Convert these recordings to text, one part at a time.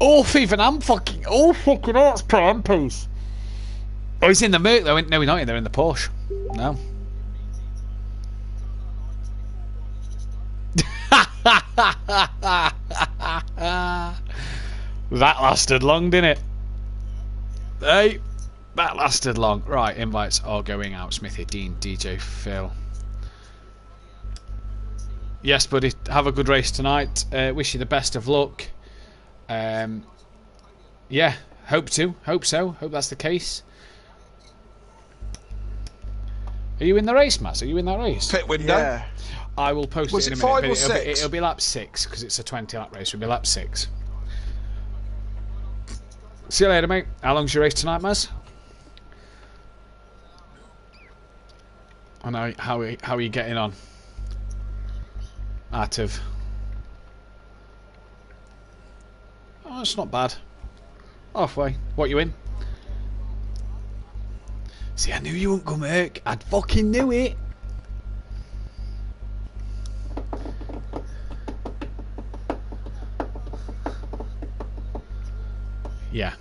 Even I'm fucking. Oh, fucking hell, it's prime piece. Oh, he's in the Merc though. No, he's not in there, in the Porsche. No. That lasted long, didn't it? Hey, that lasted long. Right, invites are going out. Smithy, Dean, DJ, Phil. Yes, buddy. Have a good race tonight. Wish you the best of luck. Yeah, hope to. Hope so. Hope that's the case. Are you in the race, Matt? Are you in that race? Pit window. Yeah. I will post Was it in it a minute. 5 or 6? It'll be lap 6 because it's a 20-lap race. It'll be lap 6. See you later, mate. How long's your race tonight, Maz? And how are you getting on? Out of... Oh, it's not bad. Halfway. What you in? See, I knew you wouldn't come, Merc. I fucking knew it. Yeah.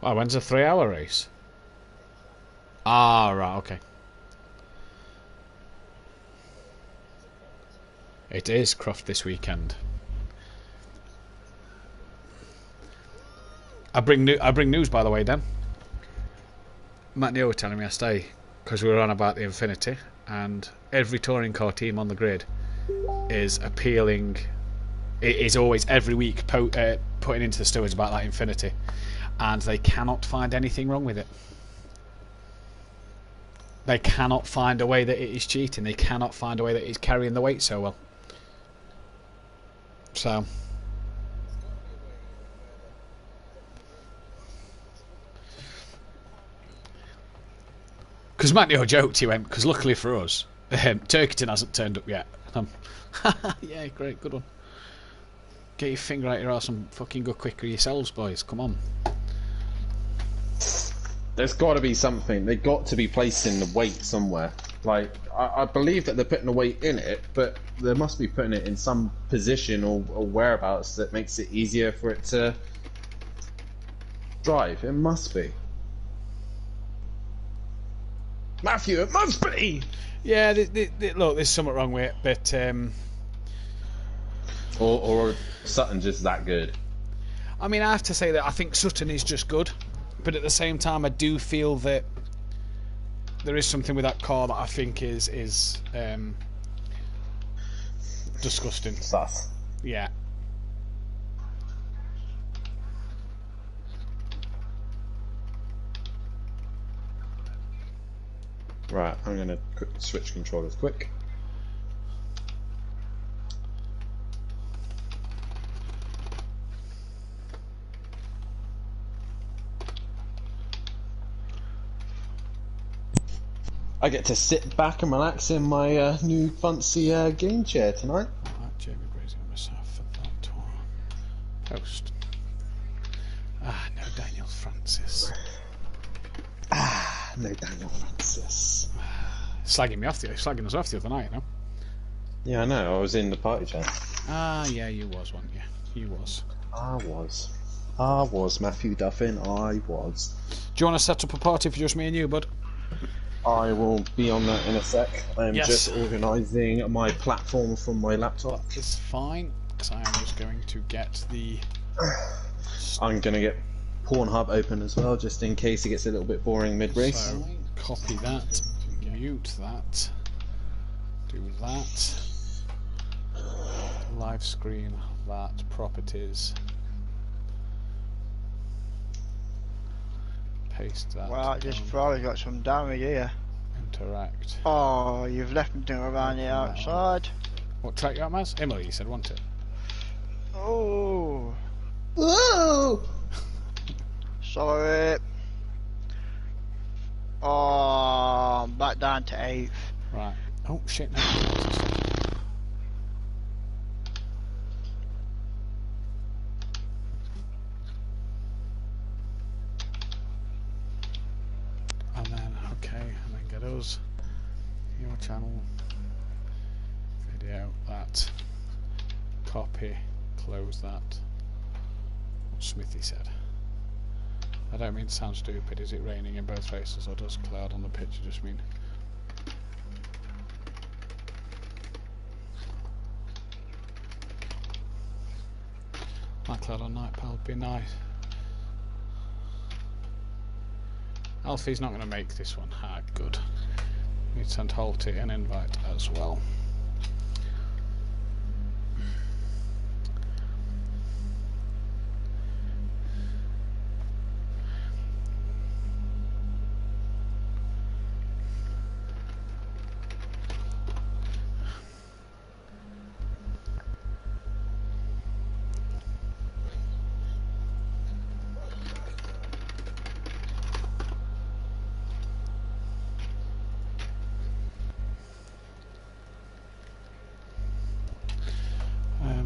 Wow, when's a 3-hour race? Ah, right, okay. It is Croft this weekend. I bring news, by the way, Dan. Matt Neal was telling me I stay because we were on about the Infinity, and every touring car team on the grid is appealing. It is always every week putting into the stewards about that Infinity, and they cannot find anything wrong with it. They cannot find a way that it is cheating. They cannot find a way that it's carrying the weight so well. So, because Matt Neal joked, he went, because luckily for us, Turkington hasn't turned up yet. Yeah, great, good one. Get your finger out your arse and fucking go quicker yourselves, boys. Come on. There's got to be something. They've got to be placing the weight somewhere. Like, I believe that they're putting the weight in it, but they must be putting it in some position or whereabouts that makes it easier for it to drive. It must be. Matthew, it must be! Yeah, look, there's something wrong with it, but... Or Sutton just that good? I mean, I have to say that I think Sutton is just good, but at the same time I do feel that there is something with that car that I think is disgusting. Sus. Yeah. Right, I'm going to switch controllers quick. I get to sit back and relax in my new fancy game chair tonight. Jamie grazing on myself for that tour. Post. Ah, no Daniel Francis. No Daniel Francis. Slagging us off the other night, you know? Yeah, I know. I was in the party chat. Ah, yeah, you was, weren't you? You was. I was Matthew Duffin. I was. Do you want to set up a party for just me and you, bud? I will be on that in a sec. I'm Yes. just organising my platform from my laptop. It's fine, because I am just going to get the... I'm going to get Pornhub open as well, just in case it gets a little bit boring mid-race. So, copy that, mute that, do that, live screen that, properties, paste that. Well, this probably got some damage here. Interact. Oh, you've left me doing around the outside. What track you at, Maz? Emily, you said want it. Oh. Whoa! Sorry. Oh, I'm back down to 8th. Right. Oh shit, no. And then, okay, and then get us. Your channel. video that. Copy, close that. What Smithy said. I don't mean to sound stupid. Is it raining in both places, or does cloud on the picture just mean? Night cloud on night pal would be nice. Alfie's not going to make this one. Ah, good. Need to send Holty an invite as well.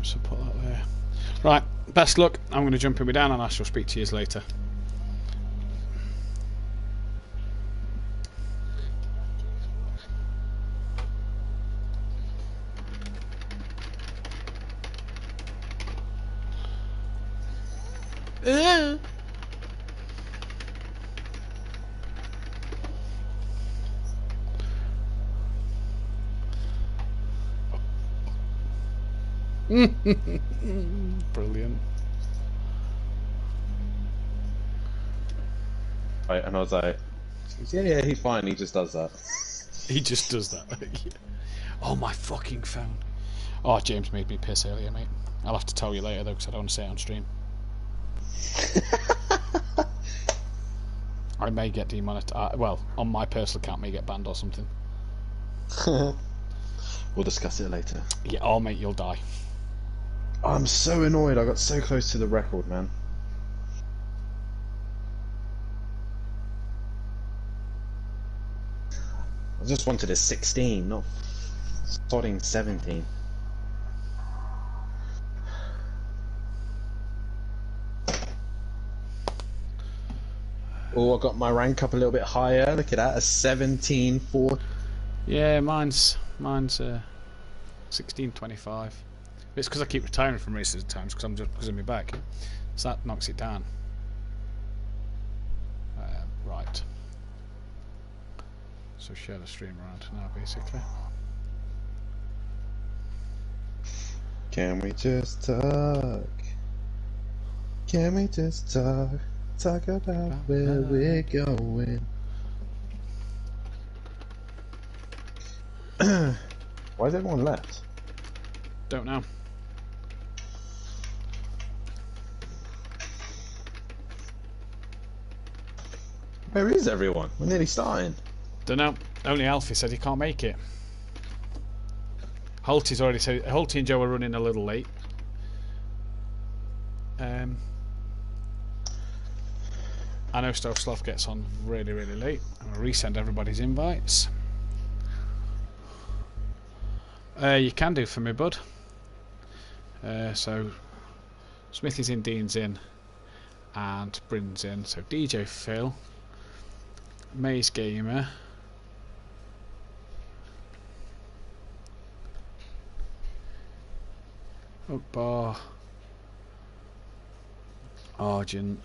So put that there. Right, best luck. I'm going to jump in with Dan and I shall speak to you later. Brilliant. Right, and I was like, yeah, he's fine. He just does that. He just does that. Oh, my fucking phone. Oh, James made me piss earlier, mate. I'll have to tell you later, though, because I don't want to say it on stream. I may get demonetized. Well, on my personal account, may get banned or something. We'll discuss it later. Yeah, oh, mate, you'll die. I'm so annoyed. I got so close to the record, man. I just wanted a 16, not starting 17. Oh, I got my rank up a little bit higher. Look at that, a 17-4. Yeah, mine's 16.25. It's because I keep retiring from races at times because of my back, so that knocks it down. Right. So share the stream around now, basically. Can we just talk? Can we just talk? Talk about where we're going. Why has everyone left? Don't know. Where is everyone? We're nearly starting. Don't know. Only Alfie said he can't make it. Holty's already said. Holty and Joe are running a little late. I know Stove Sloth gets on really, really late. I'm going to resend everybody's invites. You can do for me, bud. So Smithy's in, Dean's in, and Bryn's in. So DJ Phil, Maze Gamer, Bar, Argent,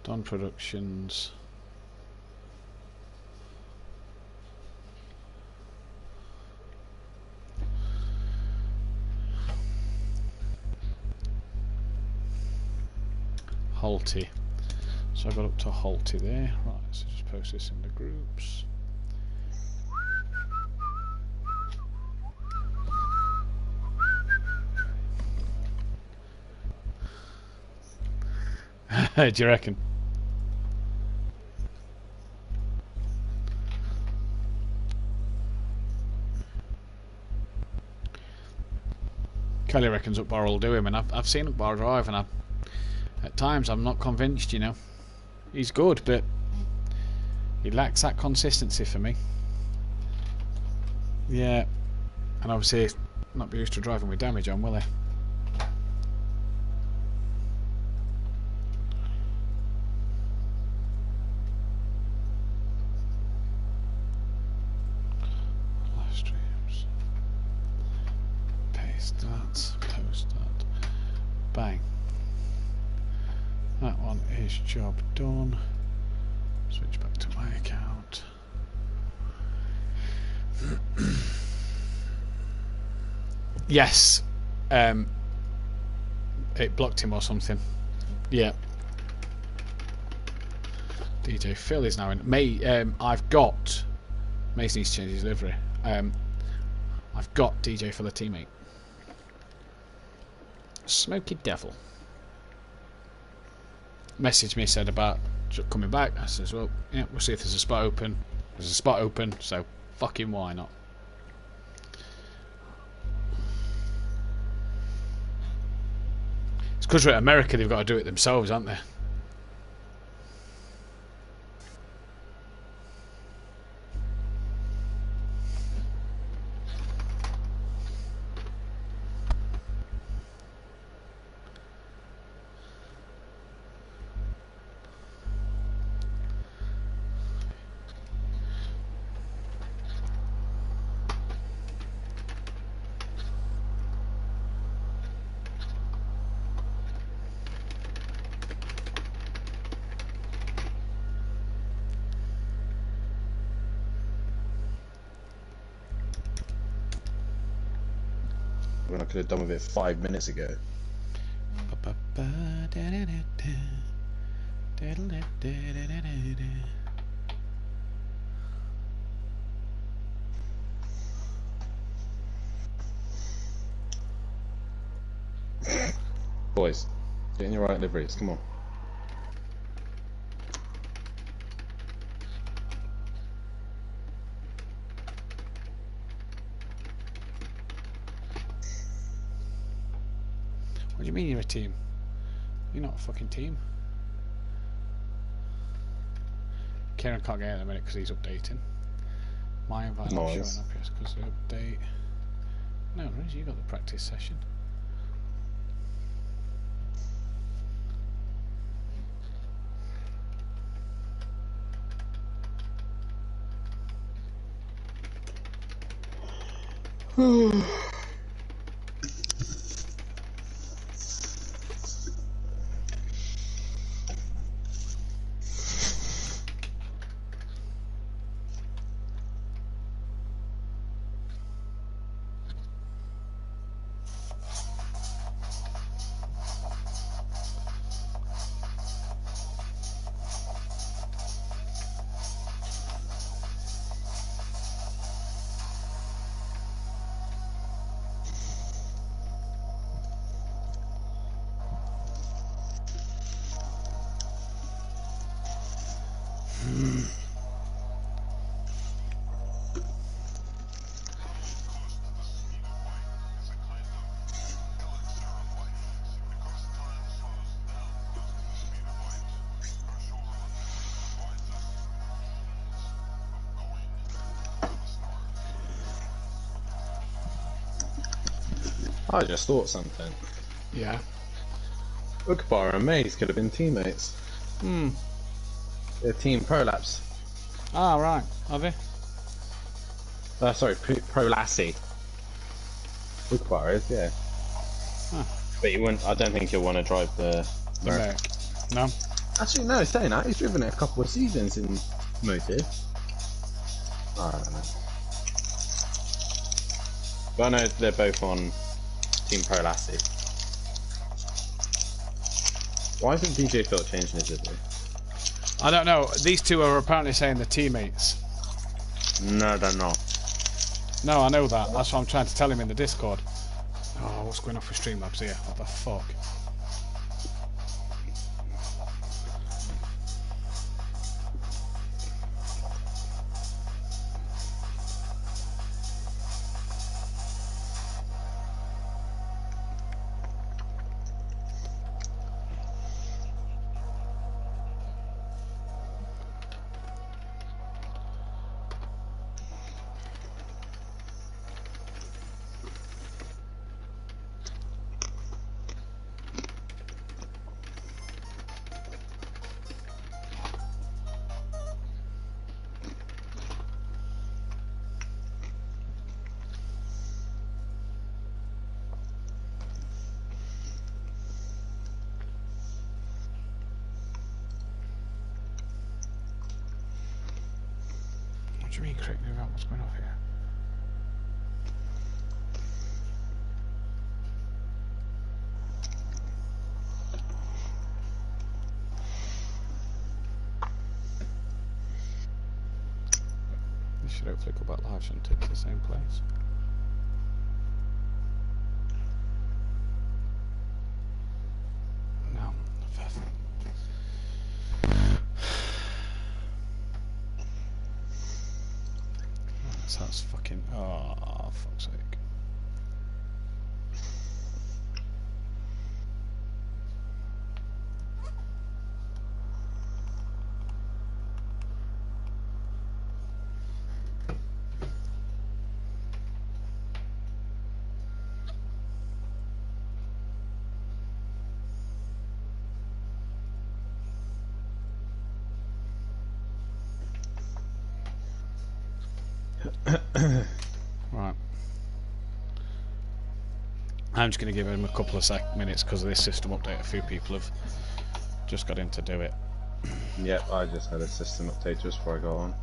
Don Productions, Holty. So I got up to Holty there. Right, so just post this in the groups. Do you reckon? Kelly reckons Upbar will do him, and I've seen Upbar drive, and at times I'm not convinced, you know. He's good, but he lacks that consistency for me. Yeah, and obviously not be used to driving with damage on, will he? Start, post that. Bang. That one is job done. Switch back to my account. Yes. It blocked him or something. Yeah. DJ Phil is now in. I've got. Mason needs to change his livery. I've got DJ Phil a teammate. Smoky Devil. Messaged me, said about coming back. I says, well, yeah, we'll see if there's a spot open. There's a spot open, so fucking why not? It's because we're in America, they've got to do it themselves, aren't they? When I could have done with it 5 minutes ago. Boys, get in your right liveries, come on. What do you mean you're a team? You're not a fucking team. Kieran can't get in a minute because he's updating. My invite not showing up here because of the update. No, Riz, you got the practice session. I just thought something. Yeah. Ukbar and Maze could have been teammates. Hmm. They're team prolapse. Ah, right. Are they? Sorry, Prolassi. Ukbar is, yeah. Huh. But you wouldn't. I don't think you'll want to drive the Merc. No. Actually, no. Saying that, he's driven it a couple of seasons in Motive. I don't know. But I know they're both on Team Prolassi. Why isn't DJ Phil changing his livery? I don't know. These two are apparently saying they're teammates. No, they're not. No, I know that. That's what I'm trying to tell him in the Discord. Oh, what's going on for Streamlabs here? What the fuck? do you mean correct me about what's going on here? This should hopefully go back live, shouldn't it, to the same place? No. That's fucking... Oh, fuck's sake. Right. I'm just going to give him a couple of minutes because of this system update. A few people have just got in to do it. Yep, I just had a system update just before I got on.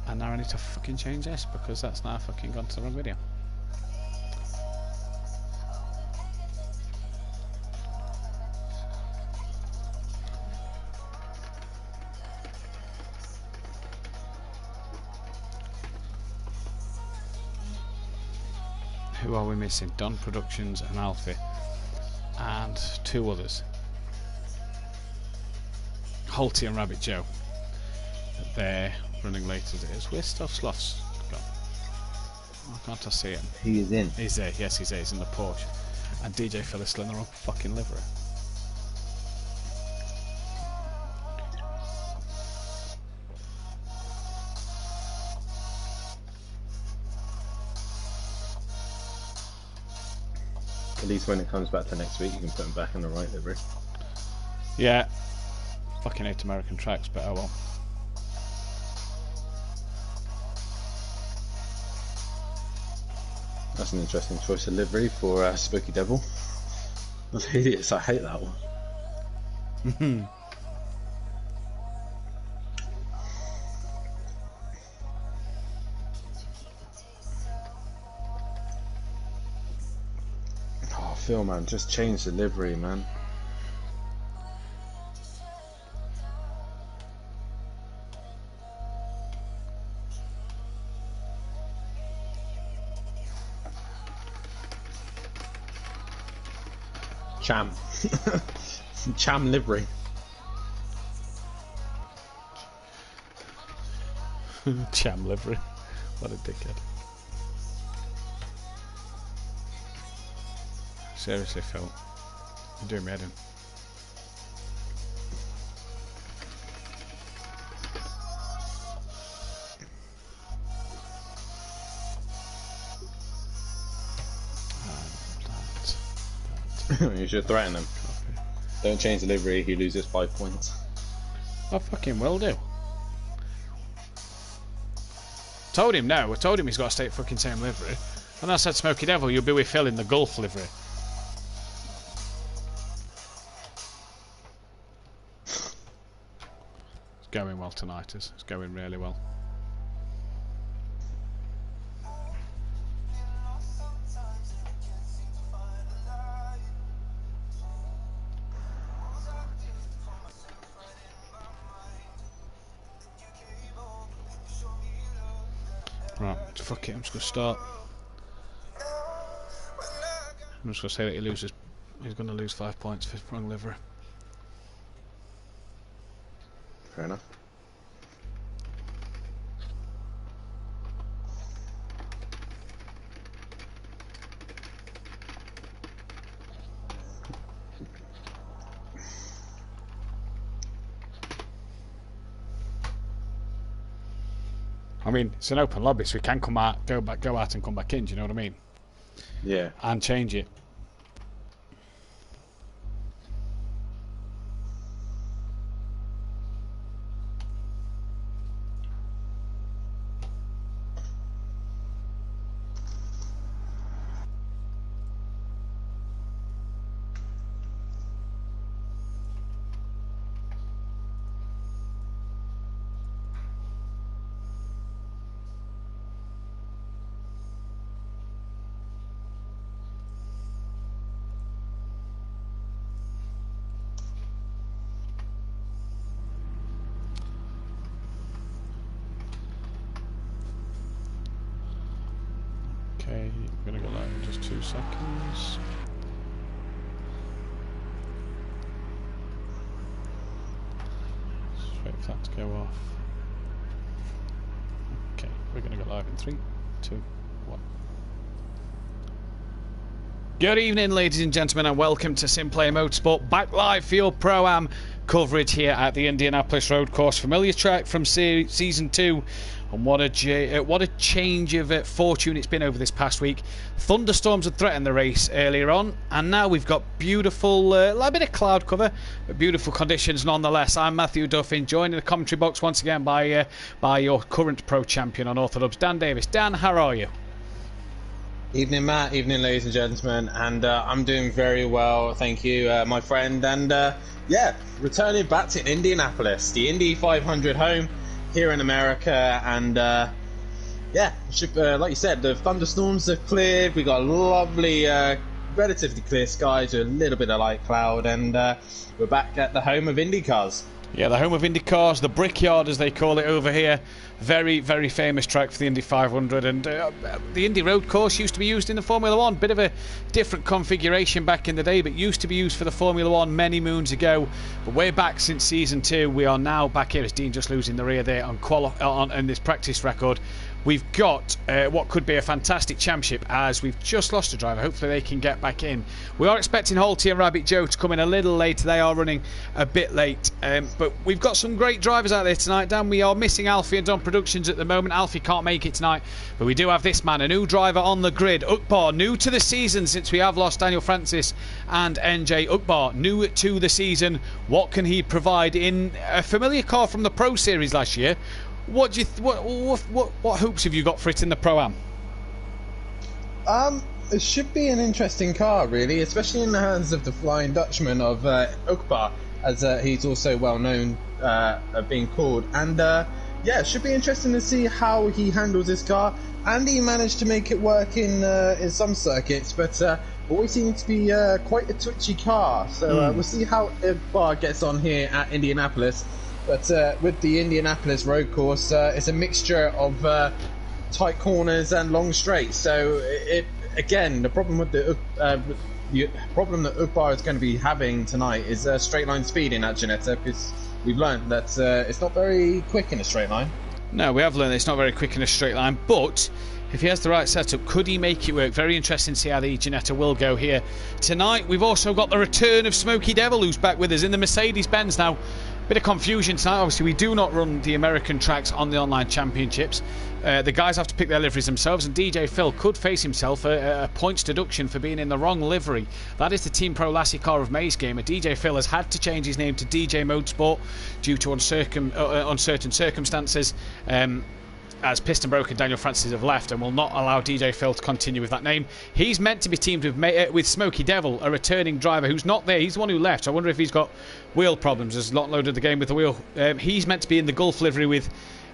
And now I need to fucking change this because that's now fucking gone to the wrong video. Who are we missing? Don Productions and Alfie. And two others. Holty and Rabbit Joe. They're running late as it is. Where's Stuff Sloths gone? Why can't I see him? He is in. He's there, yes he's there, he's in the Porsche. And DJ Phil is still in the wrong fucking livery. At least when it comes back to next week, you can put him back in the right livery. Yeah. Fucking hate American tracks, but oh well. That's an interesting choice of livery for Spooky Devil. That's hideous, I hate that one. Oh, Phil, man, just change the livery, man. Cham. Cham livery. Cham livery. What a dickhead. Seriously, Phil. You're doing me head in. You should threaten him. Don't change the livery, he loses 5 points. I fucking will do. Told him no, I told him he's got to stay at fucking same livery. And I said, Smoky Devil, you'll be with Phil in the Gulf livery. It's going well tonight, it's going really well. Right, fuck it, I'm just going to start. I'm just going to say that he's going to lose 5 points for his wrong livery. Fair enough. I mean, it's an open lobby, so we can come out, go out and come back in, do you know what I mean? Yeah. And change it. Okay, we're going to go live in just 2 seconds. Just wait for that to go off. Okay, we're going to go live in 3, 2, 1. Good evening, ladies and gentlemen, and welcome to SimPlay Motorsport, back live for your Pro-Am coverage here at the Indianapolis Road Course. Familiar track from Season 2, and what a change of fortune it's been over this past week. Thunderstorms had threatened the race earlier on, and now we've got beautiful, a bit of cloud cover, but beautiful conditions nonetheless. I'm Matthew Duffin, joined in the commentary box once again by your current Pro Champion on Orthodox, Dan Davis. Dan, how are you? Evening, Matt. Evening, ladies and gentlemen. And I'm doing very well, thank you, my friend. And yeah, returning back to Indianapolis, the Indy 500 home here in America. And yeah, like you said, the thunderstorms have cleared. We got lovely, relatively clear skies with a little bit of light cloud, and we're back at the home of Indy cars. Yeah, the home of Indy cars, the Brickyard as they call it over here. Very, very famous track for the Indy 500, and the Indy Road Course used to be used in the Formula 1. Bit of a different configuration back in the day, but used to be used for the Formula 1 many moons ago. But way back since Season 2, we are now back here, as Dean just losing the rear there on this practice record. We've got what could be a fantastic championship, as we've just lost a driver. Hopefully they can get back in. We are expecting Holty and Rabbit Joe to come in a little later. They are running a bit late. But we've got some great drivers out there tonight, Dan. We are missing Alfie and Don Productions at the moment. Alfie can't make it tonight. But we do have this man, a new driver on the grid. Ukbar, new to the season since we have lost Daniel Francis and NJ. Ukbar, new to the season. What can he provide in a familiar car from the Pro Series last year? What do you what hopes have you got for it in the Pro-Am? It should be an interesting car, really, especially in the hands of the Flying Dutchman of Ukbar, as he's also well known being called. And yeah, it should be interesting to see how he handles his car. Andy managed to make it work in some circuits, but always seems to be quite a twitchy car. So we'll see how Ukbar gets on here at Indianapolis. But with the Indianapolis road course, it's a mixture of tight corners and long straights. So again, the problem with the problem that Ukbar is going to be having tonight is straight line speed in that Ginetta, because we've learned that it's not very quick in a straight line. No, we have learned that it's not very quick in a straight line, but if he has the right setup, could he make it work? Very interesting to see how the Ginetta will go here tonight. We've also got the return of Smokey Devil, who's back with us in the Mercedes-Benz now. Bit of confusion tonight. Obviously, we do not run the American tracks on the online championships. The guys have to pick their liveries themselves, and DJ Phil could face himself a points deduction for being in the wrong livery. That is the Team Pro Lassie car of May's gamer. DJ Phil has had to change his name to DJ Motorsport due to uncertain circumstances. As Piston Broker and Daniel Francis have left, and will not allow DJ Phil to continue with that name. He's meant to be teamed with Smokey Devil, a returning driver who's not there. He's the one who left. I wonder if he's got wheel problems. Has not loaded the game with the wheel. He's meant to be in the Gulf livery with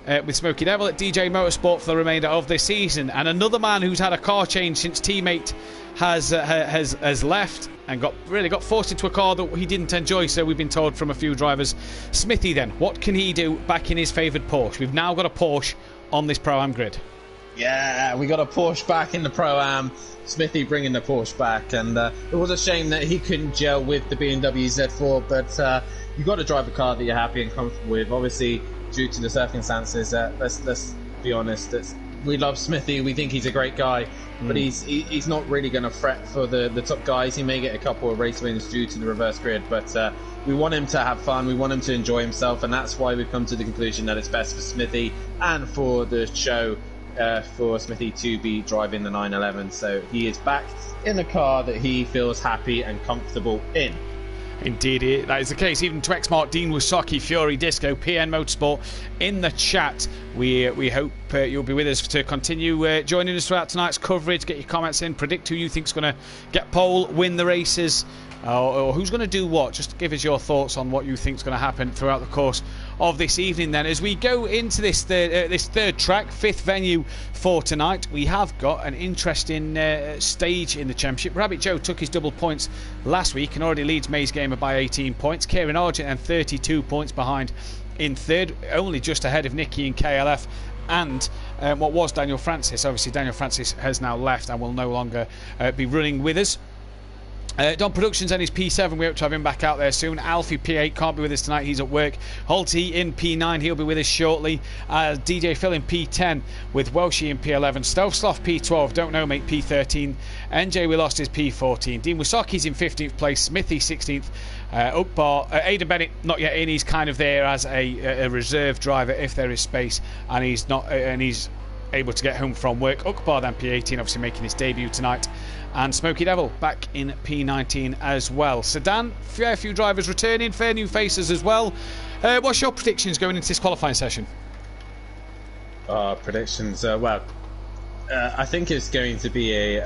Smokey Devil at DJ Motorsport for the remainder of this season. And another man who's had a car change since teammate has left and got forced into a car that he didn't enjoy, so we've been told from a few drivers. Smithy then, what can he do back in his favoured Porsche? We've now got a Porsche on this Pro-Am grid. Yeah, we got a Porsche back in the Pro-Am. Smithy bringing the Porsche back, and it was a shame that he couldn't gel with the BMW Z4, but you've got to drive a car that you're happy and comfortable with. Obviously, due to the circumstances, let's be honest, we love Smithy, we think he's a great guy, but he's not really going to fret for the top guys. He may get a couple of race wins due to the reverse grid, but we want him to have fun, we want him to enjoy himself, and that's why we've come to the conclusion that it's best for Smithy and for the show for Smithy to be driving the 911. So he is back in a car that he feels happy and comfortable in. Indeed, that is the case. Even to X-Mark, Dean Wasaki, Fury Disco, PN Motorsport in the chat. We hope you'll be with us to continue joining us throughout tonight's coverage. Get your comments in, predict who you think's going to get pole, win the races, or who's going to do what. Just give us your thoughts on what you think's going to happen throughout the course of this evening. Then, as we go into this third track, fifth venue for tonight, we have got an interesting stage in the championship. Rabbit Joe took his double points last week and already leads May's Gamer by 18 points. Kieran Argent and 32 points behind in third, only just ahead of Nicky and KLF and what was Daniel Francis. Obviously, Daniel Francis has now left and will no longer be running with us. Don Productions and his P7, we hope to have him back out there soon. Alfie P8 can't be with us tonight, he's at work. Holty in P9, he'll be with us shortly. DJ Phil in P10 with Welshie in P11. Stealth Sloth P12, don't know mate, P13. NJ we lost his P14. Dean Wasaki's in 15th place, Smithy 16th. Ukbar, Aidan Bennett not yet in, he's kind of there as a reserve driver if there is space, and he's not, and he's able to get home from work. Ukbar then P18, obviously making his debut tonight. And Smoky Devil back in P19 as well. Sedan, fair few drivers returning, fair new faces as well. What's your predictions going into this qualifying session? Predictions, I think it's going to be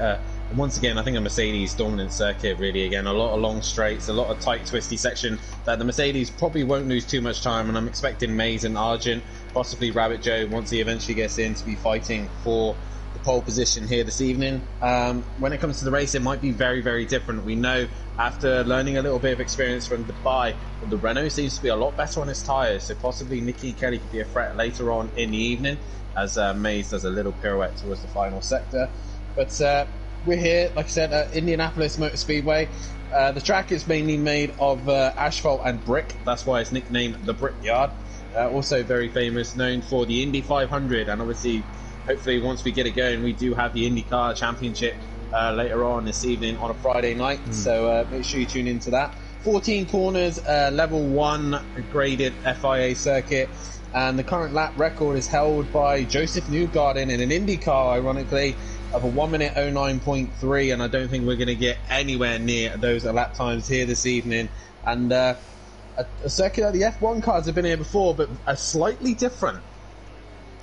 once again, I think a Mercedes dominant circuit really again. A lot of long straights, a lot of tight twisty section that the Mercedes probably won't lose too much time, and I'm expecting Mays and Argent, possibly Rabbit Joe once he eventually gets in, to be fighting for the pole position here this evening. When it comes to the race, it might be very, very different. We know after learning a little bit of experience from Dubai, the Renault seems to be a lot better on its tyres, so possibly Nicky Kelly could be a threat later on in the evening as Mays does a little pirouette towards the final sector. But we're here, like I said, at Indianapolis Motor Speedway. The track is mainly made of asphalt and brick, that's why it's nicknamed the Brickyard. Also very famous, known for the Indy 500, and obviously hopefully once we get it going, we do have the IndyCar Championship later on this evening on a Friday night, so make sure you tune into that. 14 corners, level 1 graded FIA circuit, and the current lap record is held by Joseph Newgarden in an IndyCar, ironically, of a 1 minute 09.3, and I don't think we're going to get anywhere near those lap times here this evening. And a circuit that the F1 cars have been here before, but a slightly different.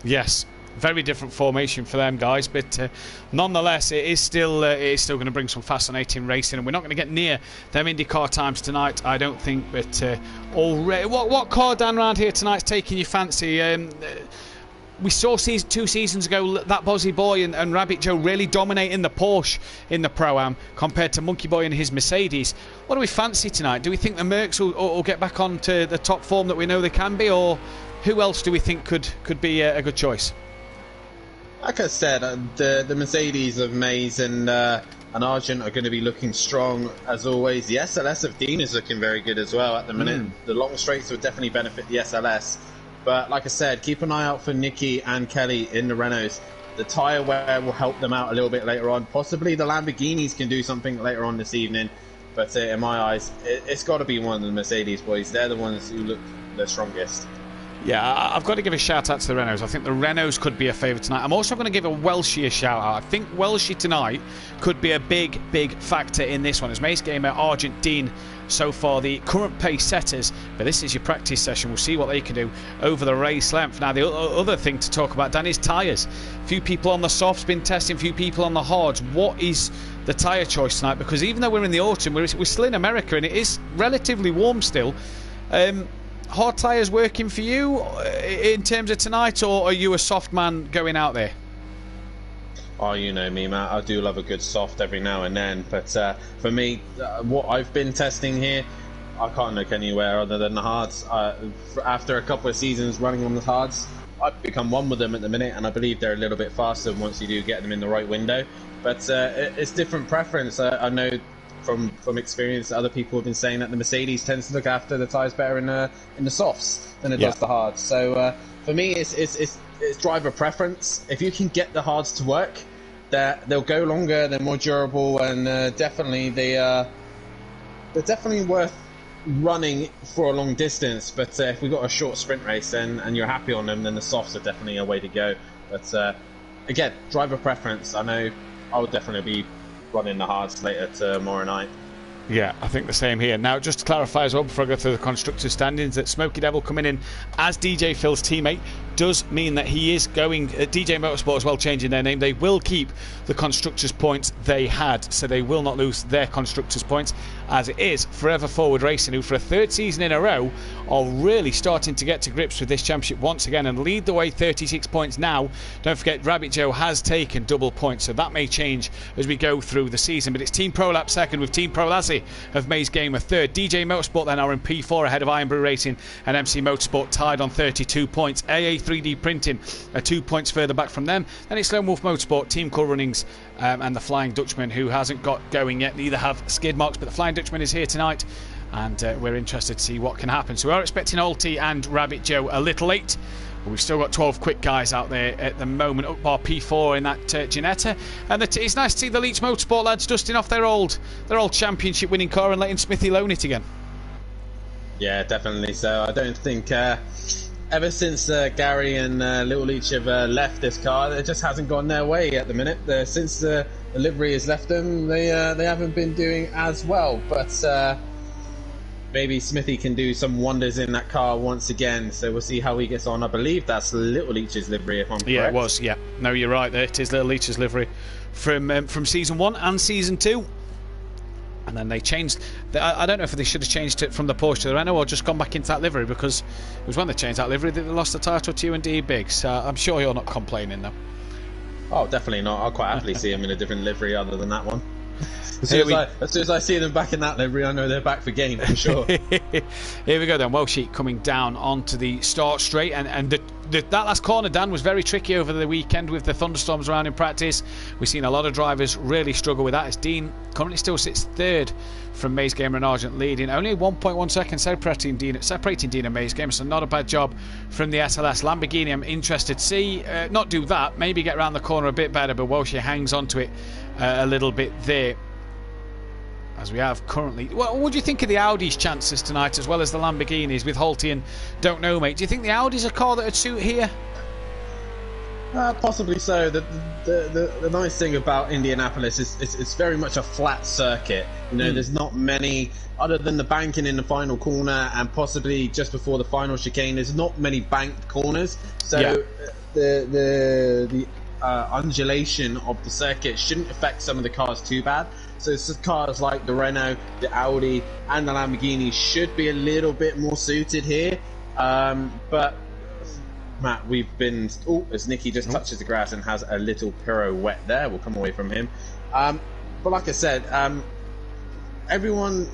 Yes, very different formation for them guys, but nonetheless it is still going to bring some fascinating racing, and we're not going to get near them IndyCar times tonight, I don't think. But already, what car down around here tonight's taking your fancy? We saw 2 seasons ago that Bozzy Boy and Rabbit Joe really dominating the Porsche in the Pro-Am compared to Monkey Boy and his Mercedes. What do we fancy tonight? Do we think the Mercs will get back onto the top form that we know they can be, or who else do we think could be a good choice? Like I said, the Mercedes of Mays and Argent are going to be looking strong as always. The SLS of Dean is looking very good as well at the minute. The long straights would definitely benefit the SLS. But like I said, keep an eye out for Nicky and Kelly in the Renaults. The tyre wear will help them out a little bit later on. Possibly the Lamborghinis can do something later on this evening. But in my eyes, it's got to be one of the Mercedes boys. They're the ones who look the strongest. Yeah, I've got to give a shout out to the Renaults. I think the Renaults could be a favourite tonight. I'm also going to give a Welshie a shout out. I think Welshie tonight could be a big factor in this one. As Mace Gamer, Argent, Dean, so far the current pace setters, but this is your practice session. We'll see what they can do over the race length. Now the other thing to talk about, Dan, is tyres. Few people on the softs been testing, few people on the hards. What is the tyre choice tonight? Because even though we're in the autumn, we're still in America and it is relatively warm still. Hard tyres working for you in terms of tonight, or are you a soft man going out there? Oh, you know me, Matt. I do love a good soft every now and then. But for me, what I've been testing here, I can't look anywhere other than the hards. After a couple of seasons running on the hards, I've become one with them at the minute, and I believe they're a little bit faster once you do get them in the right window. But it's different preference. I know from experience, other people have been saying that the Mercedes tends to look after the tyres better in the softs than it does the hards. So for me, it's driver preference. If you can get the hards to work, they'll go longer, they're more durable, and definitely they're definitely worth running for a long distance. But if we've got a short sprint race and you're happy on them, then the softs are definitely a way to go. But again, driver preference. I know I'll definitely be running the hards later tomorrow night. Yeah, I think the same here. Now, just to clarify as well, before I go through the constructors' standings, that Smoky Devil coming in as DJ Phil's teammate does mean that he is going, DJ Motorsport as well, changing their name. They will keep the constructors' points they had, so they will not lose their constructors' points, as it is Forever Forward Racing, who for a third season in a row are really starting to get to grips with this championship once again and lead the way, 36 points now. Don't forget, Rabbit Joe has taken double points, so that may change as we go through the season. But it's Team ProLap second with Team ProLazzy Rossi of Maze Gamer third. DJ Motorsport then are in P4 ahead of Iron Brew Racing and MC Motorsport tied on 32 points. AA3D Printing are 2 points further back from them. Then it's Lone Wolf Motorsport, Team Cool Runnings and the Flying Dutchman, who hasn't got going yet. Neither have Skid Marks, but the Flying Dutchman is here tonight, and we're interested to see what can happen. So we are expecting Alty and Rabbit Joe a little late, but we've still got 12 quick guys out there at the moment. Up bar P4 in that Ginetta, and it's nice to see the Leach Motorsport lads dusting off their old championship winning car and letting Smithy loan it again. Yeah, definitely. So I don't think ever since Gary and Little Leach have left this car, it just hasn't gone their way at the minute. Since the livery has left them, they haven't been doing as well. But maybe Smithy can do some wonders in that car once again. So we'll see how he gets on. I believe that's Little Leach's livery, if I'm correct. Yeah, it was. Yeah, no, you're right. It is Little Leach's livery from season 1 and season 2. And then they changed. I don't know if they should have changed it from the Porsche to the Renault or just gone back into that livery, because it was when they changed that livery that they lost the title to U&D Big. So I'm sure you're not complaining though. Oh, definitely not. I'll quite happily see them in a different livery other than that one. As soon as I see them back in that livery, I know they're back for game for sure. Here we go then. Welsh Sheep coming down onto the start straight, and that last corner, Dan, was very tricky over the weekend with the thunderstorms around in practice. We've seen a lot of drivers really struggle with that, as Dean currently still sits third from Maze Gamer and Argent, leading only 1.1 seconds separating Dean and Maze Gamer, so not a bad job from the SLS. Lamborghini, I'm interested to see not do that, maybe get around the corner a bit better, but Welsh hangs onto it a little bit there. As we have currently. Well, what do you think of the Audi's chances tonight, as well as the Lamborghinis with Holty and Don't Know Mate? Do you think the Audi's a car that would suit here? Possibly so. The nice thing about Indianapolis is it's very much a flat circuit. You know, there's not many, other than the banking in the final corner and possibly just before the final chicane, there's not many banked corners. So yeah. The undulation of the circuit shouldn't affect some of the cars too bad. So cars like the Renault, the Audi and the Lamborghini should be a little bit more suited here. But Matt, we've been... Oh, as Nicky just touches the grass and has a little pirouette there. We'll come away from him. But like I said, everyone...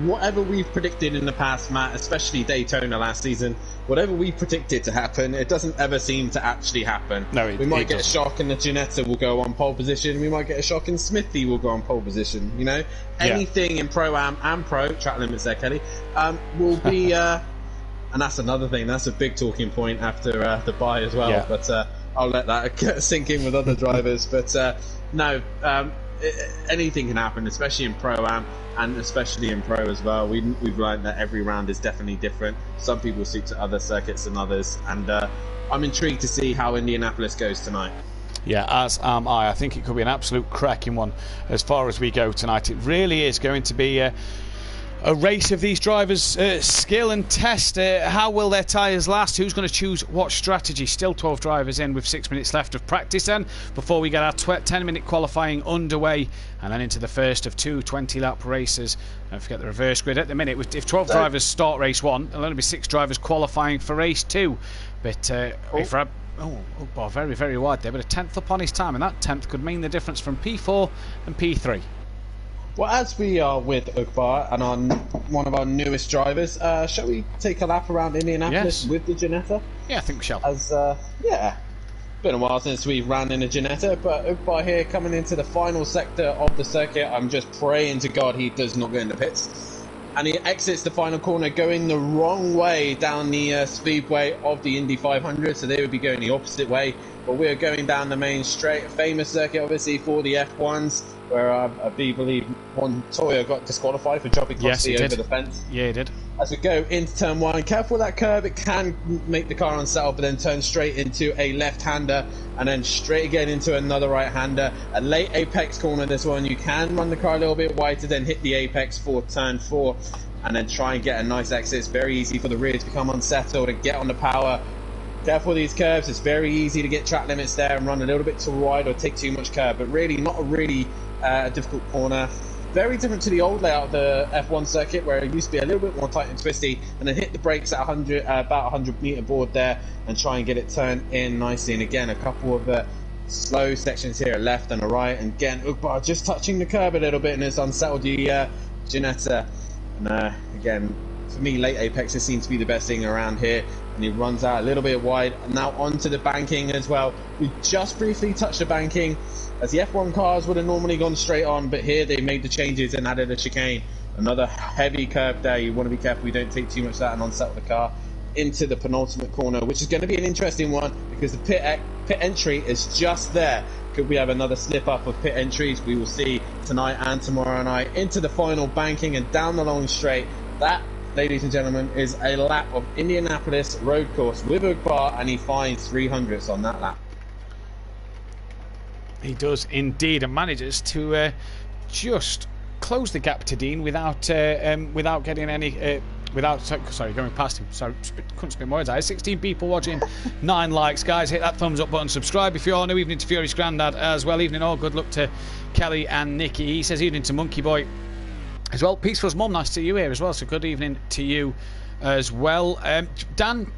whatever we've predicted in the past, Matt, especially Daytona last season, whatever we predicted to happen, it doesn't ever seem to actually happen. No, we might get a shock and the Ginetta will go on pole position. We might get a shock and Smithy will go on pole position. You know, anything in Pro-Am and Pro, track limits there, Kelly, will be... and that's another thing. That's a big talking point after the buy as well. Yeah. But I'll let that sink in with other drivers. But no, anything can happen, especially in Pro-Am and especially in Pro as well. We've learned that every round is definitely different. Some people suit to other circuits than others. And I'm intrigued to see how Indianapolis goes tonight. Yeah, as am I. I think it could be an absolute cracking one as far as we go tonight. It really is going to be... a race of these drivers' skill and test. How will their tyres last? Who's going to choose what strategy? Still 12 drivers in with 6 minutes left of practice then, before we get our 10-minute qualifying underway, and then into the first of 2 20-lap races. Don't forget the reverse grid. At the minute, if 12 drivers start race 1, there'll only be 6 drivers qualifying for race 2. But very, very wide there, but a 10th up on his time, and that 10th could mean the difference from P4 and P3. Well, as we are with Ugbar and one of our newest drivers, shall we take a lap around Indianapolis with the Ginetta? Yeah, I think we shall. Been a while since we've ran in a Ginetta, but Ugbar here coming into the final sector of the circuit. I'm just praying to God he does not go in the pits. And he exits the final corner going the wrong way down the speedway of the Indy 500, so they would be going the opposite way. But we're going down the main straight, a famous circuit obviously for the F1s, where I believe Montoya got disqualified for dropping Cosby over the fence. Yeah, he did. As we go into turn 1, careful with that curve, it can make the car unsettled, but then turn straight into a left-hander, and then straight again into another right-hander. A late apex corner, this one, you can run the car a little bit wide to then hit the apex for turn 4, and then try and get a nice exit. It's very easy for the rear to become unsettled and get on the power. Careful with these curves, it's very easy to get track limits there and run a little bit too wide or take too much curve, but really not a really difficult corner. Very different to the old layout of the F1 circuit, where it used to be a little bit more tight and twisty, and then hit the brakes at about 100 meter board there and try and get it turned in nicely. And again, a couple of slow sections here, a left and a right, and again Ugbar just touching the curb a little bit and it's unsettled the Ginetta. And again, for me, late apexes seem to be the best thing around here. And he runs out a little bit wide. And now onto the banking as well. We just briefly touched the banking, as the F1 cars would have normally gone straight on, but here they made the changes and added a chicane. Another heavy curve there. You want to be careful we don't take too much of that and unsettle the car into the penultimate corner, which is going to be an interesting one because the pit entry is just there. Could we have another slip up of pit entries? We will see tonight and tomorrow night. Into the final banking and down the long straight. That, ladies and gentlemen, is a lap of Indianapolis road course with Ugbar, and he finds 300ths on that lap. He does indeed, and manages to just close the gap to Dean without getting any going past him. Sorry, couldn't spin words. I had 16 people watching, 9 likes. Guys, hit that thumbs up button, subscribe if you're new. Evening to Fury's Grandad as well. Evening all, good luck to Kelly and Nikki. He says evening to Monkey Boy as well. Peace for us, Mum, nice to see you here as well, so good evening to you as well. Dan,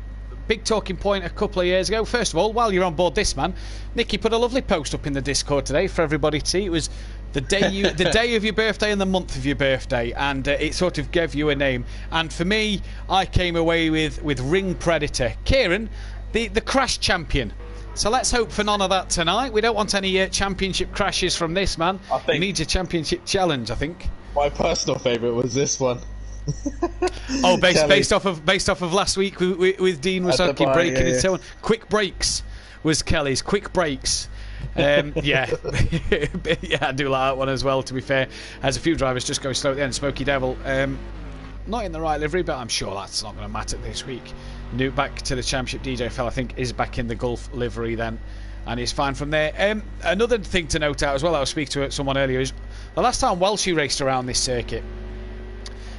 big talking point a couple of years ago. First of all, while you're on board this, man, Nikki put a lovely post up in the Discord today for everybody to see. It was the day of your birthday and the month of your birthday, and it sort of gave you a name. And for me, I came away with Ring Predator. Kieran, the crash champion. So let's hope for none of that tonight. We don't want any championship crashes from this, man. He needs a championship challenge, I think. My personal favourite was this one. Oh, based off of last week with Dean Wysocki breaking his toe. Quick breaks was Kelly's. Quick breaks. Yeah, I do like that one as well, to be fair. As a few drivers just go slow at the end. Smoky Devil, not in the right livery, but I'm sure that's not going to matter this week. New back to the championship. DJ Fell, I think, is back in the Gulf livery then, and he's fine from there. Another thing to note out as well, I was speaking to someone earlier, is the last time Welshie raced around this circuit,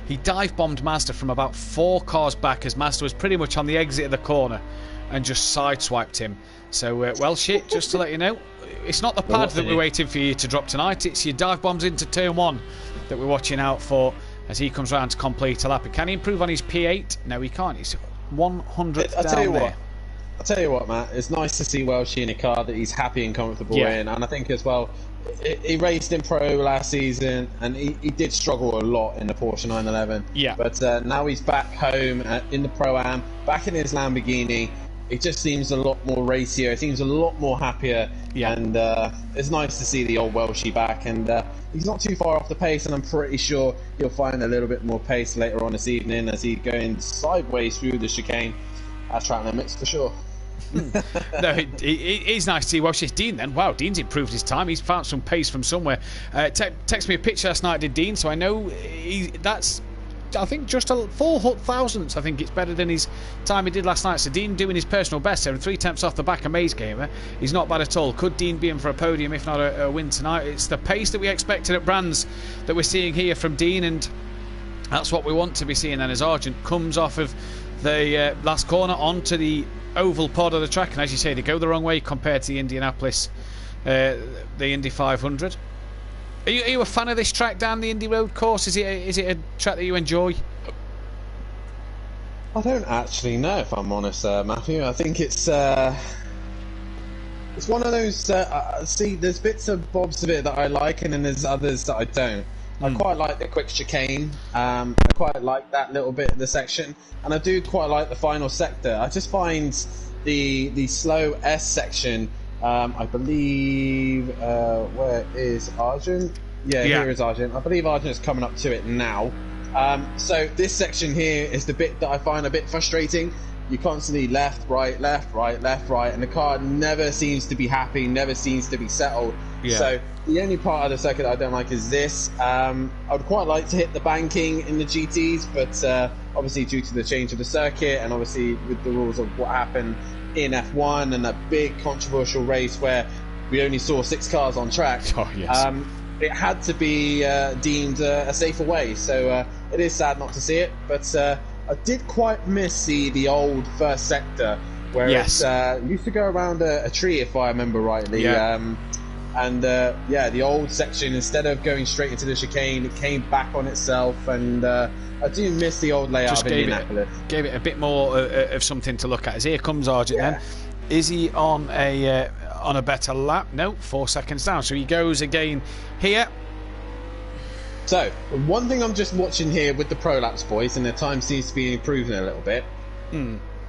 he dive bombed Mazda from about 4 cars back, as Mazda was pretty much on the exit of the corner and just sideswiped him. So, Welshie, just to let you know, it's not the pad that we're waiting for you to drop tonight, it's your dive bombs into turn 1 that we're watching out for as he comes round to complete a lap. Can he improve on his P8? No, he can't. He's 100th down there. I'll tell you what, Matt, it's nice to see Welshie in a car that he's happy and comfortable in, and I think as well, he raced in Pro last season, and he did struggle a lot in the Porsche 911. Yeah. But now he's back home in the Pro-Am, back in his Lamborghini. It just seems a lot more racier. It seems a lot more happier. Yeah. And it's nice to see the old Welshie back. And he's not too far off the pace, and I'm pretty sure he'll find a little bit more pace later on this evening as he's going sideways through the chicane at track limits for sure. No, it is nice to see Welsh's Dean then. Wow, Dean's improved his time. He's found some pace from somewhere. Text me a picture last night, did Dean, so I know that's, I think, just a 4 thousandths. I think it's better than his time he did last night. So Dean doing his personal best there, and 3 tenths off the back of Maze Gamer. He's not bad at all. Could Dean be in for a podium, if not a win tonight? It's the pace that we expected at Brands that we're seeing here from Dean, and that's what we want to be seeing then as Argent comes off of the last corner onto the oval pod of the track, and as you say, they go the wrong way compared to the Indianapolis, the Indy 500. Are you a fan of this track, Dan, the Indy Road Course? Is it a track that you enjoy? I don't actually know, if I'm honest, Matthew. I think it's one of those. See, there's bits and bobs of it that I like, and then there's others that I don't. I quite like the quick chicane. I quite like that little bit of the section, and I do quite like the final sector. I just find the slow S section. I believe where is Argent? Yeah, here is Argent. I believe Argent is coming up to it now. So this section here is the bit that I find a bit frustrating. You constantly left, right, left, right, left, right, and the car never seems to be happy, never seems to be settled. Yeah. So the only part of the circuit I don't like is this. I would quite like to hit the banking in the GTs, but obviously due to the change of the circuit, and obviously with the rules of what happened in F1 and that big controversial race where we only saw 6 cars on track, it had to be deemed a safer way. So it is sad not to see it, but I did quite miss the old first sector where it used to go around a tree, if I remember rightly. The old section, instead of going straight into the chicane, it came back on itself, and I do miss the old layout of Indianapolis. Gave it a bit more of something to look at. As here comes Argent then. Is he on a better lap? No, 4 seconds down. So he goes again here. So, one thing I'm just watching here with the prolapse boys, and their time seems to be improving a little bit.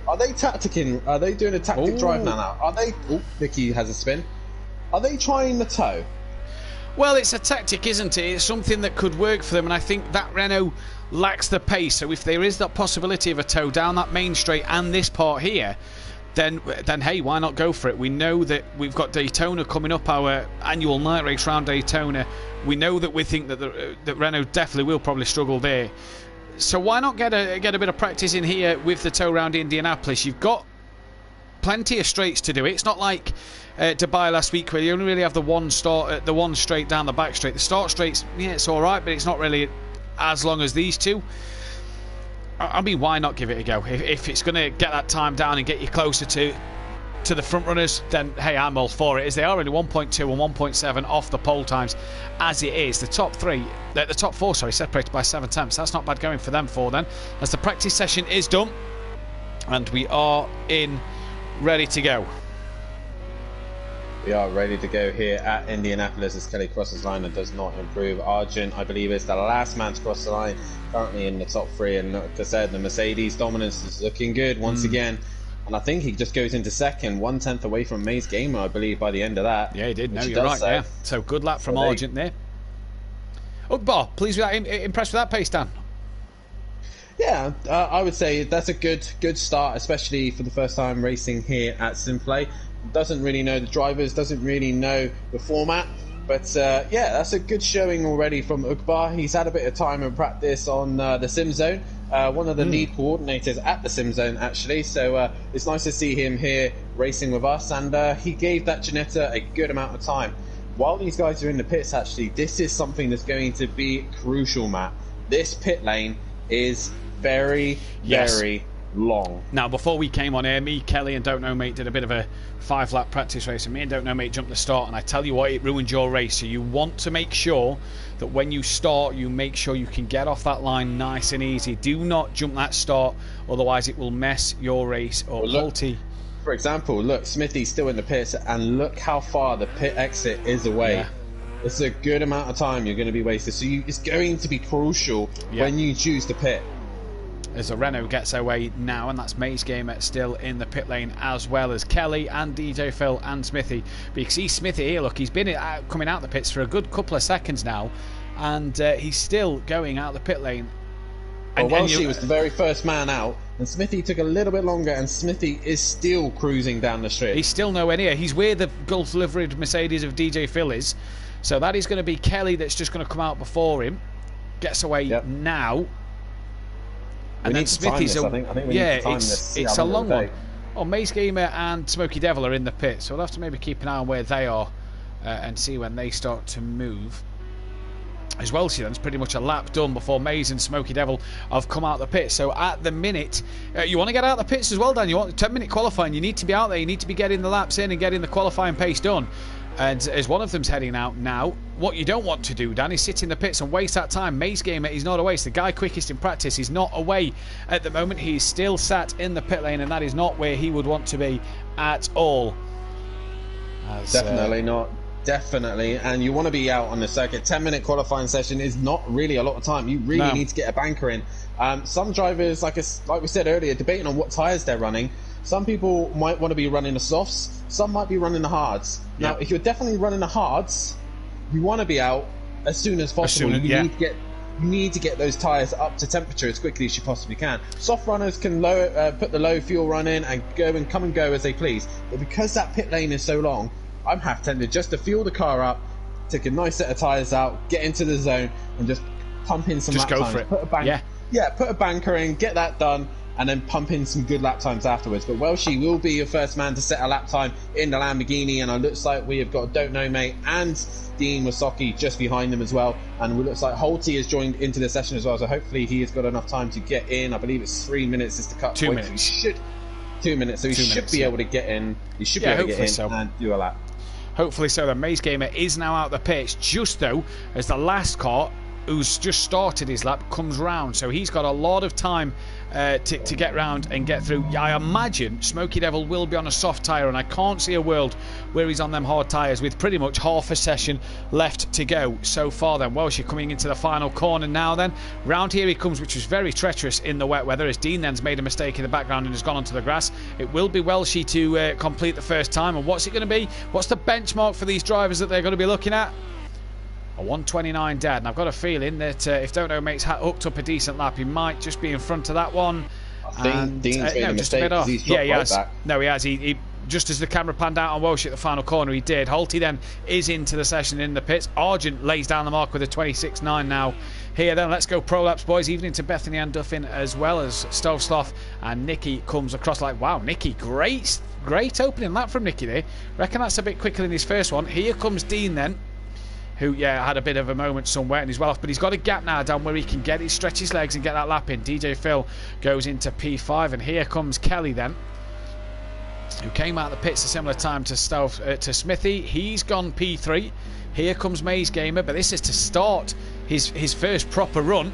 Are they tacticing? Are they doing a tactic drive now? Are they? Oh, Vicky has a spin. Are they trying the toe? Well, it's a tactic, isn't it? It's something that could work for them, and I think that Renault lacks the pace. So if there is that possibility of a toe down that main straight and this part here, then hey, why not go for it? We know that we've got Daytona coming up, our annual night race round Daytona. We know that we think that that Renault definitely will probably struggle there. So why not get a bit of practice in here with the toe round Indianapolis? You've got plenty of straights to do it. It's not like Dubai last week where you only really have the one straight down the back straight. The start straights, yeah, it's all right, but it's not really as long as these two. I mean, why not give it a go? If it's going to get that time down and get you closer to the front runners, then hey, I'm all for it. As they are only 1.2 and 1.7 off the pole times as it is. The top four, separated by 7 tenths. That's not bad going for them then. As the practice session is done and we are ready to go. We are ready to go here at Indianapolis as Kelly crosses line and does not improve. Argent, I believe, is the last man to cross the line, currently in the top 3. And like I said, the Mercedes dominance is looking good once again. And I think he just goes into second, 1/10 away from Mays Gamer, I believe, by the end of that. Yeah, he did. No, you're right. So. Yeah. So good lap from Argent there. Oh, Bob, pleased with that. Impressed with that pace, Dan? Yeah, I would say that's a good start, especially for the first time racing here at SimPlay. Doesn't really know the drivers, doesn't really know the format, but yeah, that's a good showing already from Ukbar. He's had a bit of time and practice on the Sim Zone, one of the lead coordinators at the Sim Zone actually, so it's nice to see him here racing with us, and he gave that Ginetta a good amount of time. While these guys are in the pits, actually, this is something that's going to be crucial, Matt. This pit lane is very long. Now, before we came on air, me, Kelly, and Don't Know Mate did a bit of a 5-lap practice race, and me and Don't Know Mate jumped the start, and I tell you what, it ruined your race. So you want to make sure that when you start, you make sure you can get off that line nice and easy. Do not jump that start, otherwise it will mess your race up. Well, for example, look, Smithy's still in the pits, and look how far the pit exit is away. Yeah. It's a good amount of time you're going to be wasted, so it's going to be crucial when you choose the pit. As a Renault gets away now, and that's Mays Gamer still in the pit lane, as well as Kelly and DJ Phil and Smithy. But you can see Smithy here, look, he's been coming out the pits for a good couple of seconds now, and he's still going out the pit lane. Well, Welshie was the very first man out, and Smithy took a little bit longer, and Smithy is still cruising down the straight. He's still nowhere near. He's where the Gulf-delivered Mercedes of DJ Phil is. So that is going to be Kelly that's just going to come out before him. Gets away now. And then Smithy's it's a long one. Oh, Mace Gamer and Smoky Devil are in the pit, so we'll have to maybe keep an eye on where they are and see when they start to move. As well, see, that's pretty much a lap done before Maze and Smoky Devil have come out the pit. So at the minute, you want to get out the pits as well, Dan. You want 10-minute qualifying. You need to be out there. You need to be getting the laps in and getting the qualifying pace done. And as one of them's heading out now, what you don't want to do, Dan, is sit in the pits and waste that time. Maze Gamer is not away. It's the guy quickest in practice. He's not away at the moment. He's still sat in the pit lane, and that is not where he would want to be at all. Definitely not. Definitely. And you want to be out on the circuit. 10-minute qualifying session is not really a lot of time. You really need to get a banker in. Some drivers, like we said earlier, debating on what tyres they're running. Some people might want to be running the softs. Some might be running the hards. Now, if you're definitely running the hards, you want to be out as soon as possible. You need to get those tyres up to temperature as quickly as you possibly can. Soft runners can put the low fuel run in and come and go as they please. But because that pit lane is so long, I'm half tempted just to fuel the car up, take a nice set of tyres out, get into the zone, and just pump in some lap times. Just go for it. Put a banker in, get that done, and then pump in some good lap times afterwards. But Welshie will be your first man to set a lap time in the Lamborghini, and it looks like we have got Don't Know Mate and Dean Wasocki just behind them as well, and it looks like Holty has joined into the session as well, so hopefully he has got enough time to get in. I believe it's 3 minutes is the cut. 2 minutes. 2 minutes, so he should be able to get in. He should be able to get in and do a lap. Hopefully so. The Maze Gamer is now out the pitch, just though, as the last car who's just started his lap, comes round. So he's got a lot of time to get round and get through. I imagine Smoky Devil will be on a soft tyre, and I can't see a world where he's on them hard tyres with pretty much half a session left to go so far then. Welsh coming into the final corner now then. Round here he comes, which was very treacherous in the wet weather, as Dean then's made a mistake in the background and has gone onto the grass. It will be Welshie to complete the first time, and what's it going to be? What's the benchmark for these drivers that they're going to be looking at? A 1:29 dead, and I've got a feeling that if Don't Know Mate's hooked up a decent lap, he might just be in front of that one. I think Dean's made a mistake because he's dropped he has. back. No, he has. He just as the camera panned out on Welsh at the final corner, he did. Holty then is into the session in the pits. Argent lays down the mark with a 26.9 now. Here then, let's go pro laps, boys. Evening to Bethany and Duffin, as well as Stovsloth, and Nicky comes across like, wow, Nicky, great opening lap from Nicky there. Reckon that's a bit quicker than his first one. Here comes Dean then, who, yeah, had a bit of a moment somewhere and he's well off, but he's got a gap now down where he can stretch his legs and get that lap in. DJ Phil goes into P5, and here comes Kelly then, who came out of the pits a similar time to Smithy. He's gone P3. Here comes Maze Gamer, but this is to start his first proper run.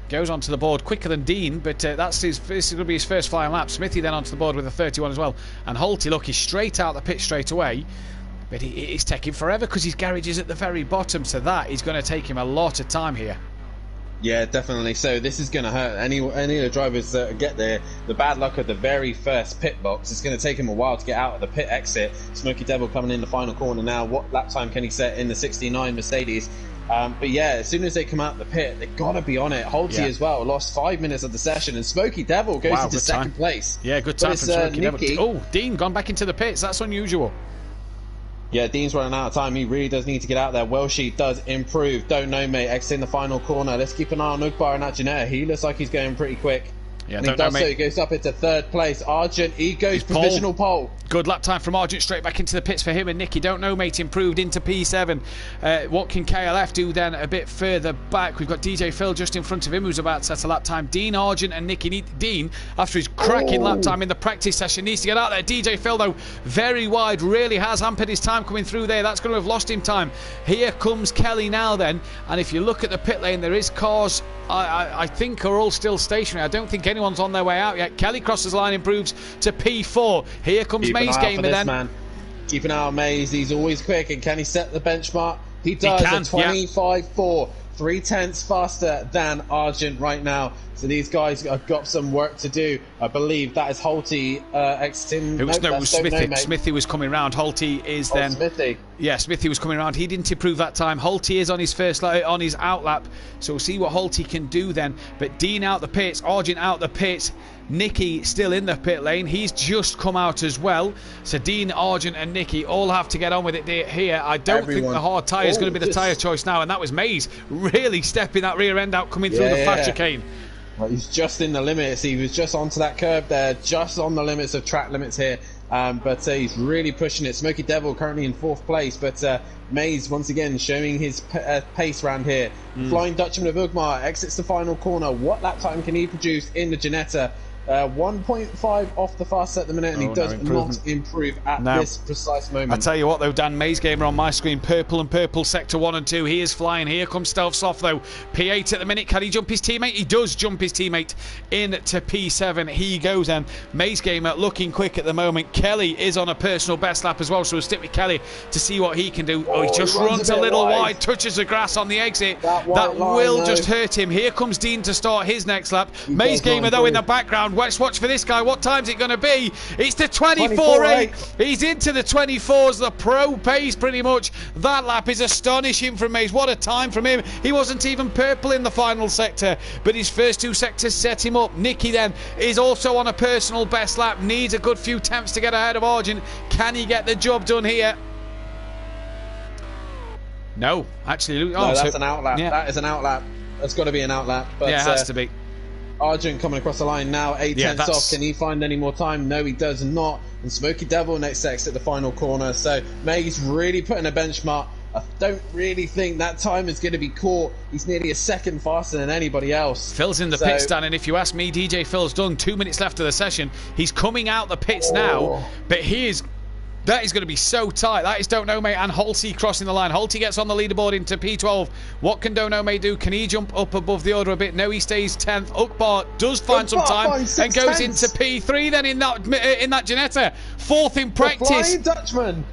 Goes onto the board quicker than Dean, but this is going to be his first flying lap. Smithy then onto the board with a 31 as well, and Holty, look, he's straight out the pit straight away. But it's taking forever because his garage is at the very bottom, so that is going to take him a lot of time here. Yeah, definitely. So this is going to hurt any of the drivers that get the bad luck of the very first pit box. It's going to take him a while to get out of the pit exit. Smoky Devil coming in the final corner now. What lap time can he set in the 69 Mercedes? But yeah, as soon as they come out of the pit, they've got to be on it. Holty as well lost 5 minutes of the session, and Smoky Devil goes into second place. Yeah, good time from Smoky Devil. Oh, Dean gone back into the pits. That's unusual. Yeah, Dean's running out of time. He really does need to get out there. Welshie does improve. Don't Know Mate exiting the final corner. Let's keep an eye on Ugbar and Janetta. He looks like he's going pretty quick. Yeah, and he does so. He goes up into third place. Argent, he goes provisional pole. Good lap time from Argent, straight back into the pits for him and Nicky. Don't Know Mate improved into P7. What can KLF do then a bit further back? We've got DJ Phil just in front of him, who's about to set a lap time. Dean, Argent and Nicky. Dean, after his cracking lap time in the practice session, needs to get out there. DJ Phil, though, very wide, really has hampered his time coming through there. That's going to have lost him time. Here comes Kelly now then, and if you look at the pit lane, there is cars I think are all still stationary. I don't think anyone's on their way out yet. Kelly crosses the line, improves to P4. Here comes Maze Gamer then. Man. Keep an eye on Maze. He's always quick, and can he set the benchmark? He does. A 25.4. 3/10 faster than Argent right now. So these guys have got some work to do. I believe that is Holty exiting. It was Smithy. Smithy was coming round. Holty is then. Smithy. Yeah, Smithy was coming around. He didn't improve that time. Holty is on his first on his out lap. So we'll see what Holty can do then. But Dean out the pits, Argent out the pits. Nicky still in the pit lane. He's just come out as well. So Dean, Argent and Nicky all have to get on with it here. I don't think the hard tyre is going to be the tyre choice now. And that was Maze really stepping that rear end out coming through the flat chicane. Well, he's just in the limits. He was just onto that curb there, just on the limits of track limits here. But he's really pushing it. Smoky Devil currently in 4th place, but Maze once again showing his pace around here. Flying Dutchman of Ugmar exits the final corner. What lap time can he produce in the Janetta? 1.5 off the fast set at the minute, and he does not improve at this precise moment. I tell you what though, Dan, Maze Gamer on my screen, purple and purple, sector 1 and 2. He is flying. Here comes Stealth Soft though. P8 at the minute. Can he jump his teammate? He does jump his teammate into P7. He goes then. Maze Gamer looking quick at the moment. Kelly is on a personal best lap as well, so we'll stick with Kelly to see what he can do. Oh, he just runs a little wide, touches the grass on the exit. That will just hurt him. Here comes Dean to start his next lap. Maze Gamer though in the background. Let's watch for this guy. What time's it going to be? It's the 24.8. He's into the 24s, the pro pace pretty much. That lap is astonishing from Maze. What a time from him. He wasn't even purple in the final sector, but his first 2 sectors set him up. Nicky then is also on a personal best lap. Needs a good few temps to get ahead of Argent. Can he get the job done here? No, actually. No, that's an outlap. Yeah. That is an outlap. That's got to be an outlap. But, yeah, it has to be. Argent coming across the line now, 8/10 off. Can he find any more time? No, he does not. And Smoky Devil next exit the final corner. So Maze really putting a benchmark. I don't really think that time is going to be caught. He's nearly a second faster than anybody else. Phil's in the pit stand, and if you ask me, DJ Phil's done. 2 minutes left of the session. He's coming out the pits now, but he is That is going to be so tight. That is Don't Know Mate and Holty crossing the line. Holty gets on the leaderboard into P12. What can Don't Know Mate do? Can he jump up above the order a bit? No, he stays 10th. Ukbar does find some time and goes into P3 then in that Janetta. 4th in practice. The Flying Dutchman.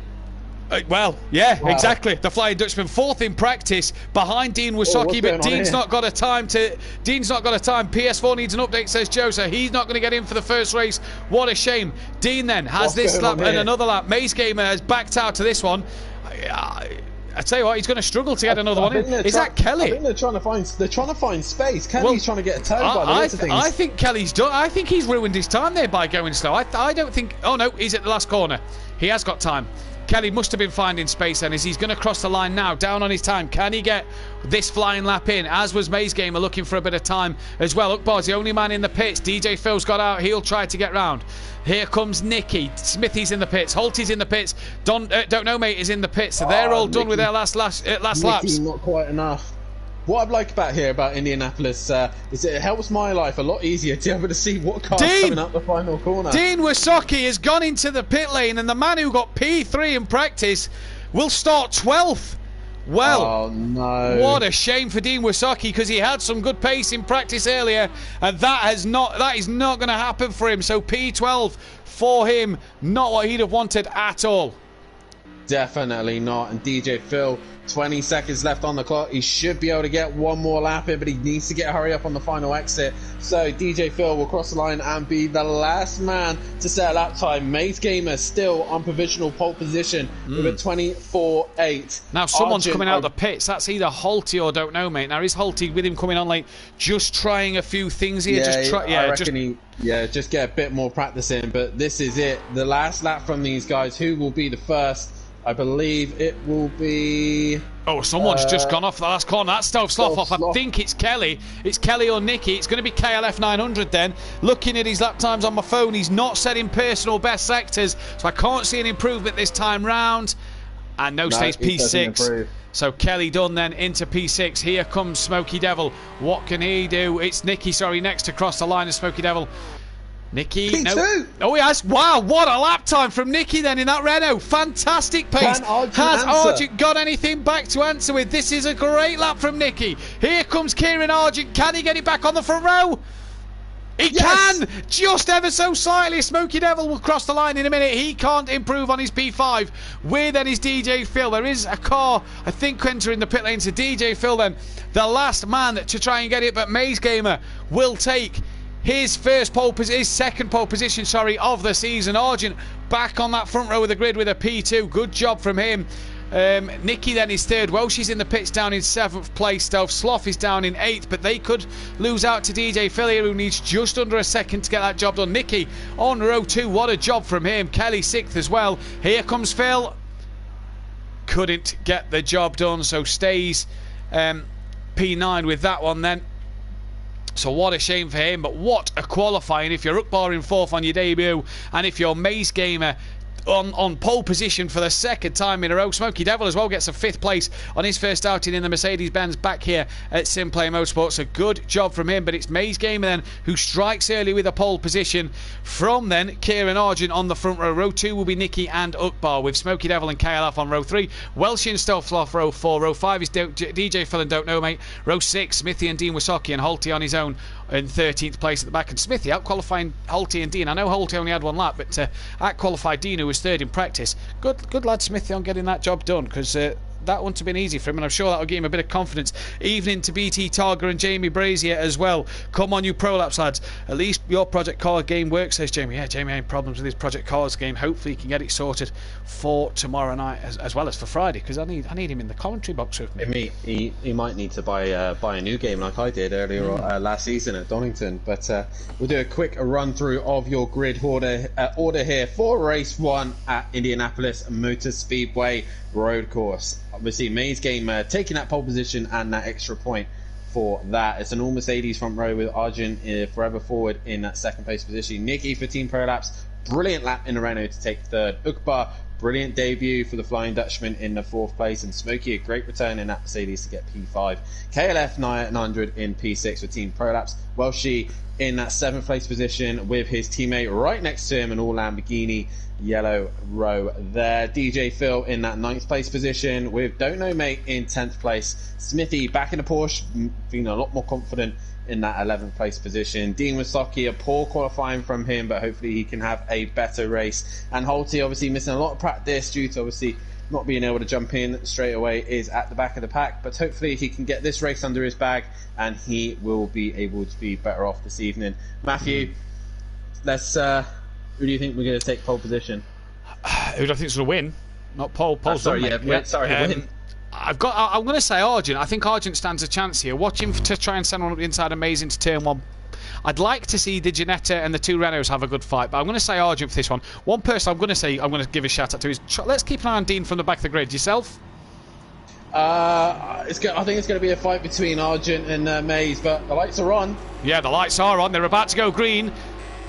Well, yeah, wow. Exactly. The Flying Dutchman, 4th in practice behind Dean Wasocki, but Dean's not got a time. PS4 needs an update, says Joe, so he's not going to get in for the first race. What a shame. Dean then has this lap and another lap. Maze Gamer has backed out to this one. I tell you what, he's going to struggle to get another one in. Is that Kelly? I think they're trying to find space. Kelly's trying to get a turn by the looks of things. I think Kelly's done. I think he's ruined his time there by going slow. I don't think. Oh no, he's at the last corner. He has got time. Kelly must have been finding space then, as he's going to cross the line now, down on his time. Can he get this flying lap in? As was Maze Gamer, looking for a bit of time as well. Ukbar's the only man in the pits. DJ Phil's got out. He'll try to get round. Here comes Nicky. Smithy's in the pits. Holty's in the pits. Don't Know Mate is in the pits. So they're all done with their last laps. Not quite enough. What I like about Indianapolis is it helps my life a lot easier to be able to see what car's coming up the final corner. Dean Wasocki has gone into the pit lane, and the man who got P3 in practice will start 12th. Well, oh, no. What a shame for Dean Wasocki, because he had some good pace in practice earlier, and that is not going to happen for him. So P12 for him, not what he'd have wanted at all. Definitely not. And DJ Phil, 20 seconds left on the clock. He should be able to get one more lap in, but he needs to hurry up on the final exit. So DJ Phil will cross the line and be the last man to set a lap time. Maze Gamer still on provisional pole position with a 24.8. Now someone's coming out of the pits. That's either Holty or Don't Know Mate. Now is Holty with him coming on late, just trying a few things here? I reckon just get a bit more practice in. But this is it. The last lap from these guys. Who will be the first? I believe it will be... Oh, someone's just gone off the last corner. That's Stealth Sloth off. I think it's Kelly. It's Kelly or Nicky. It's going to be KLF 900 then. Looking at his lap times on my phone, he's not setting personal best sectors, so I can't see an improvement this time round. And no stays P6. So Kelly done then into P6. Here comes Smoky Devil. What can he do? It's Nicky, next to cross the line of Smoky Devil. Nicky, P2. No. Oh, he has. Wow, what a lap time from Nicky then in that Renault. Fantastic pace. Has Argent got anything back to answer with? This is a great lap from Nicky. Here comes Kieran Argent. Can he get it back on the front row? He can! Just ever so slightly. Smoky Devil will cross the line in a minute. He can't improve on his P5. Where then is DJ Phil? There is a car, I think, entering the pit lane. So DJ Phil then, the last man to try and get it. But Maze Gamer will take his second pole position, of the season. Argent back on that front row of the grid with a P2. Good job from him. Nicky then is third. Welsh in the pits down in 7th place. Stealth Sloth is down in 8th, but they could lose out to DJ Phil here, who needs just under a second to get that job done. Nicky on row 2. What a job from him. Kelly 6th as well. Here comes Phil. Couldn't get the job done, so stays P9 with that one then. So what a shame for him, but what a qualifying. If you're Ukbar in 4th on your debut, and if you're Maze Gamer on pole position for the second time in a row. Smoky Devil as well gets a 5th place on his first outing in the Mercedes-Benz back here at SimPlay Motorsports. A good job from him, but it's Maze Gamer then who strikes early with a pole position. From then, Kieran Argent on the front row. Row 2 will be Nicky and Ukbar, with Smoky Devil and KLF on row 3. Welsh and Stealth Sloth row 4. Row 5 is DJ Phil and Don't Know Mate. Row 6, Smithy and Dean Wasocki, and Holty on his own in 13th place at the back. And Smithy out-qualifying Holty and Dean. I know Holty only had one lap, but out-qualified Dean, who was 3rd in practice. Good lad Smithy on getting that job done, because that wouldn't have been easy for him, and I'm sure that'll give him a bit of confidence. Evening to BT Targa and Jamie Brazier as well. Come on, you Prolapse lads. At least your Project Cars game works, says Jamie. Yeah, Jamie had problems with his Project Cars game. Hopefully he can get it sorted for tomorrow night as well as for Friday, because I need him in the commentary box with me. He might need to buy a new game like I did earlier last season at Donington. But we'll do a quick run through of your grid order here for race 1 at Indianapolis Motor Speedway road course. Obviously Maze Gamer taking that pole position and that extra point for that. It's an all Mercedes front row with Argent forever forward in that 2nd place position. Nicky for Team Prolapse brilliant lap in the Renault to take third. Ukbar, brilliant debut for the Flying Dutchman in the fourth place, and Smokey, a great return in that Mercedes to get P5. KLF 900 in P6 for Team Prolapse. Welshie in that seventh place position with his teammate right next to him, an all Lamborghini yellow row there. DJ Phil in that ninth place position with Don't Know Mate in 10th place. Smithy back in the Porsche, feeling a lot more confident in that 11th place position. Dean Wasocki, a poor qualifying from him, but hopefully he can have a better race. And Holty, obviously missing a lot of practice due to obviously not being able to jump in straight away, is at the back of the pack, but hopefully he can get this race under his bag and he will be able to be better off this evening. Matthew, let's who do you think we're going to take pole position? Who do I think is going to win? Not pole. Pole's sorry, done, yeah, sorry, win. I'm going to say Argent. I think Argent stands a chance here. Watch him to try and send one up the inside of Mays into turn one. I'd like to see the Ginetta and the two Renaults have a good fight, but I'm going to say Argent for this one. One person I'm going to give a shout out to is, let's keep an eye on Dean from the back of the grid. Yourself? I think it's going to be a fight between Argent and Mays, but the lights are on. Yeah, the lights are on. They're about to go green.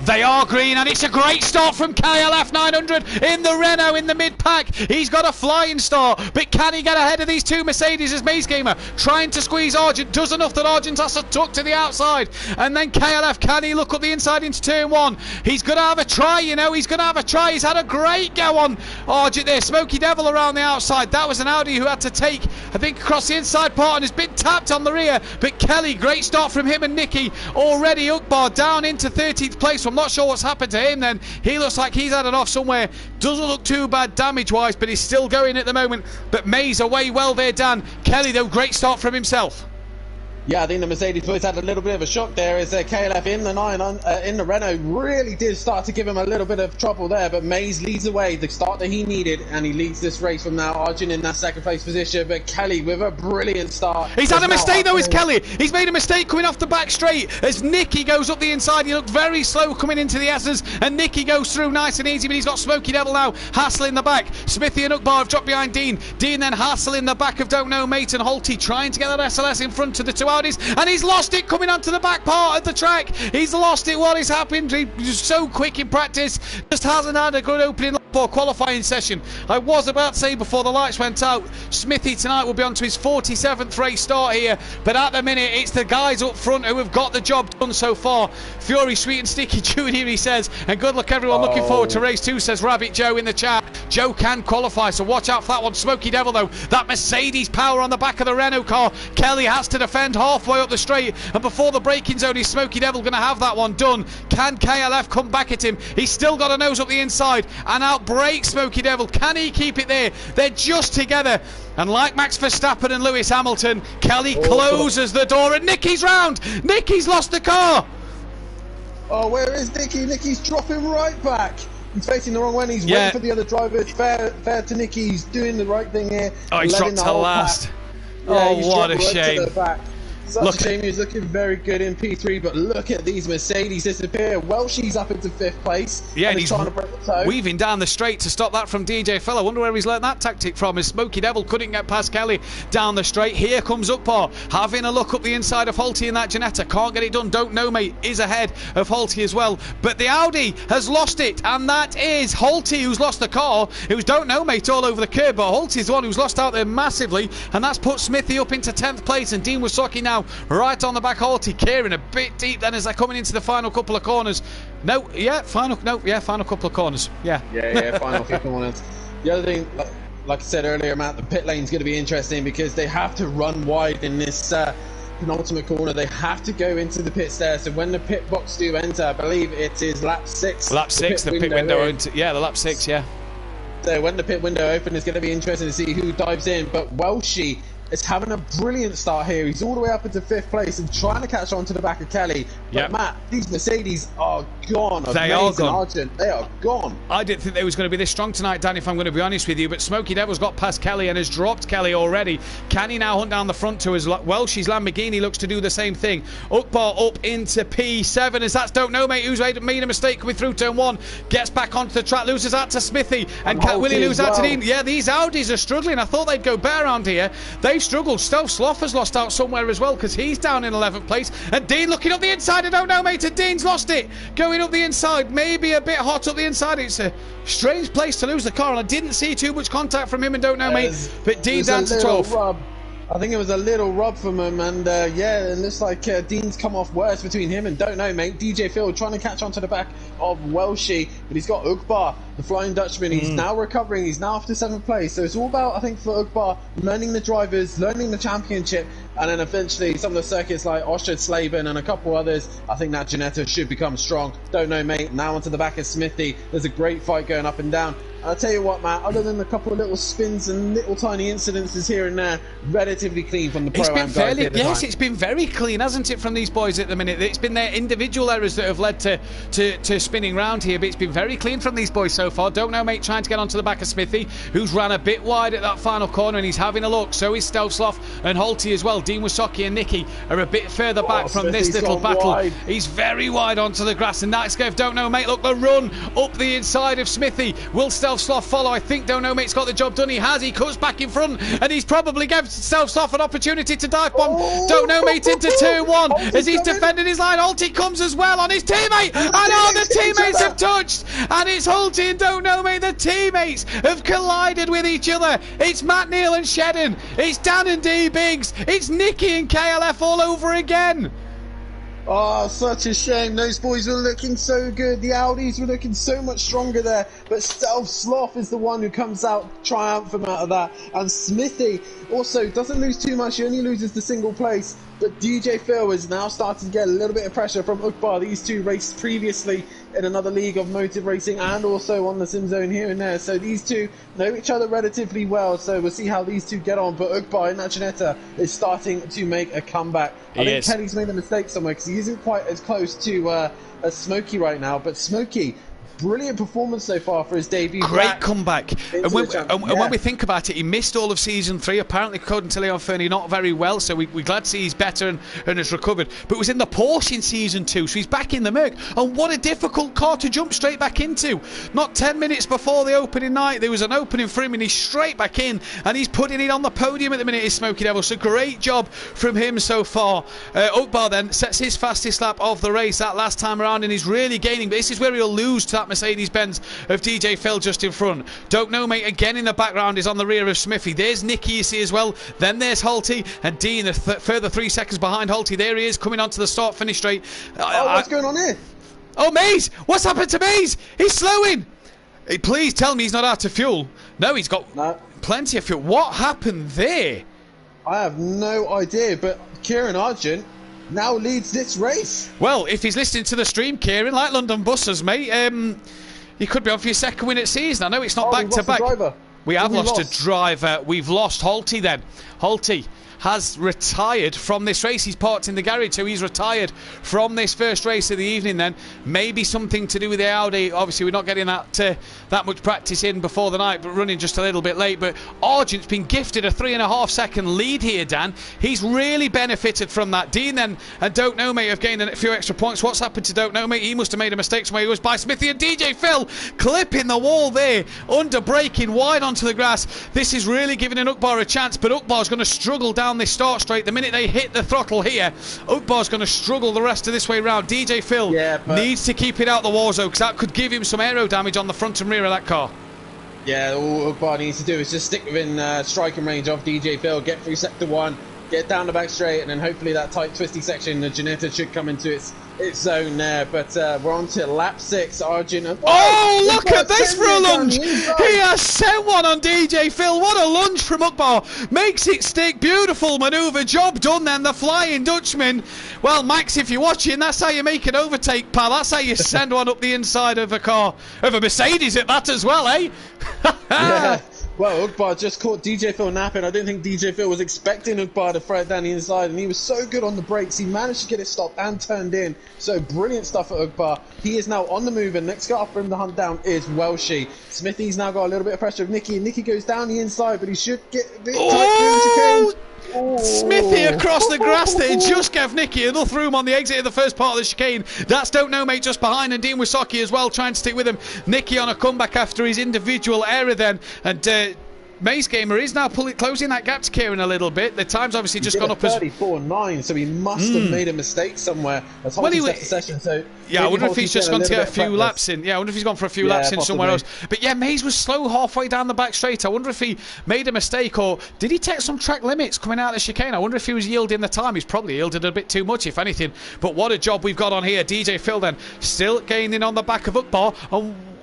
They are green, and it's a great start from KLF 900 in the Renault in the mid-pack. He's got a flying start, but can he get ahead of these two Mercedes as Maze Gamer trying to squeeze Argent? Does enough that Argent has to tuck to the outside, and then KLF, can he look up the inside into turn one? He's going to have a try, you know, he's going to have a try. He's had a great go on Argent there. Smoky Devil around the outside. That was an Audi who had to take, I think, across the inside part and has been tapped on the rear, but Kelly, great start from him and Nicky. Already Ukbar down into 13th place. I'm not sure what's happened to him then. He looks like he's had it off somewhere. Doesn't look too bad damage wise, but he's still going at the moment. But Mays away well there, Dan. Kelly though, great start from himself. Yeah, I think the Mercedes boys had a little bit of a shock there as KLF in the Renault really did start to give him a little bit of trouble there, but Mays leads away, the start that he needed, and he leads this race from now. Arjun in that second place position, but Kelly with a brilliant start. He's had a mistake though, is Kelly. He's made a mistake coming off the back straight as Nicky goes up the inside. He looked very slow coming into the S's, and Nicky goes through nice and easy, but he's got Smoky Devil now. Hassel in the back. Smithy and Ukbar have dropped behind Dean. Dean then Hassel in the back of Don't Know Mate and Holty trying to get that SLS in front of the two Audis, and he's lost it coming onto the back part of the track. He's lost it while it's happened. He's so quick in practice, just hasn't had a good opening lap or qualifying session. I was about to say before the lights went out, Smithy tonight will be on to his 47th race start here, but at the minute it's the guys up front who have got the job done so far. Fury, Sweet and Sticky Junior, he says, and good luck everyone. Looking forward to race 2, says Rabbit Joe in the chat. Joe can qualify, so watch out for that one. Smoky Devil though, that Mercedes power on the back of the Renault car. Kelly has to defend halfway up the straight, and before the braking zone is Smoky Devil going to have that one done. Can KLF come back at him? He's still got a nose up the inside and outbrake Smoky Devil. Can he keep it there? They're just together, and like Max Verstappen and Lewis Hamilton, Kelly closes the door, and Nicky's round. Nicky's lost the car. Oh, where is Nicky? Nicky's dropping right back. He's facing the wrong way. He's waiting for the other driver. It's fair to Nicky. He's doing the right thing here. Oh, he's dropped to last. Yeah, oh, what a shame. Such a shame. He was looking very good in P3, but look at these Mercedes disappear. Welshie's up into 5th place. Yeah, and he's trying to break the toe. Weaving down the straight to stop that from DJ Phil. I wonder where he's learnt that tactic from, as Smoky Devil couldn't get past Kelly down the straight. Here comes Ukbar, having a look up the inside of Holty in that Ginetta. Can't get it done. Don't Know Mate is ahead of Holty as well. But the Audi has lost it, and that is Holty who's lost the car. It was Don't Know Mate all over the curb, but Holty's the one who's lost out there massively, and that's put Smithy up into 10th place, and Dean Wasocki now right on the back. Holty Kieran a bit deep then as they're coming into the final couple of corners. Final couple of corners. Final few corners. The other thing, like I said earlier, Matt, the pit lane's going to be interesting because they have to run wide in this penultimate corner. They have to go into the pits there. So when the pit box do enter, I believe it is lap 6. Lap 6, the pit window. The lap 6, yeah. So when the pit window opens, it's going to be interesting to see who dives in. But Welshie is having a brilliant start here. He's all the way up into 5th place and trying to catch on to the back of Kelly. But Matt, these Mercedes are gone. They are gone. Argent, they are gone. I didn't think they was going to be this strong tonight, Dan, if I'm going to be honest with you. But Smoky Devil's got past Kelly and has dropped Kelly already. Can he now hunt down the front two as Welshie's Lamborghini looks to do the same thing? Ukbar up into P7 as that's Don't Know Mate who's made a mistake coming through turn 1. Gets back onto the track, loses out to Smithy. And will he lose out to Dean? Yeah, these Audis are struggling. I thought they'd go better around here. They they struggle. Stealth Sloth has lost out somewhere as well because he's down in 11th place. And Dean looking up the inside. I don't know, mate. And Dean's lost it. Going up the inside. Maybe a bit hot up the inside. It's a strange place to lose the car. And I didn't see too much contact from him and don't know, mate. But Dean down to 12th. I think it was a little rub from him, and yeah, it looks like Dean's come off worse between him and don't know, mate. DJ Phil trying to catch onto the back of Welshie, but he's got Ugbar, the Flying Dutchman. He's now recovering. He's now after 7th place. So it's all about, I think, for Ugbar, learning the drivers, learning the championship, and then eventually some of the circuits like Ostrad, Slaben, and a couple others. I think that Janetta should become strong. Don't know, mate. Now onto the back of Smithy. There's a great fight going up and down. I'll tell you what, Matt, other than a couple of little spins and little tiny incidences here and there, relatively clean from the Pro-Am guys. Yes, it's been very clean, hasn't it, from these boys at the minute? It's been their individual errors that have led to spinning round here, but it's been very clean from these boys so far. Don't know, mate, trying to get onto the back of Smithy, who's ran a bit wide at that final corner, and he's having a look. So is Stealth Sloth and Holty as well. Dean Wasocki and Nicky are a bit further back from Smithy's this little battle. Wide. He's very wide onto the grass, and that's Skev. Don't know, mate. Look, the run up the inside of Smithy. Will Stealth Sloth follow? I think Don't Know Mate's got the job done. He has. He cuts back in front, and he's probably given Stealth Sloth an opportunity to dive bomb. Don't Know Mate into turn 1 as he's defending his line. Holty comes as well on his teammate, and all the teammates have touched, and it's Holty and Don't Know Mate. The teammates have collided with each other. It's Matt Neal and Shedden. It's Dan and D Biggs. It's Nicky and KLF all over again. Oh, such a shame. Those boys were looking so good. The Audis were looking so much stronger there. But Stealth Sloth is the one who comes out triumphant out of that. And Smithy also doesn't lose too much. He only loses the single place. But DJ Phil is now starting to get a little bit of pressure from Ugbar. These two raced previously in another league of motive racing and also on the sim zone here and there. So these two know each other relatively well. So we'll see how these two get on. But Ugbar in that Janetta is starting to make a comeback. I think Kelly's made a mistake somewhere because he isn't quite as close to as Smokey right now. But Smokey, brilliant performance so far for his debut. Great comeback. And when we think about it, he missed all of season 3. Apparently, according to Leon Fernie, not very well. So we're glad to see he's better and has recovered. But was in the Porsche in season 2, so he's back in the Merc. And what a difficult car to jump straight back into. Not 10 minutes before the opening night, there was an opening for him, and he's straight back in. And he's putting it on the podium at the minute, is Smokey Devil. So great job from him so far. Ugbar then sets his fastest lap of the race that last time around, and he's really gaining. But this is where he'll lose to that Mercedes-Benz of DJ Phil just in front. Don't Know Mate again in the background is on the rear of Smithy. There's Nicky, you see, as well. Then there's Holty, and Dean a further 3 seconds behind Holty. There he is coming onto the start-finish straight. What's going on here? Oh, Maze! What's happened to Maze? He's slowing! Please tell me he's not out of fuel. No, he's got plenty of fuel. What happened there? I have no idea, but Kieran Argent now leads this race. Well, if he's listening to the stream, Kieran, like London Buses, mate, you could be on for your second win at season. I know it's not back to back. We have lost a driver. We've lost Holty then. Holty has retired from this race. He's parked in the garage, so he's retired from this first race of the evening then. Maybe something to do with the Audi. Obviously, we're not getting that much practice in before the night, but running just a little bit late. But Argent's been gifted a 3.5 second lead here, Dan. He's really benefited from that. Dean then and Don't Know Mate have gained a few extra points. What's happened to Don't Know Mate? He must have made a mistake somewhere. He was by Smithy, and DJ Phil clipping the wall there, under braking wide onto the grass. This is really giving an Ugbar a chance, but Ugbar's going to struggle down this start straight. The minute they hit the throttle here, Ugbar's going to struggle the rest of this way round. DJ Phil needs to keep it out the war zone, because that could give him some aero damage on the front and rear of that car. Yeah, all Ugbar needs to do is just stick within striking range of DJ Phil, get through sector 1, get down the back straight, and then hopefully that tight twisty section, the Janetta should come into its zone there. But we're on to lap 6. Argent. Look at this for a lunge! He has sent one on DJ Phil. What a lunge from Ugbar. Makes it stick. Beautiful manoeuvre. Job done then. The Flying Dutchman. Well, Max, if you're watching, that's how you make an overtake, pal. That's how you send one up the inside of a car. Of a Mercedes at that as well, eh? Yeah. Well, Ugbar just caught DJ Phil napping. I didn't think DJ Phil was expecting Ugbar to throw it down the inside, and he was so good on the brakes. He managed to get it stopped and turned in. So brilliant stuff at Ugbar. He is now on the move, and next guy for him to hunt down is Welshie. Smithy's now got a little bit of pressure of Nicky, and Nicky goes down the inside, but he should get a bit tight. Smithy across the grass there, just gave Nicky enough room on the exit of the first part of the chicane. That's Don't Know Mate just behind, and Dean Wasocki as well trying to stick with him. Nicky on a comeback after his individual error then, and Maze Gamer is now closing that gap to Kieran a little bit. The time's obviously just gone up as 34.9, so he must have made a mistake somewhere. As well, he left the session, so yeah, I wonder if he's just gone to get a few laps in. Yeah, I wonder if he's gone for a few laps in somewhere else. But yeah, Maze was slow halfway down the back straight. I wonder if he made a mistake, or did he take some track limits coming out of the chicane? I wonder if he was yielding the time. He's probably yielded a bit too much, if anything. But what a job we've got on here. DJ Phil then still gaining on the back of Ukbar.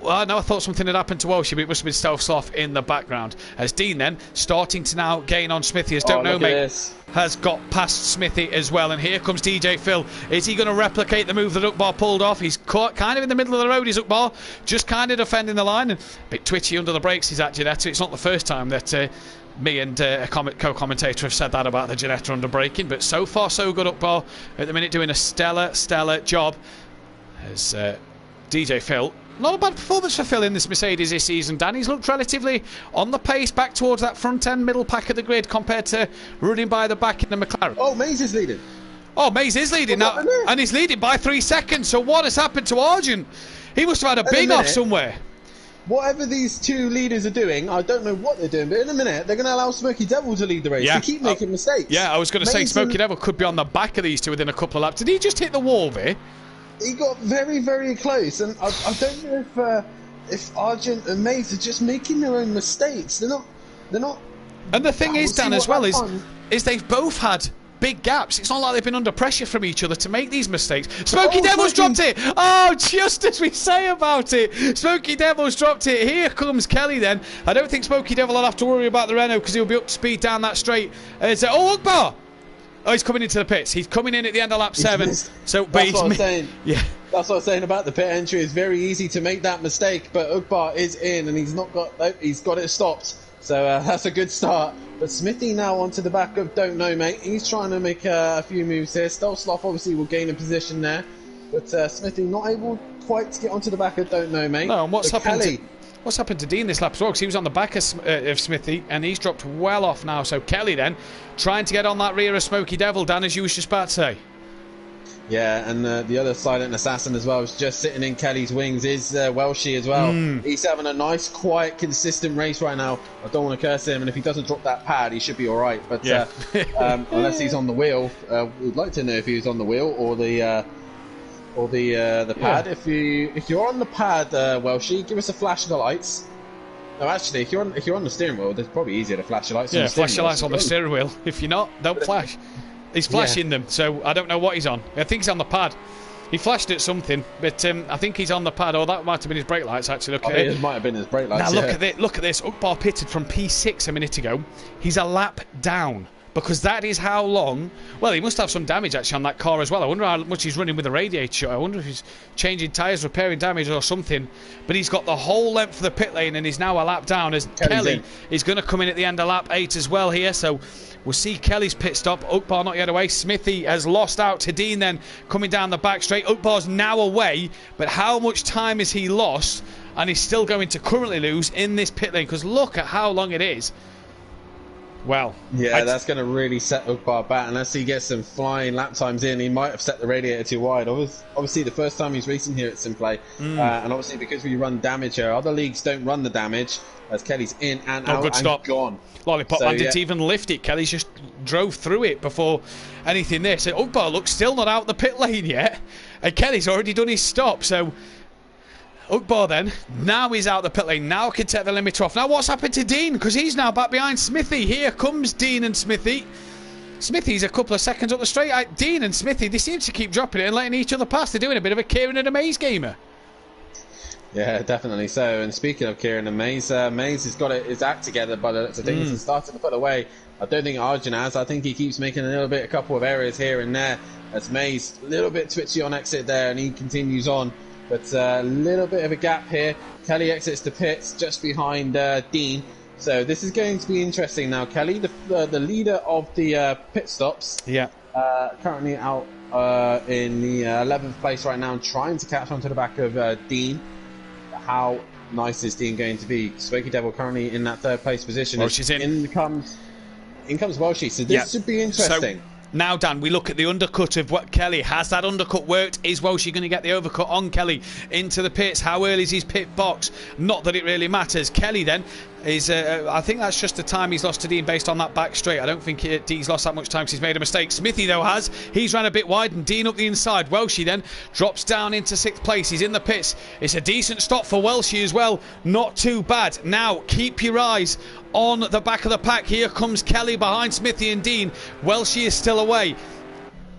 No, I thought something had happened to Walsh, but it must have been Stealth in the background. As Dean then starting to now gain on Smithy. As Don't Know Mate has got past Smithy as well. And here comes DJ Phil. Is he going to replicate the move that Ukbar pulled off? He's caught kind of in the middle of the road, is Ukbar. Just kind of defending the line. And a bit twitchy under the brakes, he's at Ginetta. It's not the first time that me and a co-commentator have said that about the Ginetta under braking. But so far, so good. Ukbar at the minute doing a stellar job. As DJ Phil... Not a bad performance for Phil in this Mercedes this season, Dan. He's looked relatively on the pace back towards that front end middle pack of the grid compared to running by the back in the McLaren. Oh, Maze is leading. Oh, Maze is leading now, and he's leading by 3 seconds. So what has happened to Argent? He must have had a big off somewhere. Whatever these two leaders are doing, I don't know what they're doing, but in a minute they're going to allow Smoky Devil to lead the race. They keep making mistakes. Yeah, I was going to say Smoky Devil could be on the back of these two within a couple of laps. Did he just hit the wall there? He got very close, and I don't know if Argent and Maze are just making their own mistakes. They're not. And the thing is, Dan, as well, is they've both had big gaps. It's not like they've been under pressure from each other to make these mistakes. Smoky Devil's dropped it. Oh, just as we say about it, Smoky Devil's dropped it. Here comes Kelly. Then I don't think Smoky Devil will have to worry about the Renault because he'll be up to speed down that straight. Ukbar. Oh, he's coming into the pits. He's coming in at the end of lap 7. So, that's what I'm saying. Yeah, that's what I'm saying about the pit entry. It's very easy to make that mistake, but Ukbar is in, and he's got it stopped. So that's a good start. But Smithy now onto the back of Don't Know Mate. He's trying to make a few moves here. Stealth obviously will gain a position there, but Smithy not able quite to get onto the back of Don't Know Mate. No, and what's happened to Dean this lap as well? Because he was on the back of Smithy, and he's dropped well off now. So Kelly then trying to get on that rear of Smoky Devil, Dan, as you was just about to say. Yeah, and the other silent assassin as well is just sitting in Kelly's wings is Welshie as well. He's having a nice, quiet, consistent race right now. I don't want to curse him, and if he doesn't drop that pad, he should be all right. But unless he's on the wheel, we'd like to know if he was on the wheel or the pad. Yeah. If you're on the pad, Welshie, give us a flash of the lights. No, actually, if you're on the steering wheel, it's probably easier to flash your lights. Yeah, flash your lights on the steering wheel. If you're not, don't flash. He's flashing them, so I don't know what he's on. I think he's on the pad. He flashed at something, but I think he's on the pad. Or that might have been his brake lights. Actually, look at it. It might have been his brake lights. Now look at this. Ukbar pitted from P6 a minute ago. He's a lap down. Because that is how long... Well, he must have some damage, actually, on that car as well. I wonder how much he's running with the radiator. I wonder if he's changing tyres, repairing damage or something. But he's got the whole length of the pit lane, and he's now a lap down, as Kelly is going to come in at the end of lap 8 as well here. So we'll see Kelly's pit stop. Ukbar not yet away. Smithy has lost out to Dean then, coming down the back straight. Ukbar's now away, but how much time has he lost? And he's still going to currently lose in this pit lane, because look at how long it is. Well, yeah, that's going to really set Ukbar back. Unless he gets some flying lap times in, he might have set the radiator too wide. Obviously, the first time he's racing here at SimPlay, and obviously because we run damage here, other leagues don't run the damage. As Kelly's in and out and gone. Lollipop Man didn't even lift it. Kelly's just drove through it before anything there. So Ukbar looks still not out the pit lane yet, and Kelly's already done his stop. So Ukbar then, now he's out the pit lane, now can take the limiter off. Now what's happened to Dean? Because he's now back behind Smithy. Here comes Dean and Smithy. Smithy's a couple of seconds up the straight. Dean and Smithy, they seem to keep dropping it and letting each other pass. They're doing a bit of a Kieran and a Maze gamer. Yeah, definitely so. And speaking of Kieran and Maze, Maze has got his act together by the looks of things. He's starting to put away. I don't think Arjun has. I think he keeps making a couple of errors here and there. As Maze, a little bit twitchy on exit there, and he continues on. But a little bit of a gap here. Kelly exits the pits just behind Dean. So this is going to be interesting now. Kelly, the leader of the pit stops, currently out in the 11th place right now, trying to catch onto the back of Dean. How nice is Dean going to be? Smoky Devil currently in that 3rd place position. Well, she's in. In comes Welshie. So this should be interesting. Now, Dan, we look at the undercut of what Kelly. Has that undercut worked? Is Welshie going to get the overcut on Kelly into the pits? How early is his pit box? Not that it really matters. Kelly then, I think that's just the time he's lost to Dean based on that back straight. I don't think Dean's lost that much time because he's made a mistake. Smithy, though, has. He's ran a bit wide and Dean up the inside. Welshie then drops down into 6th place. He's in the pits. It's a decent stop for Welshie as well. Not too bad. Now, keep your eyes on the back of the pack. Here comes Kelly behind Smithy and Dean. Welshie is still away.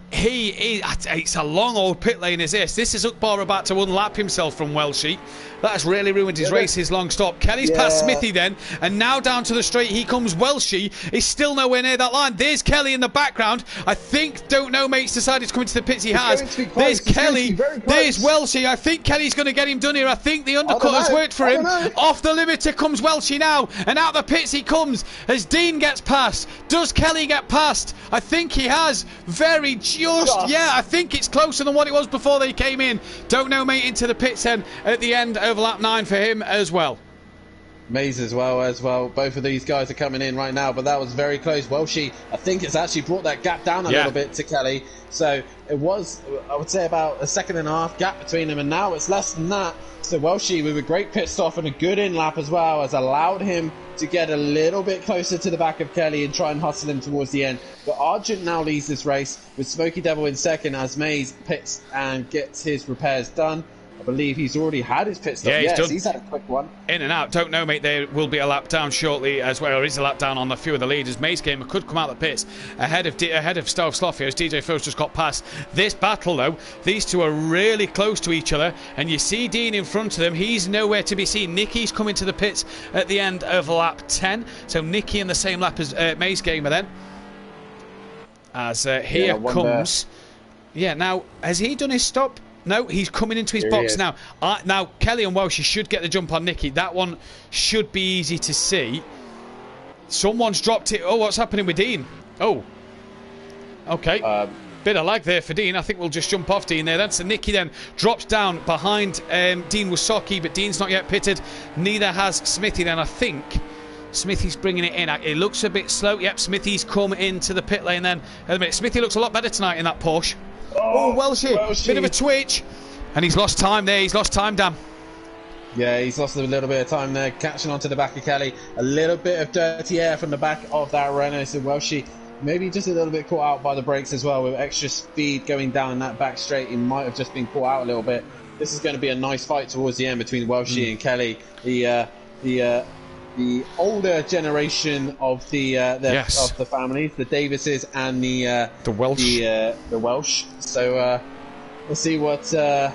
It's a long old pit lane is this. This is Ukbar about to unlap himself from Welshie. That has really ruined his race, his long stop. Kelly's past Smithy then, and now down to the straight he comes. Welshie is still nowhere near that line. There's Kelly in the background. I think, don't know, mate's decided to come into the pits. He has. There's Kelly. There's Welshie. I think Kelly's going to get him done here. I think the undercut has worked for him. Off the limiter comes Welshie now, and out the pits he comes as Dean gets past. Does Kelly get past? I think he has. Very just. Yeah, I think it's closer than what it was before they came in. Don't know, mate, into the pits then at the end of lap 9 for him as well. Mays as well. Both of these guys are coming in right now, but that was very close. Welshie, I think it's actually brought that gap down a little bit to Kelly. So it was, I would say, about a 1.5 second gap between them, and now it's less than that. So Welshie, with a great pit stop and a good in lap as well, has allowed him to get a little bit closer to the back of Kelly and try and hustle him towards the end. But Argent now leads this race with Smoky Devil in second as Mays pits and gets his repairs done. I believe he's already had his pit stop. Yeah, he's had a quick one. In and out. Don't know, mate. There will be a lap down shortly as well. Or is a lap down on a few of the leaders. Mace Gamer could come out of the pits ahead of Stealth Sloth here as DJ Phil's just got past. This battle, though, these two are really close to each other. And you see Dean in front of them. He's nowhere to be seen. Nicky's coming to the pits at the end of lap 10. So Nicky in the same lap as Mace Gamer then. As here comes... Yeah, now, has he done his stop? No, he's coming into his box now. Now, Kelly and Welshie should get the jump on Nicky. That one should be easy to see. Someone's dropped it. Oh, what's happening with Dean? Oh. Okay. Bit of lag there for Dean. I think we'll just jump off Dean there then. So Nicky then drops down behind Dean Wasocki, but Dean's not yet pitted. Neither has Smithy then, I think. Smithy's bringing it in. It looks a bit slow. Yep, Smithy's come into the pit lane then. Smithy looks a lot better tonight in that Porsche. Oh, Welshie. Bit of a twitch. And he's lost time there. He's lost time, Dan. Yeah, he's lost a little bit of time there, catching onto the back of Kelly. A little bit of dirty air from the back of that Renault. So Welshie maybe just a little bit caught out by the brakes as well. With extra speed going down in that back straight, he might have just been caught out a little bit. This is going to be a nice fight towards the end between Welshie and Kelly. The older generation of the families, the Davises and the Welsh. The Welsh. So we'll see what the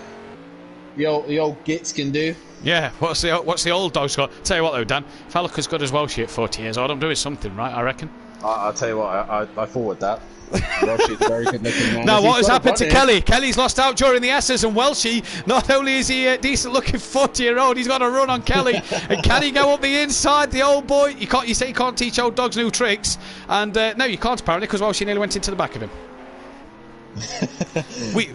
old gits can do. Yeah, what's the old dog's got? Tell you what though, Dan, if I look as good as Welshie at 40 years old, I'm doing something right, I reckon. I'll tell you what, I forward that. Welshie's a very good looking man. Now, what has happened to Kelly? Kelly's lost out during the S's, and Welshie, not only is he a decent looking 40-year-old, he's got a run on Kelly. And can he go up the inside? The old boy, you say you can't teach old dogs new tricks, and no, you can't apparently, because Welshie nearly went into the back of him.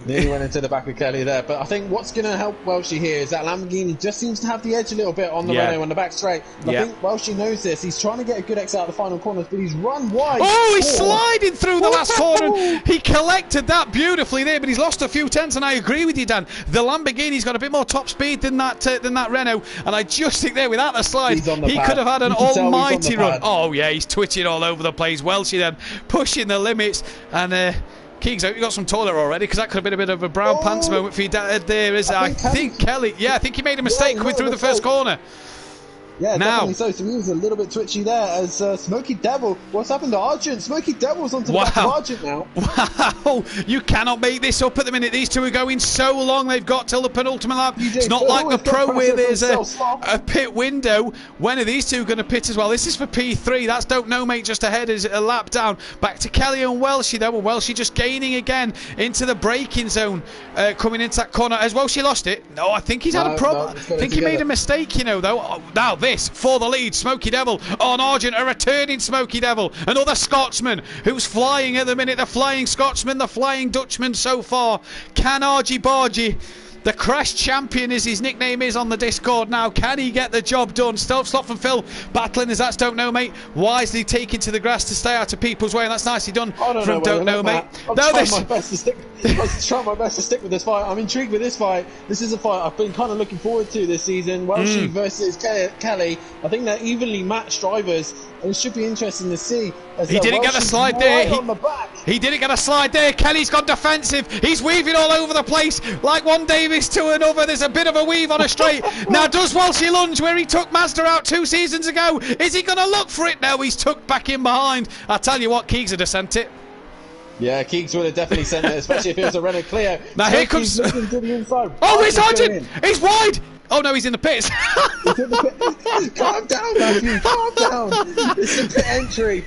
Nearly went into the back of Kelly there, but I think what's going to help Welshie here is that Lamborghini just seems to have the edge a little bit on the Renault on the back straight. I think Welshie knows this. He's trying to get a good exit out of the final corners, but he's run wide. Oh, he's sliding through the last corner. He collected that beautifully there, but he's lost a few tenths, and I agree with you, Dan. The Lamborghini's got a bit more top speed than that Renault, and I just think there, without the slide, he could have had an almighty run. Oh, yeah, he's twitching all over the place. Welshie then pushing the limits, and... Keegs, you got some toilet already, because that could have been a bit of a brown pants moment for you there. I think Kelly, I think he made a mistake coming through the first corner. Yeah, definitely so. So he was a little bit twitchy there as Smoky Devil. What's happened to Argent? Smoky Devil's onto the back of Argent now. Wow, you cannot make this up at the minute. These two are going so long. They've got till the penultimate lap. It's not like the Pro where there's a pit window. When are these two going to pit as well? This is for P3. That's Don't Know, mate, just ahead is a lap down. Back to Kelly and Welshie though. Welshie just gaining again into the braking zone, coming into that corner. Has Welshie lost it? No, I think he's had a problem. I think he made a mistake, you know, though. Oh, now this for the lead. Smoky Devil on Argent, a returning Smoky Devil. Another Scotsman who's flying at the minute. The flying Scotsman, the flying Dutchman so far. Can Argy Bargy, The Crash Champion, as his nickname is on the Discord now. Can he get the job done? Stealth Slot from Phil battling as that's Don't Know Mate. Wisely taking to the grass to stay out of people's way, and that's nicely done from Don't Know Mate. I'm trying my best to stick with this fight. I'm intrigued with this fight. This is a fight I've been kind of looking forward to this season. Welshie versus Kelly. I think they're evenly matched drivers, and it should be interesting to see. He didn't get a slide there. He didn't get a slide there. Kelly's gone defensive. He's weaving all over the place like one Davis to another. There's a bit of a weave on a straight. Now does Welshie lunge where he took Mazda out 2 seasons ago? Is he going to look for it? No, he's tucked back in behind. I tell you what, Keegs would have sent it. Yeah, Keegs would have definitely sent it, especially if it was a Renault Clio. Now here comes... looking to the inside. Oh, it's Argent! He's wide! Oh no, he's in the pits. Calm down, Matthew. Calm down. It's a pit entry.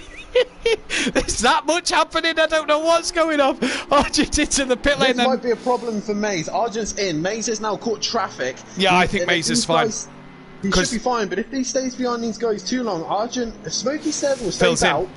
There's that much happening. I don't know what's going on. Argent into the pit lane. This might be a problem for Maze. Argent's in. Maze has now caught traffic. Yeah, I think Maze is fine. He should be fine, but if he stays behind these guys too long, Argent, if Smokey Devil stays out,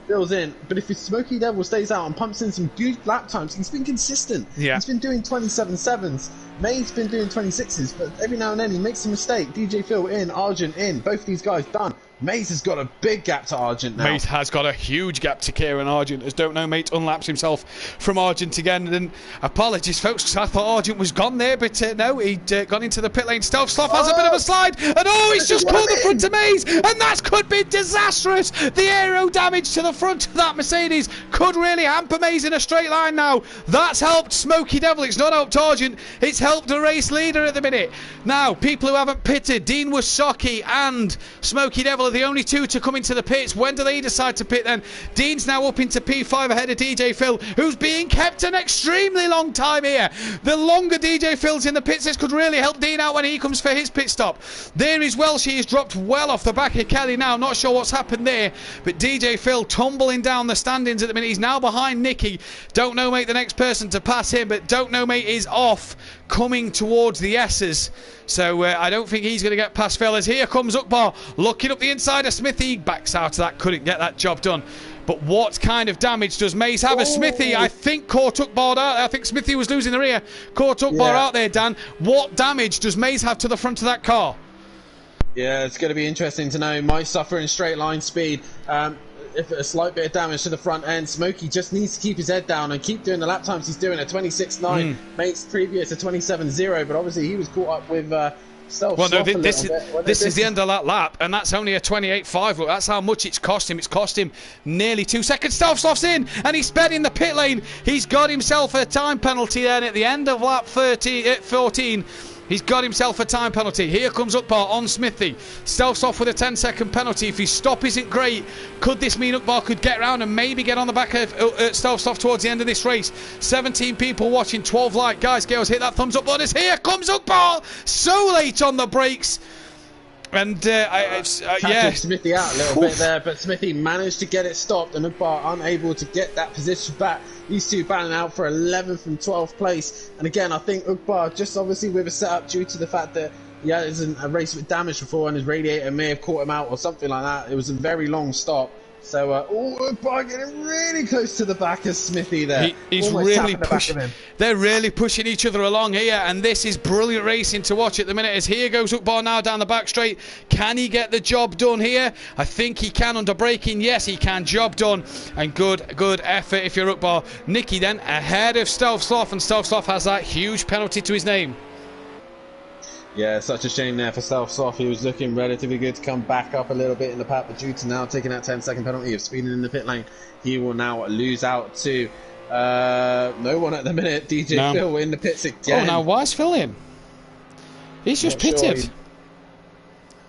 fills in. But if Smokey Devil stays out and pumps in some good lap times, he's been consistent. Yeah. He's been doing 27.7s. May's been doing 26s, but every now and then he makes a mistake. DJ Phil in, Argent in. Both these guys done. Maze has got a big gap to Argent now. Maze has got a huge gap to Kieran Argent, as Don't Know Mate unlaps himself from Argent again. And apologies, folks, because I thought Argent was gone there, but no, he'd gone into the pit lane. Stealth Sloth has a bit of a slide, and he's just caught the front of Maze, and that could be disastrous. The aero damage to the front of that Mercedes could really hamper Maze in a straight line now. That's helped Smokey Devil. It's not helped Argent. It's helped the race leader at the minute. Now, people who haven't pitted, Dean Wasocki and Smokey Devil are the only two to come into the pits. When do they decide to pit then? Dean's now up into P5 ahead of DJ Phil, who's being kept an extremely long time here. The longer DJ Phil's in the pits, this could really help Dean out when he comes for his pit stop. There is Welshie. He's dropped well off the back of Kelly now. Not sure what's happened there, but DJ Phil tumbling down the standings at the minute. He's now behind Nicky. Don't Know Mate the next person to pass him, but Don't Know Mate is off, coming towards the S's. So I don't think he's going to get past Phil, as here comes Ukbar looking up the inside of Smithy. Backs out of that, couldn't get that job done. But what kind of damage does Maze have? As Smithy, I think, caught Ukbar out. I think Smithy was losing the rear. Caught Ukbar out there, Dan. What damage does Maze have to the front of that car? Yeah, it's going to be interesting to know. Might suffer in straight line speed. If a slight bit of damage to the front end, Smokey just needs to keep his head down and keep doing the lap times he's doing. A 26.9, Mate's previous a 27.0, but obviously he was caught up with Stealth. Well, no, this is the end of that lap, and that's only a 28.5. Look, that's how much it's cost him. It's cost him nearly 2 seconds. Stealth Sloth's in, and he's sped in the pit lane. He's got himself a time penalty then at the end of lap 14. He's got himself a time penalty. Here comes Ukbar on Smithy. Stealth's off with a 10-second penalty. If his stop isn't great, could this mean Ukbar could get round and maybe get on the back of Stealth's off towards the end of this race? 17 people watching, 12 like. Guys, girls, hit that thumbs up button. Here comes Ukbar. So late on the brakes. And yeah, Smithy out a little bit there, but Smithy managed to get it stopped, and Ukbar unable to get that position back. These two battling out for 11th and 12th place. And again, I think Ukbar, just obviously with a setup due to the fact that there's a race with damage before and his radiator may have caught him out or something like that. It was a very long stop. So, Ukbar getting really close to the back of Smithy there. He's really pushing. They're really pushing each other along here, and this is brilliant racing to watch at the minute. As here goes Ukbar now down the back straight. Can he get the job done here? I think he can under braking. Yes, he can. Job done, and good effort if you're Ukbar. Nicky then ahead of Stealth Sloth, and Stealth Sloth has that huge penalty to his name. Yeah, such a shame there for Stealth Sloth. He was looking relatively good to come back up a little bit in the pack, but due to now taking that 10-second penalty of speeding in the pit lane, he will now lose out to no one at the minute. DJ Phil in the pits again. Oh, now why is Phil in? He's just pitted.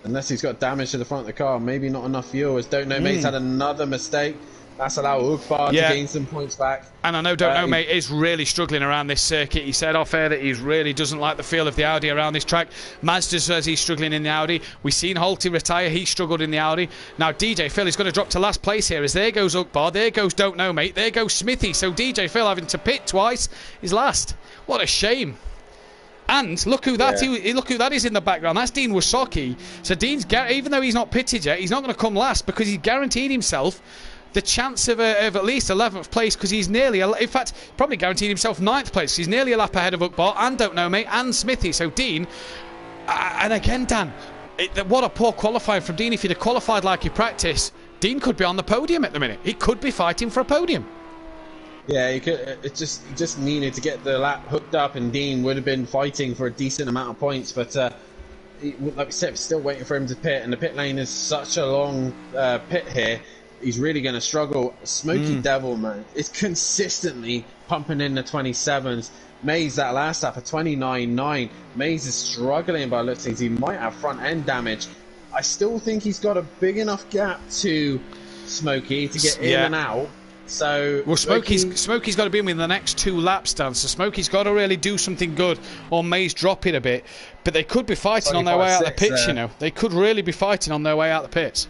Unless he's got damage to the front of the car, maybe not enough fuel. As Don't Know Mate's had another mistake. That's allowed Ukbar to gain some points back. And I know Don't Know Mate is really struggling around this circuit. He said off air that he really doesn't like the feel of the Audi around this track. Mazda says he's struggling in the Audi. We've seen Holty retire. He struggled in the Audi. Now DJ Phil is going to drop to last place here, as there goes Ukbar, there goes Don't Know Mate, there goes Smithy. So DJ Phil having to pit twice is last. What a shame. And look who that look who that is in the background. That's Dean Wasocki. So Dean's, even though he's not pitted yet, he's not going to come last because he's guaranteed himself the chance of at least 11th place, because he's nearly, in fact, probably guaranteed himself 9th place. He's nearly a lap ahead of Ukbar and Don't Know Me and Smithy. So Dean, and again, Dan, what a poor qualifying from Dean. If he'd have qualified like he practiced, Dean could be on the podium at the minute. He could be fighting for a podium. Yeah, he could. It just needed to get the lap hooked up, and Dean would have been fighting for a decent amount of points. But like we said, still waiting for him to pit, and the pit lane is such a long pit here. He's really going to struggle. Smoky Devil, man, is consistently pumping in the 27s. Mays, that last lap, a 29.9. Mays is struggling by looks things. He might have front end damage. I still think he's got a big enough gap to Smoky to get in and out. So well, Smokey's got to be in the next 2 laps, Dan. So Smokey's got to really do something good, or Mays drop it a bit. But they could be fighting on their way out the pits, you know. They could really be fighting on their way out the pits.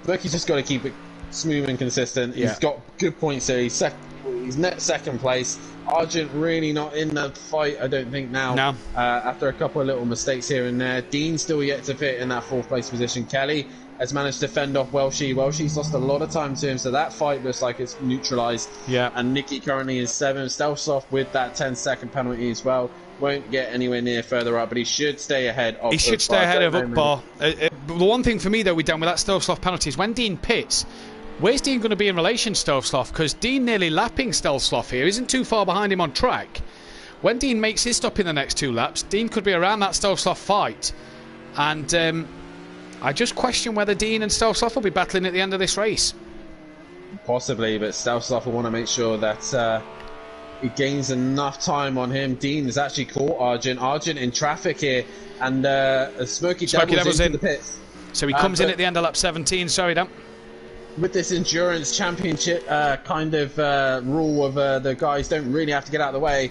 Smokey's just got to keep it smooth and consistent. Yeah. He's got good points there. He's net 2nd place. Argent really not in the fight, I don't think, now. No. After a couple of little mistakes here and there. Dean still yet to fit in that 4th place position. Kelly has managed to fend off Welshie. Welshie's lost a lot of time to him, so that fight looks like it's neutralised. Yeah. And Nicky currently is 7th. Stealthsoft with that 10-second penalty as well. Won't get anywhere near further up, but he should stay ahead of Ukbar. He should stay ahead of Ukbar. The one thing for me, though, we're done with that Stealthsoft penalty is when Dean pits, where's Dean going to be in relation to Stealthsoft? Because Dean nearly lapping Stealthsoft here, isn't too far behind him on track. When Dean makes his stop in the next 2 laps, Dean could be around that Stealthsoft fight. And I just question whether Dean and Stealthsoft will be battling at the end of this race. Possibly, but Stealthsoft will want to make sure that he gains enough time on him. Dean has actually caught Argent. Argent in traffic here, and Smoky Devil's into the pits. So he comes in at the end of lap 17. Sorry, Dan. With this endurance championship kind of rule of the guys don't really have to get out of the way,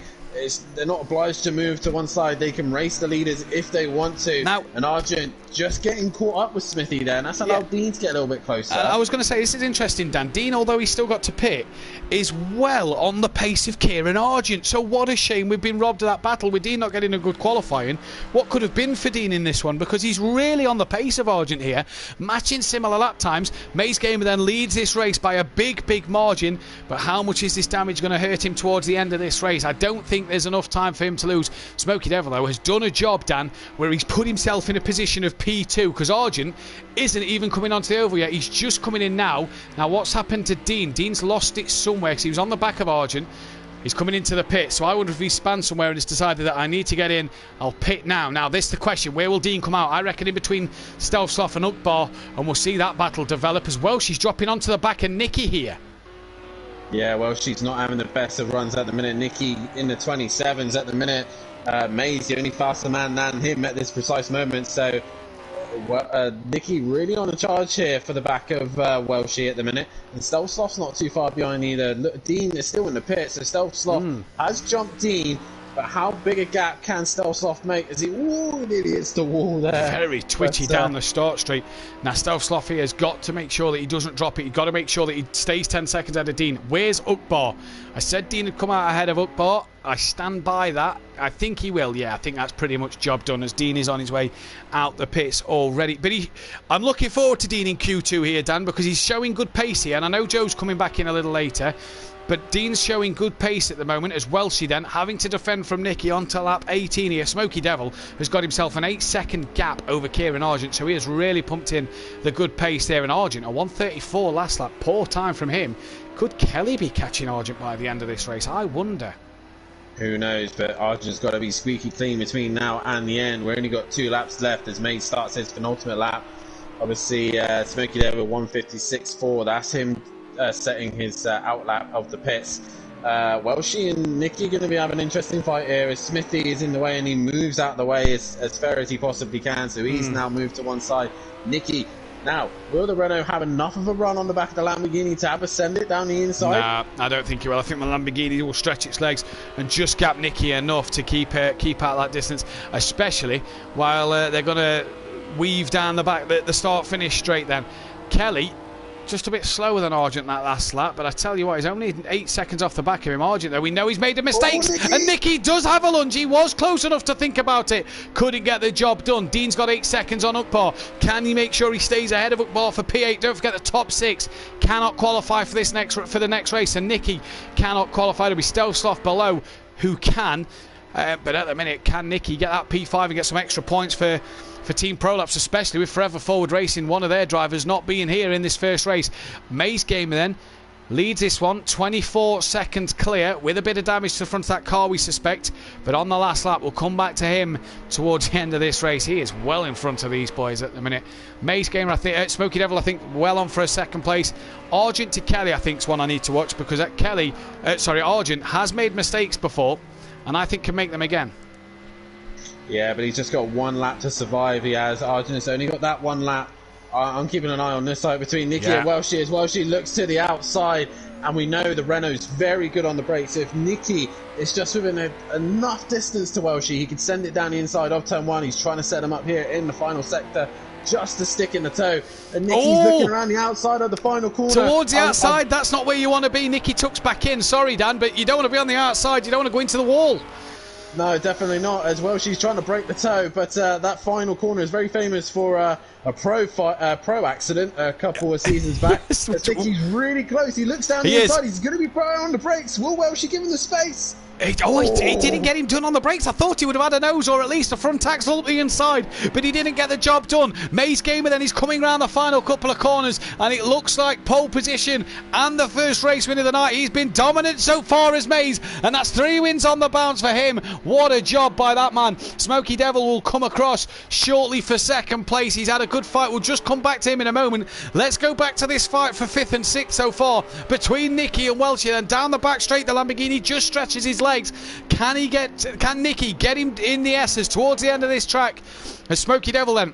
they're not obliged to move to one side. They can race the leaders if they want to. Now, and Argent just getting caught up with Smithy there, and that's allowed Dean to get a little bit closer. I was going to say, this is interesting, Dan. Dean, although he's still got to pit, is well on the pace of Kieran Argent. So what a shame we've been robbed of that battle with Dean not getting a good qualifying. What could have been for Dean in this one, because he's really on the pace of Argent here, matching similar lap times. Mays Gamer then leads this race by a big margin, but how much is this damage going to hurt him towards the end of this race? I don't think there's enough time for him to lose. Smoky Devil, though, has done a job, Dan, where he's put himself in a position of P2, because Argent isn't even coming onto the oval yet. He's just coming in now. Now, what's happened to Dean? Dean's lost it somewhere, because he was on the back of Argent. He's coming into the pit, so I wonder if he spanned somewhere and has decided that I need to get in. I'll pit now. Now, this is the question. Where will Dean come out? I reckon in between Stealthsoft and Ukbar, and we'll see that battle develop as well. She's dropping onto the back of Nicky here. Yeah, well, she's not having the best of runs at the minute. Nicky in the 27s at the minute. Mays, the only faster man than him at this precise moment. So, Nicky really on a charge here for the back of Welshie at the minute. And Stealthsoft's not too far behind either. Look, Dean is still in the pit, so Stealthsoft has jumped Dean. But how big a gap can Stealthsoft make as he nearly hits the wall there? Very twitchy down the start straight. Now Stealthsoft here has got to make sure that he doesn't drop it. He's got to make sure that he stays 10 seconds ahead of Dean. Where's Ukbar? I said Dean had come out ahead of Ukbar. I stand by that. I think he will. Yeah, I think that's pretty much job done as Dean is on his way out the pits already. But I'm looking forward to Dean in Q2 here, Dan, because he's showing good pace here. And I know Joe's coming back in a little later. But Dean's showing good pace at the moment as Welshie then having to defend from Nicky onto lap 18 here. Smoky Devil has got himself an 8-second gap over Kieran Argent, so he has really pumped in the good pace there. And Argent, a 1:34 last lap, poor time from him. Could Kelly be catching Argent by the end of this race? I wonder. Who knows, but Argent's got to be squeaky clean between now and the end. We've only got 2 laps left as Mays starts his penultimate lap. Obviously, Smoky Devil 1:56.4, that's him setting his outlap of the pits. Welshie and Nicky going to be having an interesting fight here as Smithy is in the way and he moves out the way as fair as he possibly can, so he's now moved to one side. Nicky, now, will the Renault have enough of a run on the back of the Lamborghini to have a send it down the inside? Nah, I don't think he will. I think the Lamborghini will stretch its legs and just gap Nicky enough to keep out that distance, especially while they're going to weave down the back, the start-finish straight then. Kelly just a bit slower than Argent that last lap, but I tell you what, he's only 8 seconds off the back of him. Argent, though, we know he's made a mistake, and Nicky does have a lunge. He was close enough to think about it, couldn't get the job done. Dean's got 8 seconds on Ukbar. Can he make sure he stays ahead of Ukbar for P8? Don't forget the top 6 cannot qualify for the next race, and Nicky cannot qualify. To be Stealth Sloth below, who can. But at the minute, can Nicky get that P5 and get some extra points for Team Prolapse, especially with Forever Forward Racing, one of their drivers not being here in this first race. Maze Gamer then leads this one, 24 seconds clear, with a bit of damage to the front of that car, we suspect. But on the last lap, we'll come back to him towards the end of this race. He is well in front of these boys at the minute. Maze Gamer, I think, Smoky Devil, I think, well on for a second place. Argent to Kelly, I think, is one I need to watch, because Argent has made mistakes before, and I think can make them again. Yeah, but he's just got 1 lap to survive. He has. Argent's only got that 1 lap. I'm keeping an eye on this side between Nicky and Welshie as Welshie looks to the outside, and we know the Renault's very good on the brakes. So if Nicky is just within enough distance to Welshie, he could send it down the inside of turn 1. He's trying to set him up here in the final sector, just to stick in the toe. And Nicky's looking around the outside of the final corner. Towards the outside, that's not where you want to be. Nicky tucks back in. Sorry, Dan, but you don't want to be on the outside. You don't want to go into the wall. No, definitely not. As well, she's trying to break the toe, but that final corner is very famous for a pro accident a couple of seasons back. Yes, I think he's really close. He looks down the inside. He's going to be put on the brakes. Will Welshie give him the space? He didn't get him done on the brakes. I thought he would have had a nose or at least a front axle up the inside, but he didn't get the job done. Maze Gamer then is coming round the final couple of corners, and it looks like pole position and the first race win of the night. He's been dominant so far as Maze, and that's 3 wins on the bounce for him. What a job by that man. Smoky Devil will come across shortly for second place. He's had a good fight. We'll just come back to him in a moment. Let's go back to this fight for 5th and 6th so far between Nicky and Welshie. And down the back straight, the Lamborghini just stretches his legs. Can Nicky get him in the S's towards the end of this track? As Smoky Devil then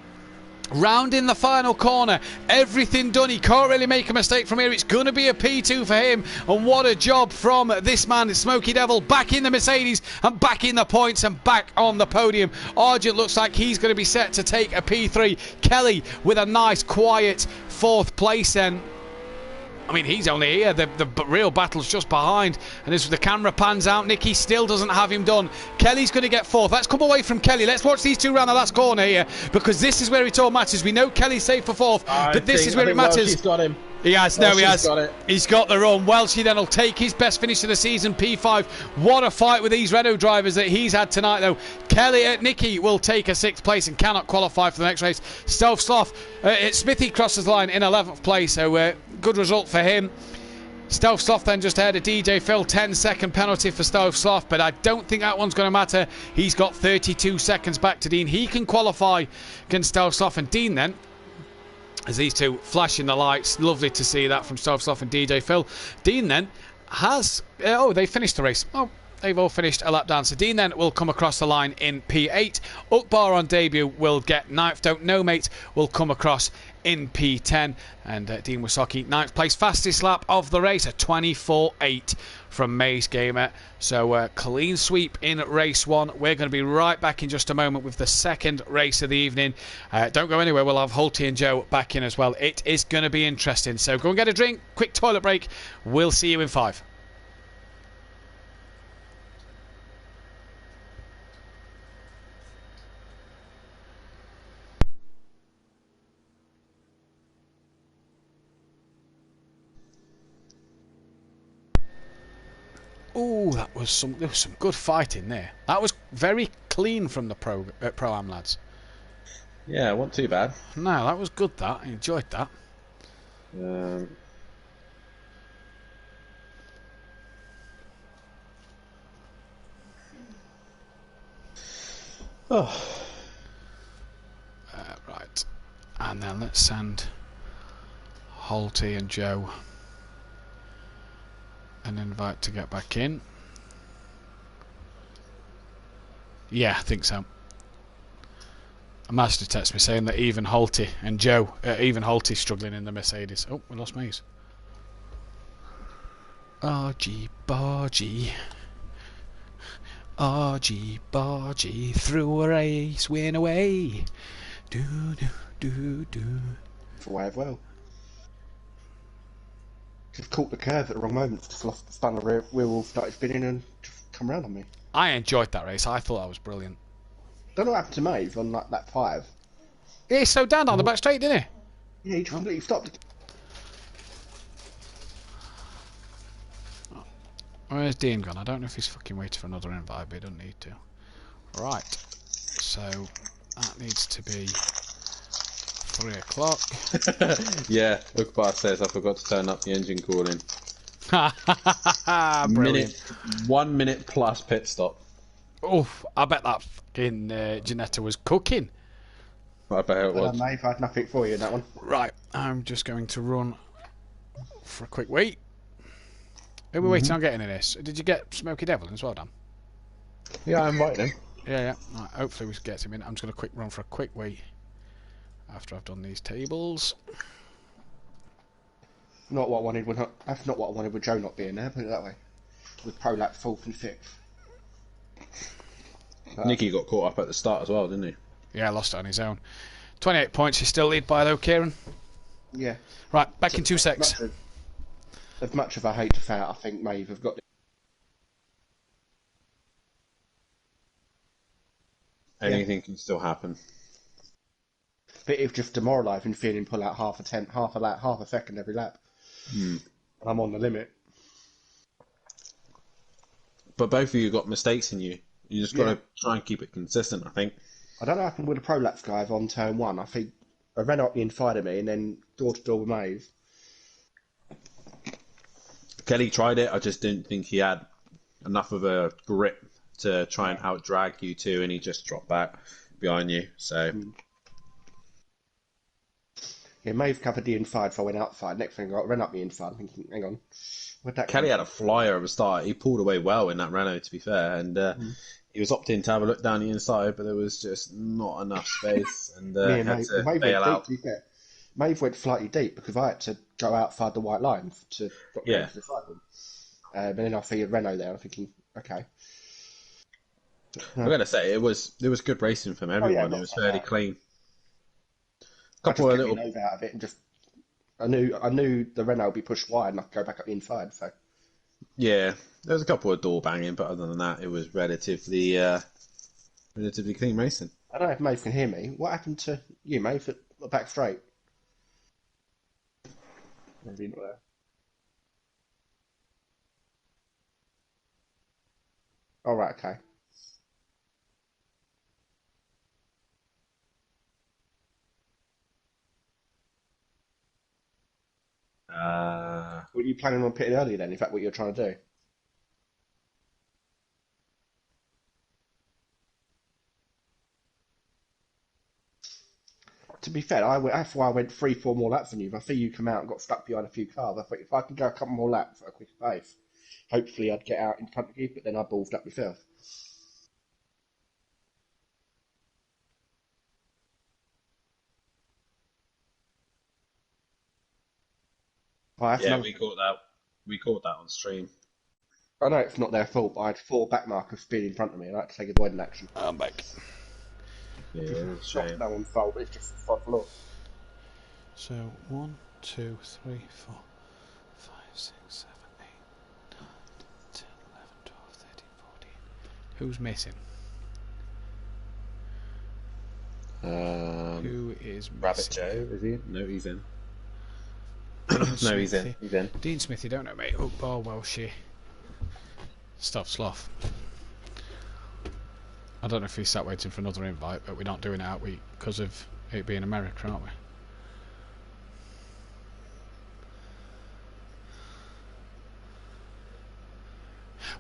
round in the final corner, everything done. He can't really make a mistake from here. It's going to be a P2 for him, and what a job from this man, Smoky Devil, back in the Mercedes and back in the points and back on the podium. Argent looks like he's going to be set to take a P3. Kelly with a nice quiet 4th place then. I mean, he's only here. The real battle's just behind. And as the camera pans out, Nicky still doesn't have him done. Kelly's going to get 4th. Let's come away from Kelly. Let's watch these two round the last corner here, because this is where it all matters. We know Kelly's safe for 4th, but this is where it matters. Welshie's got him. He has, no, he has. Got it. He's got the run. Welshie then will take his best finish of the season, P5. What a fight with these Renault drivers that he's had tonight, though. Nicky will take a 6th place and cannot qualify for the next race. Stealth Sloth, Smithy crosses the line in 11th place, so good result for him. Stealth Sloth then just ahead of DJ Phil. 10-second penalty for Stealth Sloth, but I don't think that one's going to matter. He's got 32 seconds back to Dean. He can qualify against Stealth Sloth, and Dean then, as these two flashing the lights, lovely to see that from Stealth Sloth and DJ Phil. Dean then has... they finished the race. They've all finished a lap down. So Dean then will come across the line in P8. Ukbar on debut will get 9th. Don't know, mate, will come across in P10. And Dean Wasocki, 9th place. Fastest lap of the race, a 24.8 from Maze Gamer. So clean sweep in race 1. We're going to be right back in just a moment with the second race of the evening. Don't go anywhere. We'll have Hulty and Joe back in as well. It is going to be interesting. So go and get a drink. Quick toilet break. We'll see you in 5. Oh, there was some good fighting there. That was very clean from the Pro-Am lads. Yeah, it wasn't too bad. No, that was good, that. I enjoyed that. Right. And then let's send Hulty and Joe an invite to get back in. Yeah, I think so. A master text me saying that even Hulty and Joe, even Hulty's struggling in the Mercedes. Oh, we lost Maze. Argy bargy, argy bargy, through a race, win away. Do do do do. For well. Just caught the curve at the wrong moment. Just lost, spun the rear wheel, started spinning, and just come around on me. I enjoyed that race. I thought that was brilliant. Don't know what happened to Maeve on like that 5. Yeah, he slowed down the back straight, didn't he? Yeah, he completely stopped. Where's Dean gone? I don't know if he's fucking waiting for another invite, but he doesn't need to. Right. So that needs to be 3 o'clock. Yeah, Ukbar says I forgot to turn up the engine cooling. Brilliant. 1 minute plus pit stop. Oof, I bet that fucking Janetta was cooking. I bet it was. Maeve, I had nothing for you in that one. Right, I'm just going to run for a quick wait. Who are we waiting on getting in this? Did you get Smoky Devlin as well, Dan? Yeah, I invited him. Yeah. Right, hopefully we can get him in. I'm just going to quick run for a quick wait after I've done these tables. Not what I wanted. That's not what I wanted with Joe not being there. Put it that way. With Prolap 4th and 5th. Nicky got caught up at the start as well, didn't he? Yeah, lost it on his own. 28 points. You still lead by though, Kieran. Yeah. Right, back in 2 secs. As much as I hate to say it, I think Maeve have got. Anything can still happen. But it's just demoralising feeling pull out half a second every lap. And I'm on the limit. But both of you got mistakes in you. You just got to try and keep it consistent, I think. I don't know what happened with the Prolapse guys on turn 1. I think I ran up the inside of me and then door to door with Maeve. Kelly tried it. I just didn't think he had enough of a grip to try and out drag you two, and he just dropped back behind you. So yeah, Maeve covered the inside, so I went outside. Next thing I ran up the inside, thinking, hang on, where'd that Kelly go? had a flyer at the start. He pulled away well in that Renault, to be fair, and he was opting to have a look down the inside, but there was just not enough space, and had to Maeve bail went out. deep, to be fair. Maeve went slightly deep because I had to go outside the white line to drop down to the side one. But then I see a Renault there. I'm thinking, okay. I'm gonna say it was good racing from everyone. It was fairly clean. Couple of little nose out of it, and just I knew the Renault would be pushed wide, and I could go back up the inside. So yeah, there was a couple of door banging, but other than that, it was relatively clean racing. I don't know if Maeve can hear me. What happened to you, Maeve, at the back straight? Maybe not there. All right, okay. Were you planning on pitting early then? Is that what you're trying to do? To be fair, that's why I went 3-4 more laps than you. If I see you come out and got stuck behind a few cars, I thought if I can go a couple more laps at a quicker pace, hopefully I'd get out in front of you, but then I ballsed up myself. We caught that. We caught that on stream. I know it's not their fault, but I had 4 backmarkers speed in front of me, and I had to take avoiding action. I'm back. Yeah, It's not no one's fault, it's just sod law. So 1, 2, 3, 4, 5, 6, 7, 8, 9, 10, 11, 12, 13, 14. Who's missing? Who is missing? Rabbit Joe, is he? No, he's in. No, he's in. He's in. Dean Smith, you don't know, mate. Hook Bar, Welshie. Stuff sloth. I don't know if he's sat waiting for another invite, but we're not doing it out week because of it being America, aren't we?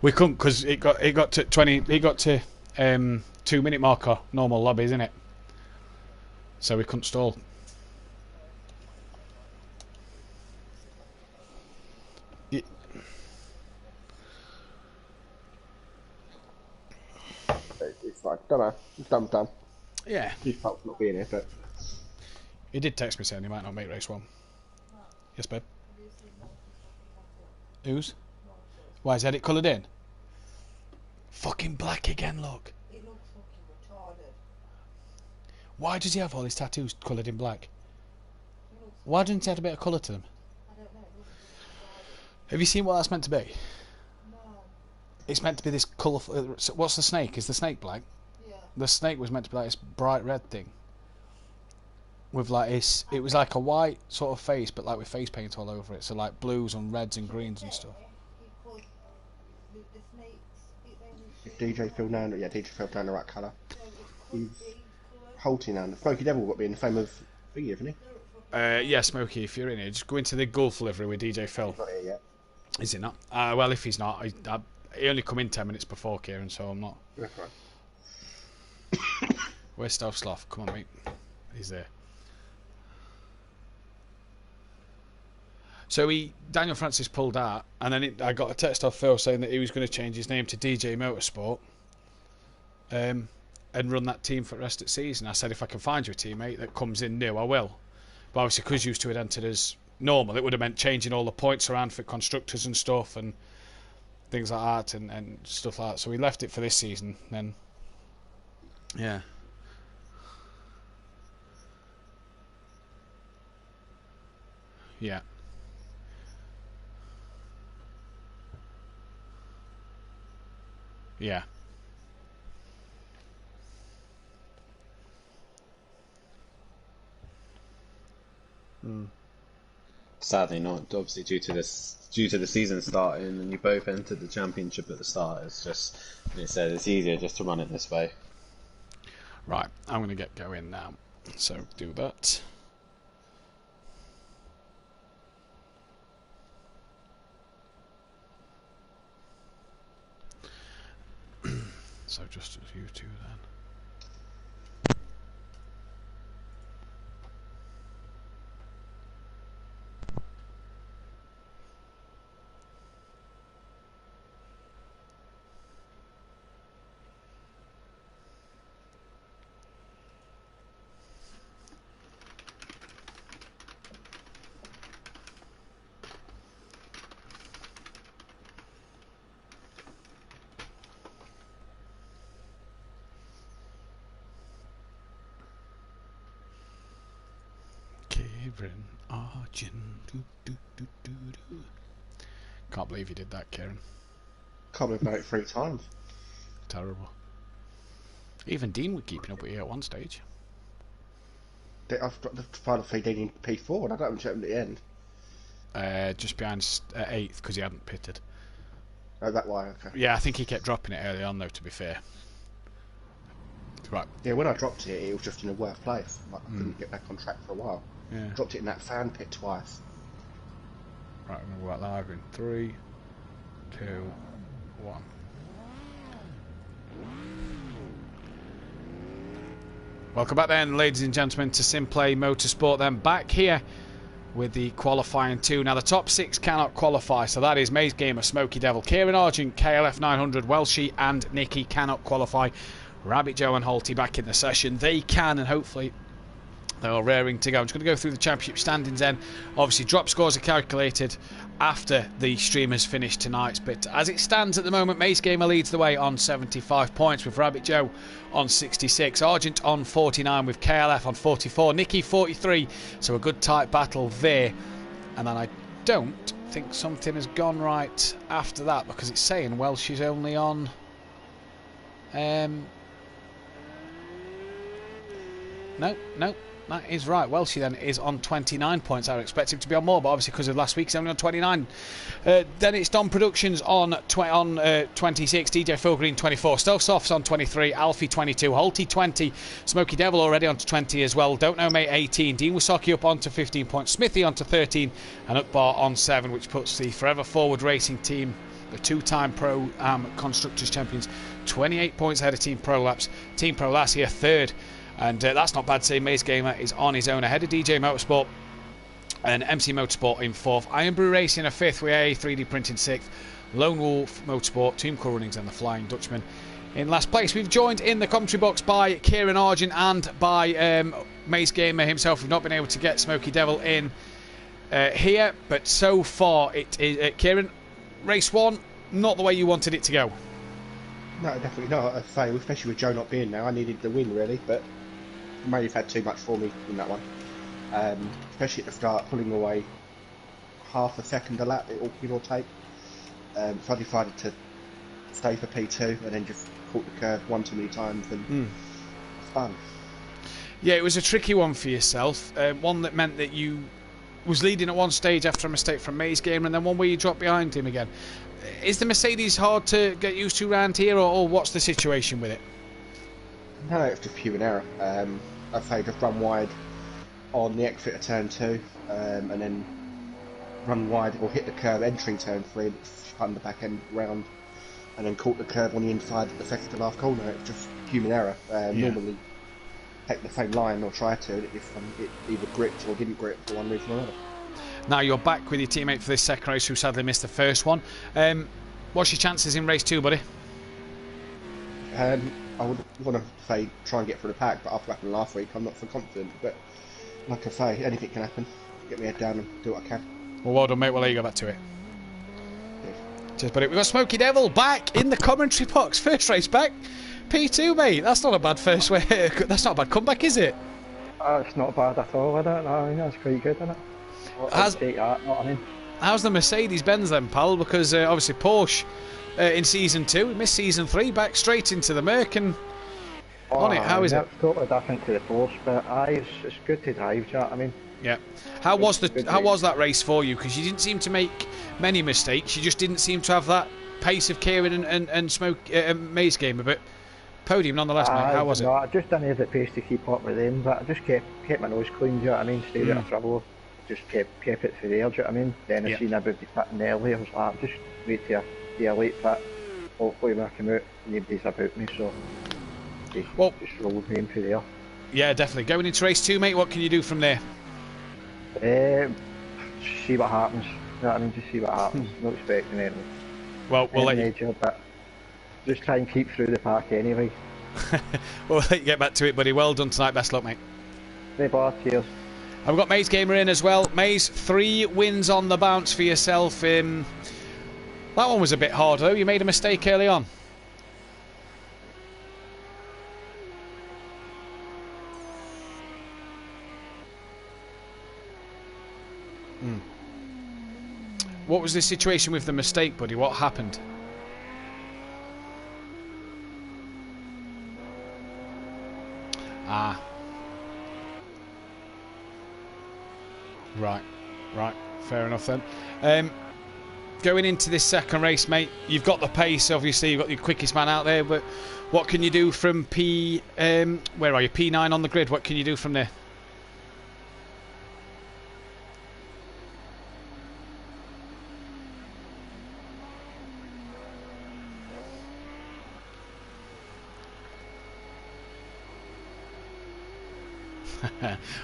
We couldn't because it got to 20. It got to 2-minute marker normal lobby, isn't it? So we couldn't stall. It's fine. Don't know. It's done. Yeah. His fault's not being here, but He did text me saying he might not make race 1. Yes, babe. Whose? Why, has he had it coloured in? Fucking black again, look. It looks fucking retarded. Why does he have all his tattoos coloured in black? Why didn't he add a bit of colour to them? I don't know. It looks retarded. Have you seen what that's meant to be? No. It's meant to be this colourful. What's the snake? Is the snake black? Yeah. The snake was meant to be like this bright red thing. With like this, it was like a white sort of face, but like with face paint all over it. So like blues and reds and greens and stuff. Because the snakes, If DJ Phil down, yeah, DJ Phil down the right colour. so it could He's be coloured. Holty now. The Smoky Devil got to be in the frame of thingy, isn't he? Yeah, Smokey, if you're in here, just go into the Gulf livery with DJ Phil. Not here yet. Is it not? Well, if he's not, he only come in 10 minutes before Kieran, so I'm not. That's right. Where's Stealth Sloth? Come on, mate. He's there. So Daniel Francis pulled out, and then I got a text off Phil saying that he was going to change his name to DJ Motorsport, and run that team for the rest of the season. I said if I can find you a teammate that comes in new, I will. But obviously, because used to it entered as normal, it would have meant changing all the points around for constructors and stuff and things like that and stuff like that. So we left it for this season. Then, yeah. Yeah. Yeah. Sadly not. Obviously, due to the season starting, and you both entered the championship at the start. It's just, like I said, it's easier just to run it this way. Right, I'm going to get going now. So do that. So just as you two then. Kieran Arjun. Can't believe you did that, Kieran. Can't believe about it 3 times. Terrible. Even Dean was keeping up with you at one stage. I've got the final 3 Dean in P4 and I don't have them at the end. Just behind 8th because he hadn't pitted. Oh, that why, okay. Yeah, I think he kept dropping it early on though, to be fair. Right. Yeah, when I dropped it, it was just in a worse place. Like, I couldn't get back on track for a while. Yeah. Dropped it in that fan pit twice. Right, I'm going to work live in 3, 2, 1. Welcome back then, ladies and gentlemen, to SimPlay Motorsport. Then back here with the qualifying 2. Now the top 6 cannot qualify, so that is Maze Gamer, Smoky Devil, Kieran Argent, KLF 900, Welshie and Nicky cannot qualify. Rabbit Joe and Holty back in the session. They can, and hopefully they're all raring to go. I'm just going to go through the championship standings then. Obviously, drop scores are calculated after the stream has finished tonight. But as it stands at the moment, Mace Gamer leads the way on 75 points with Rabbit Joe on 66. Argent on 49 with KLF on 44. Nicky 43. So a good tight battle there. And then I don't think something has gone right after that because it's saying Welsh is only on... No, that is right. Welshie then is on 29 points. I would expect him to be on more, but obviously because of last week he's only on 29. Then it's Don Productions on 26, DJ Phil Green 24, Stealth Soft's on 23, Alfie 22, Holty 20, Smoky Devil already on to 20 as well, Don't Know Mate 18, Dean Wasaki up on to 15 points, Smithy on to 13, and Ukbar on 7, which puts the Forever Forward Racing team, the 2-time Pro Constructors Champions, 28 points ahead of Team Pro Laps. Team Pro Laps here third. And that's not bad to say. Maze Gamer is on his own ahead of DJ Motorsport and MC Motorsport in 4th. Iron Brew Racing a 5th with A3D Printing 6th. Lone Wolf Motorsport, Team Cool Runnings and the Flying Dutchman in last place. We've joined in the commentary box by Kieran Argent and by Maze Gamer himself. We've not been able to get Smoky Devil in here, but so far it is Kieran, race 1, not the way you wanted it to go. No, definitely not. I say, especially with Joe not being there, I needed the win really, but may have had too much for me in that one. Especially at the start, pulling away half a second a lap, it all give or take. So I decided to stay for P2 and then just caught the curve one too many times and it's fun. Yeah, it was a tricky one for yourself. One that meant that you was leading at one stage after a mistake from May's game, and then one where you dropped behind him again. Is the Mercedes hard to get used to around here, or what's the situation with it? No, it's just human error. I'd say just run wide on the exit of turn 2, and then run wide or hit the curve entering turn 3 and spun the back end round, and then caught the curve on the inside of the second to last corner. It's just human error. Normally take the same line or try to if it either gripped or didn't grip for one reason or another. Now you're back with your teammate for this second race who sadly missed the first one. What's your chances in race 2, buddy? I would want to say try and get through the pack, but after what happened last week I'm not so confident. But like I say, anything can happen. Get my head down and do what I can. Well done, mate. We'll let you go back to it. Cheers, buddy. We've got Smokey Devil back in the commentary box. First race back. P2, mate. That's not a bad first way. That's not a bad comeback, is it? It's not bad at all, I don't know. That's quite good, isn't it? How's the Mercedes-Benz then, pal? Because obviously Porsche in season 2, we missed season 3, back straight into the Merc and on it. How is it? It's totally different to the Porsche, but it's good to drive. Do you know what I mean? Yeah. How was that race for you? Because you didn't seem to make many mistakes. You just didn't seem to have that pace of Kieran and May's game a bit. Podium nonetheless, mate. How was it? I just didn't have the pace to keep up with them, but I just kept my nose clean. Do you know what I mean? Stayed out of trouble. Just kept it through there. Do you know what I mean? Then I seen everybody pitting early. I was like, just wait till a late pit. Hopefully when I come out, nobody's about me. So just rolled me in through there. Yeah, definitely. Going into race 2, mate. What can you do from there? See what happens. You know what I mean? Just see what happens. Not expecting anything. Well, we'll let you. Major, but just try and keep through the pack anyway. We'll let you get back to it, buddy. Well done tonight. Best luck, mate. Cheers. I've got Maze Gamer in as well. Maze, 3 wins on the bounce for yourself. That one was a bit hard though. You made a mistake early on. What was the situation with the mistake, buddy? What happened? Right, fair enough then. Going into this second race, mate, you've got the pace, obviously, you've got your quickest man out there, but what can you do from where are you, P9 on the grid, what can you do from there?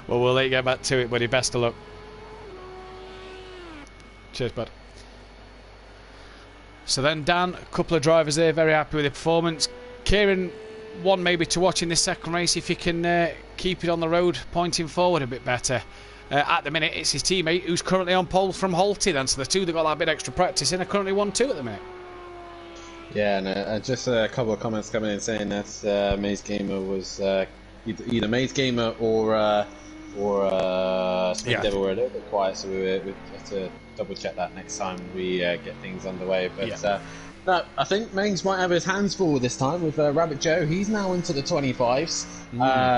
Well, we'll let you get back to it, buddy. Best of luck. Cheers, bud. So then, Dan, a couple of drivers there, very happy with the performance. Kieran, one maybe to watch in this second race if he can keep it on the road, pointing forward a bit better. At the minute, it's his teammate who's currently on pole from Halty then, so the two that got that bit extra practice in are currently 1-2 at the minute. Yeah, and just a couple of comments coming in saying that Maze Gamer was either Maze Gamer or Smith Devil were a little bit quiet, so we have to double check that next time we get things underway. But no, I think Mains might have his hands full this time with Rabbit Joe. He's now into the 25s,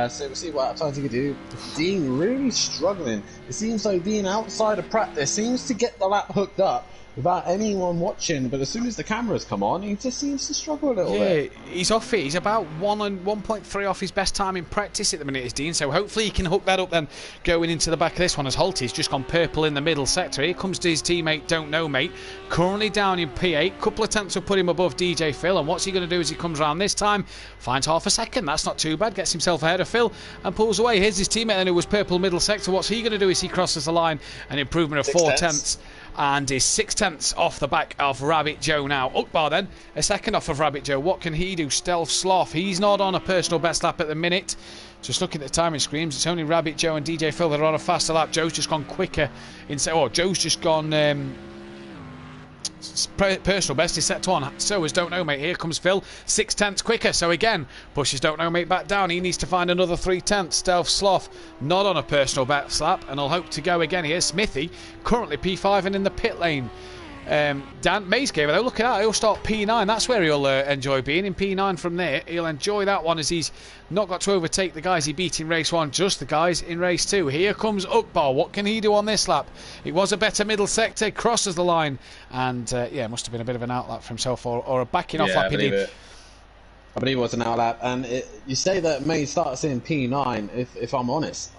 so we'll see what outside he can do. Dean really struggling. It seems like Dean outside of practice seems to get the lap hooked up without anyone watching, but as soon as the cameras come on, he just seems to struggle a little bit. Yeah, he's off it. He's about 1.3 off his best time in practice at the minute, is Dean, so hopefully he can hook that up then going into the back of this one as Halty's just gone purple in the middle sector. Here comes his teammate, Don't Know Mate, currently down in P8. Couple of attempts will put him above DJ Phil, and what's he going to do as he comes around this time? Finds half a second, that's not too bad, gets himself ahead of Phil and pulls away. Here's his teammate then who was purple middle sector. What's he going to do as he crosses the line? An improvement of 4 tenths. And is 6 tenths off the back of Rabbit Joe now. Ukbar then, a second off of Rabbit Joe. What can he do? Stealth Sloth. He's not on a personal best lap at the minute. Just looking at the timing screens, it's only Rabbit Joe and DJ Phil that are on a faster lap. Joe's just gone quicker. Joe's just gone personal best is set to 1. So is Don't Know Mate. Here comes Phil, 6/10 quicker. So again, pushes Don't Know Mate back down. He needs to find another 3/10. Stealth Sloth not on a personal best lap, and he'll hope to go again here. Smithy currently P5 and in the pit lane. Dan Mays Gamer though, look at that, he'll start P9. That's where he'll enjoy being, in P9 from there. He'll enjoy that one as he's not got to overtake the guys he beat in race 1, just the guys in race 2. Here comes Ukbar. What can he do on this lap? It was a better middle sector, crosses the line, and yeah, must have been a bit of an outlap for himself, or a backing off lap. I believe it was an outlap, and you say that Mays starts in P9. If I'm honest,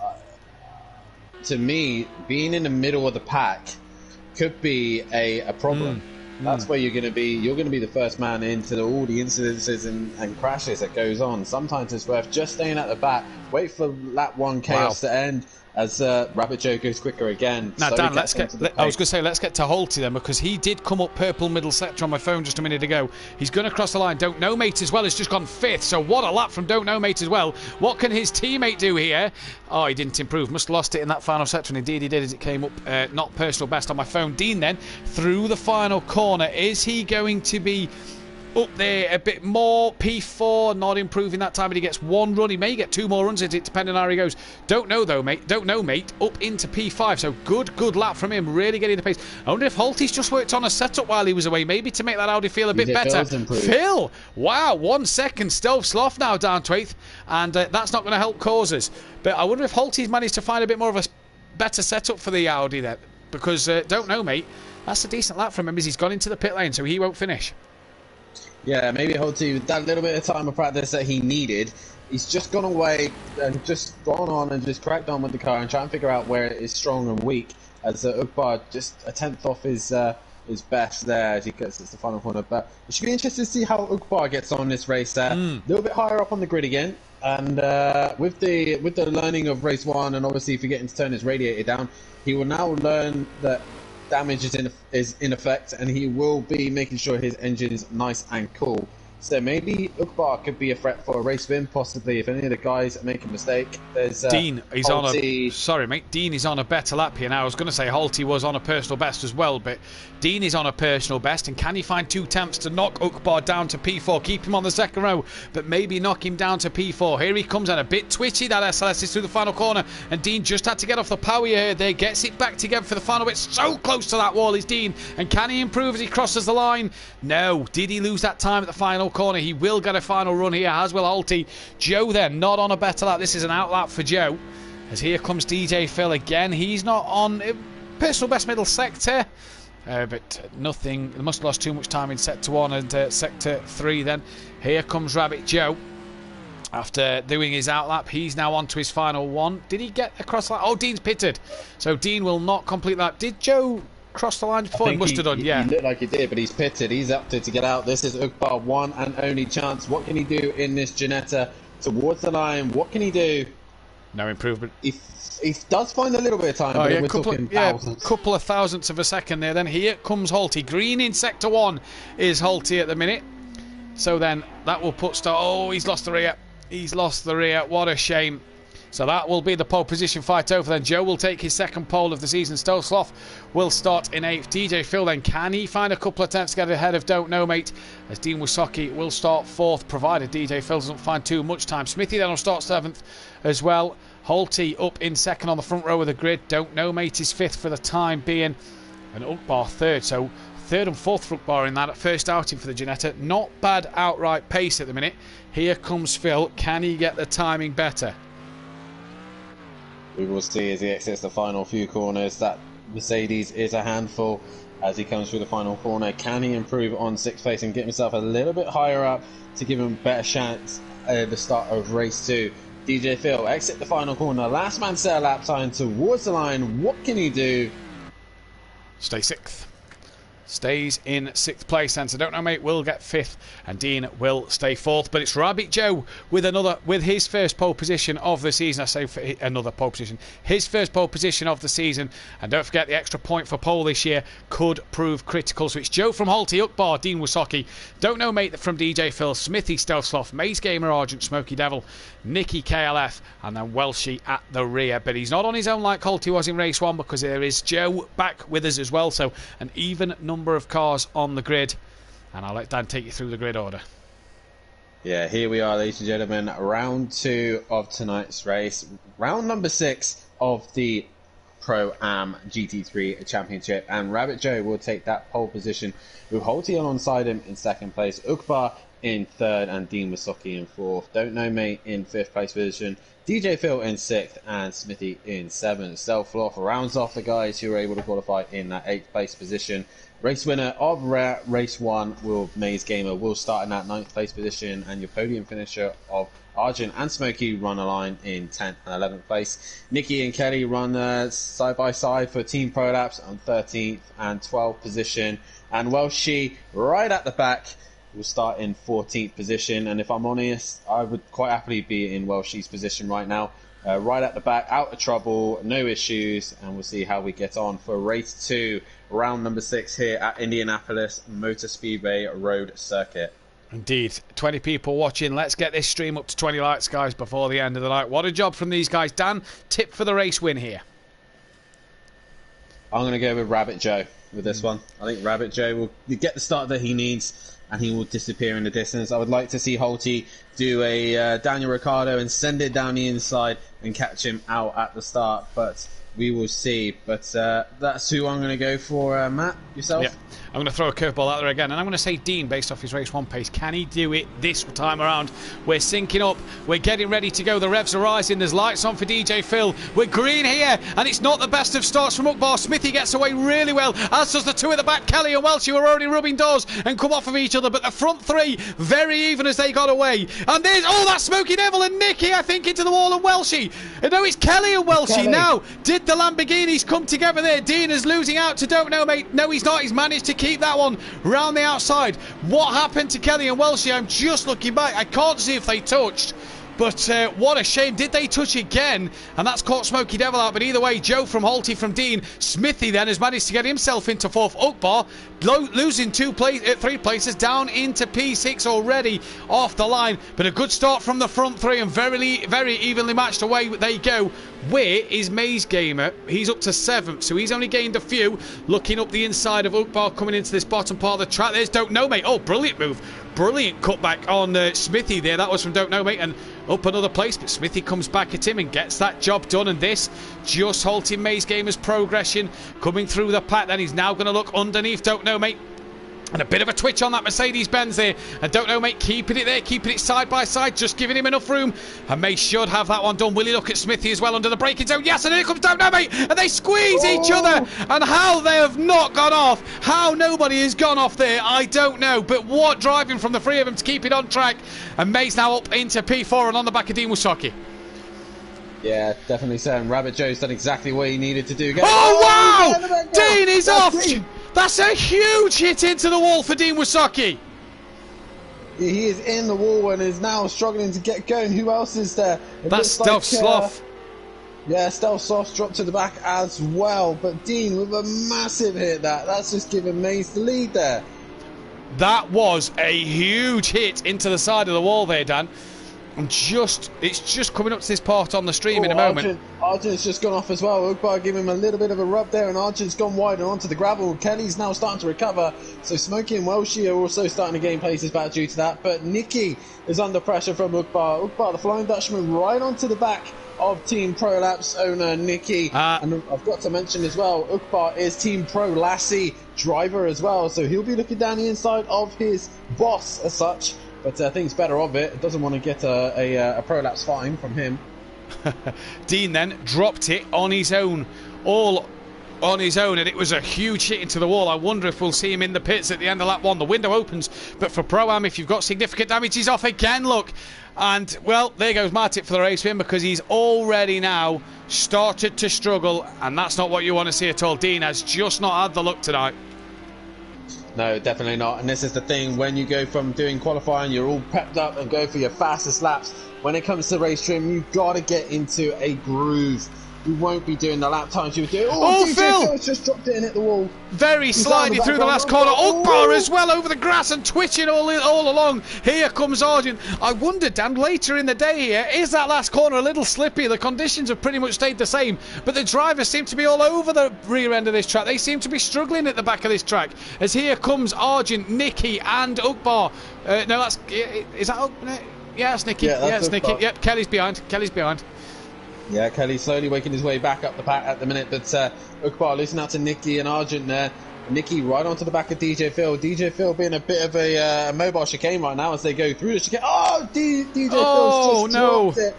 to me, being in the middle of the pack could be a problem. That's where you're going to be. You're going to be the first man into all the incidences and crashes that goes on. Sometimes it's worth just staying at the back, wait for lap 1 chaos to end, as Rabbit Joe goes quicker again. Now, Dan, I was going to say, let's get to Holty then, because he did come up purple middle sector on my phone just a minute ago. He's going to cross the line. Don't Know Mate as well has just gone 5th, so what a lap from Don't Know Mate as well. What can his teammate do here? Oh, he didn't improve. Must have lost it in that final sector, and indeed he did, as it came up not personal best on my phone. Dean then, through the final corner. Is he going to be up there a bit more? P4, not improving that time, but he gets 1 run. He may get 2 more runs, depending on how he goes. Don't know though, mate. Don't Know Mate up into P5, so good lap from him, really getting the pace. I wonder if Holty's just worked on a setup while he was away, maybe to make that Audi feel a bit better. Phil, wow, 1 second. Stealth Sloth now down to 8th, and that's not going to help causes. But I wonder if Holty's managed to find a bit more of a better setup for the Audi there, because Don't Know Mate, that's a decent lap from him as he's gone into the pit lane, so he won't finish. Yeah, maybe Holty, with that little bit of time of practice that he needed, he's just gone away and just gone on and just cracked on with the car and trying to figure out where it is strong and weak, as Ukbar just a 10th off his best there as he gets to the final corner. But it should be interesting to see how Ukbar gets on this race there. A little bit higher up on the grid again, and with the learning of race 1, and obviously forgetting to turn his radiator down, he will now learn that damage is in effect, and he will be making sure his engine is nice and cool. So maybe Ukbar could be a threat for a race win, possibly, if any of the guys make a mistake. There's Dean, he's Holty. on a... Sorry, mate. Dean is on a better lap here now. I was going to say Holty was on a personal best as well, but Dean is on a personal best, and can he find 2 attempts to knock Ukbar down to P4, keep him on the second row, but maybe knock him down to P4. Here he comes, and a bit twitchy, that SLS is through the final corner, and Dean just had to get off the power here. There, gets it back together for the final bit. So close to that wall is Dean, and can he improve as he crosses the line? No. Did he lose that time at the final corner? He will get a final run here, as will Holty. Joe then, not on a better lap. This is an out lap for Joe, as here comes DJ Phil again. He's not on personal best middle sector, but nothing. They must have lost too much time in sector 1 and sector 3 then. Here comes Rabbit Joe. After doing his out lap, he's now on to his final one. Did he get across the line? Oh, Dean's pitted, so Dean will not complete that. Did Joe cross the line before? He must have done, yeah. He looked like he did, but he's pitted. He's up to get out. This is Ukbar, one and only chance. What can he do in this Ginetta towards the line? What can he do? No improvement. He does find a little bit of time, but we're talking thousands. Couple of thousandths of a second there. Then here comes Holty. Green in sector 1 is Holty at the minute. So then that will put oh, he's lost the rear. He's lost the rear. What a shame. So that will be the pole position fight over then. Joe will take his second pole of the season. Stealth Sloth will start in 8th. DJ Phil then, can he find a couple of attempts to get ahead of Don't Know Mate, as Dean Wasocki will start 4th, provided DJ Phil doesn't find too much time. Smithy then will start 7th as well. Holty up in 2nd on the front row of the grid. Don't Know Mate is 5th for the time being, and Ukbar 3rd. So 3rd and 4th for Ukbar in that first outing for the Ginetta. Not bad outright pace at the minute. Here comes Phil. Can he get the timing better? We will see as he exits the final few corners. That Mercedes is a handful as he comes through the final corner. Can he improve on 6th place and get himself a little bit higher up to give him a better chance at the start of race 2? DJ Phil exit the final corner. Last man set a lap time towards the line. What can he do? Stay 6th. Stays in 6th place, and so Don't Know Mate will get 5th, and Dean will stay 4th. But it's Rabbit Joe with his first pole position of the season. I say for another pole position, his first pole position of the season. And don't forget, the extra point for pole this year could prove critical. So it's Joe from Holty, Ukbar, Dean Wasocki, Don't Know Mate from DJ Phil, Smithy Stealth Sloth, Maze Gamer Argent, Smoky Devil, Nicky KLF, and then Welshie at the rear. But he's not on his own like Holty was in race 1, because there is Joe back with us as well. So an even number number of cars on the grid, and I'll let Dan take you through the grid order. Yeah, here we are, ladies and gentlemen. Round 2 of tonight's race. Round number 6 of the Pro-Am GT3 Championship. And Rabbit Joe will take that pole position with Holty alongside him in 2nd place, Ukbar in 3rd, and Dean Wasocki in 4th. Don't Know Mate in 5th place position, DJ Phil in 6th, and Smithy in 7th. Self-Loff rounds off the guys who were able to qualify in that 8th place position. Race winner of race 1 will Maze Gamer will start in that 9th place position, and your podium finisher of Arjun and Smokey run a line in 10th and 11th place. Nikki and Kelly run side by side for Team Prolapse on 13th and 12th position, and Welshie right at the back will start in 14th position. And if I'm honest, I would quite happily be in Welshie's position right now. Right at the back, out of trouble, no issues, and we'll see how we get on for race 2, round number 6 here at Indianapolis Motor Speedway Road Circuit. Indeed, 20 people watching. Let's get this stream up to 20 likes, guys, before the end of the night. What a job from these guys. Dan, tip for the race win here. I'm going to go with Rabbit Joe with this one. I think Rabbit Joe will get the start that he needs, and he will disappear in the distance. I would like to see Holty do a Daniel Ricciardo and send it down the inside and catch him out at the start, but we will see. But that's who I'm going to go for. Matt, yourself? Yeah. I'm going to throw a curveball out there again, and I'm going to say Dean, based off his race 1 pace. Can he do it this time around? We're syncing up. We're getting ready to go. The revs are rising. There's lights on for DJ Phil. We're green here, and it's not the best of starts from Ukbar. Smithy gets away really well, as does the 2 at the back. Kelly and Welsh, who are already rubbing doors and come off of each other, but the front 3 very even as they got away. And there's, that's Smokey Devil and Nicky, I think, into the wall, and Welshie. No, it's Kelly and Welshie now. Did the Lamborghinis come together there? Dean is losing out to Don't Know Mate. No, he's not. He's managed to keep that one round the outside. What happened to Kelly and Welshie? I'm just looking back. I can't see if they touched. But what a shame. Did they touch again? And that's caught Smokey Devil out. But either way, Joe from Holty from Dean. Smithy then has managed to get himself into 4th. Ukbar losing 3 places down into P6 already off the line. But a good start from the front 3 and very evenly matched away they go. Where is Maze Gamer? He's up to 7th, so he's only gained a few. Looking up the inside of Ukbar coming into this bottom part of the track. There's Don't Know Mate. Oh, brilliant move. Brilliant cutback on Smithy there. That was from Don't Know Mate, and up another place, but Smithy comes back at him and gets that job done. And this just halting Maze Gamer's progression coming through the pack. Then he's now going to look underneath Don't Know Mate. And a bit of a twitch on that Mercedes-Benz there. And Don't Know Mate keeping it there, keeping it side by side, just giving him enough room. And May should have that one done. Will he look at Smithy as well under the braking zone? Yes, and here comes Don't Know Mate. And they squeeze each other. And how they have not gone off, how nobody has gone off there, I don't know. But what driving from the 3 of them to keep it on track. And May's now up into P4 and on the back of Dean Wasocki. Yeah, definitely so. And Rabbit Joe's done exactly what he needed to do. Oh, wow! Dean is off! That's a huge hit into the wall for Dean Wasocki. He is in the wall and is now struggling to get going. Who else is there? That's Stealth Sloth. Yeah, Stealth Sloth dropped to the back as well. But Dean with a massive hit. That's just giving Maze the lead there. That was a huge hit into the side of the wall there, Dan. And it's just coming up to this part on the stream in a moment. Arjun's just gone off as well. Ukbar giving him a little bit of a rub there, and Arjun's gone wide and onto the gravel. Kelly's now starting to recover, so Smokey and Welshie are also starting to gain places back due to that. But Nicky is under pressure from Ukbar. Ukbar, the Flying Dutchman, right onto the back of Team Prolapse owner Nicky. And I've got to mention as well, Ukbar is Team Pro Lassie driver as well, so he'll be looking down the inside of his boss as such. But thinks better of it. Doesn't want to get a prolapse fine from him. Dean then dropped it on his own. All on his own. And it was a huge hit into the wall. I wonder if we'll see him in the pits at the end of lap 1. The window opens. But for Pro-Am, if you've got significant damage, he's off again. Look. And, well, there goes my tip for the race win, because he's already now started to struggle. And that's not what you want to see at all. Dean has just not had the luck tonight. No, definitely not. And this is the thing, when you go from doing qualifying, you're all prepped up and go for your fastest laps. when it comes to race trim, you've got to get into a groove. You won't be doing the lap times you were doing. Oh, DJ Phil! Phil's just dropped it in at the wall. Very He's down slidey through the last corner. Ukbar as well over the grass and twitching all along. Here comes Argent. I wonder, Dan, later in the day here, is that last corner a little slippy? The conditions have pretty much stayed the same, but the drivers seem to be all over the rear end of this track. They seem to be struggling at the back of this track. As here comes Argent, Nicky and Ukbar. No, that's... Is that... Yeah, that's Nicky. Yeah, that's Nicky. Yep, Kelly's behind. Yeah, Kelly's slowly waking his way back up the pack at the minute, but Ukbar losing out to Nicky and Argent there. Nicky right onto the back of DJ Phil. DJ Phil being a bit of a mobile chicane right now as they go through the chicane. Oh, DJ Phil's just dropped it.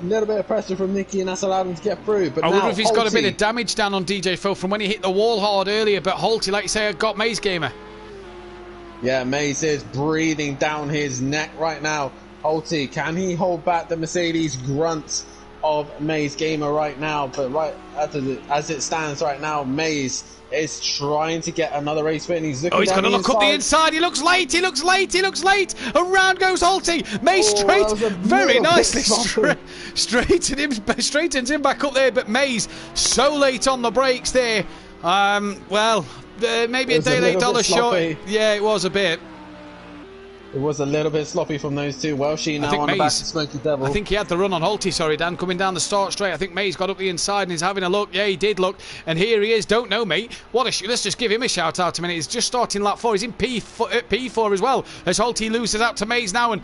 A little bit of pressure from Nicky, and that's allowed him to get through. But I now, wonder if he's got a bit Holty. of damage down on DJ Phil from when he hit the wall hard earlier, but Holty, like you say, got Maze Gamer. Yeah, Maze is breathing down his neck right now. Holty, can he hold back the Mercedes grunt of Maze Gamer right now? But right as it stands right now, Maze is trying to get another race win. He's looking. Oh, he's down going to look up the inside. He looks late. Around goes Holty. Maze that was a very little nicely bit straightens him back up there. But Maze so late on the brakes there. Maybe a day late, dollar short. Yeah, it was a bit. It was a little bit sloppy from those two. Welshie now on the back of Smoky Devil. I think he had the run on Holty, sorry Dan, coming down the start straight. I think Maze got up the inside and he's having a look. Yeah, he did look. And here he is. Don't know, mate. Let's just give him a shout out a minute. He's just starting lap 4. He's in P4 as well. As Holty loses out to Maze now. And,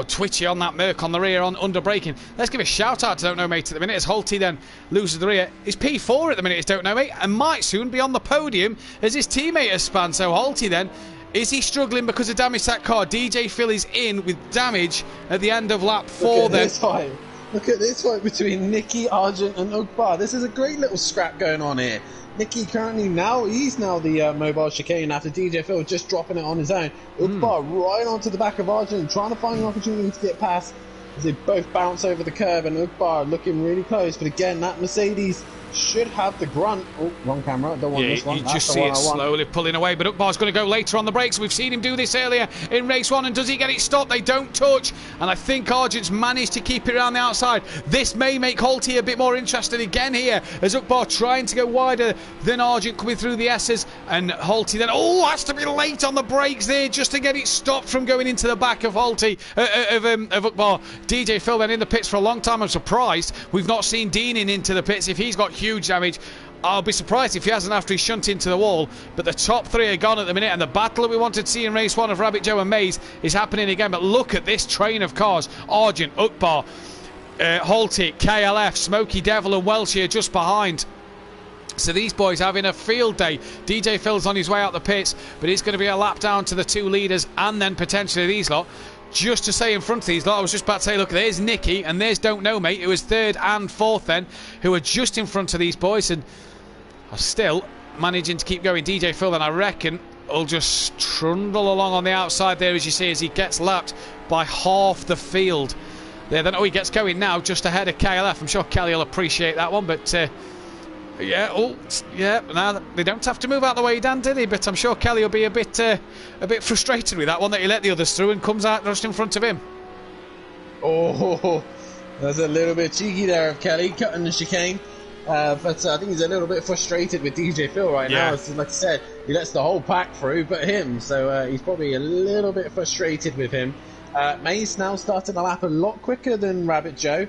twitchy on that Merc on the rear on under braking. Let's give a shout out to Don't Know, mate, at the minute. As Holty then loses the rear. He's P4 at the minute, is Don't Know, mate. And might soon be on the podium as his teammate has spanned. So Holty then... Is he struggling because of damage to that car? DJ Phil is in with damage at the end of lap 4 then. Look at this fight between Nicky, Argent and Ukbar. This is a great little scrap going on here. Nicky currently he's now the mobile chicane after DJ Phil just dropping it on his own. Ukbar right onto the back of Argent, trying to find an opportunity to get past as they both bounce over the curb, and Ukbar looking really close. But again, that Mercedes should have the grunt. Oh, wrong camera. Don't want this one. You just see it slowly pulling away, but Ukbar's going to go later on the brakes. We've seen him do this earlier in race 1, and does he get it stopped? They don't touch, and I think Argent's managed to keep it around the outside. This may make Holty a bit more interested again here, as Ukbar trying to go wider than Argent coming through the S's, and Holty then, has to be late on the brakes there just to get it stopped from going into the back of Holty, of Ukbar. DJ Phil then in the pits for a long time. I'm surprised we've not seen Dean into the pits. If he's got huge damage, I'll be surprised if he hasn't after he's shunt into the wall. But the top 3 are gone at the minute, and the battle that we wanted to see in race 1 of Rabbit Joe and Maze is happening again. But look at this train of cars. Argent, Ukbar, Holty, KLF, Smoky Devil and Welsh here just behind. So these boys having a field day. DJ Phil's on his way out the pits, but it's going to be a lap down to the 2 leaders and then potentially these lot. Just to say in front of these lot, I was just about to say, look, there's Nicky and there's Don't Know, mate, who was 3rd and 4th then, who are just in front of these boys and are still managing to keep going. DJ Phil then, I reckon, will just trundle along on the outside there, as you see, as he gets lapped by half the field. There, then, he gets going now just ahead of KLF. I'm sure Kelly will appreciate that one, but... now they don't have to move out the way, Dan, did he? But I'm sure Kelly will be a bit frustrated with that one, that he let the others through and comes out just in front of him. Oh, that's a little bit cheeky there of Kelly, cutting the chicane. But I think he's a little bit frustrated with DJ Phil right now. So, like I said, he lets the whole pack through but him, so he's probably a little bit frustrated with him. Maze now starting the lap a lot quicker than Rabbit Joe.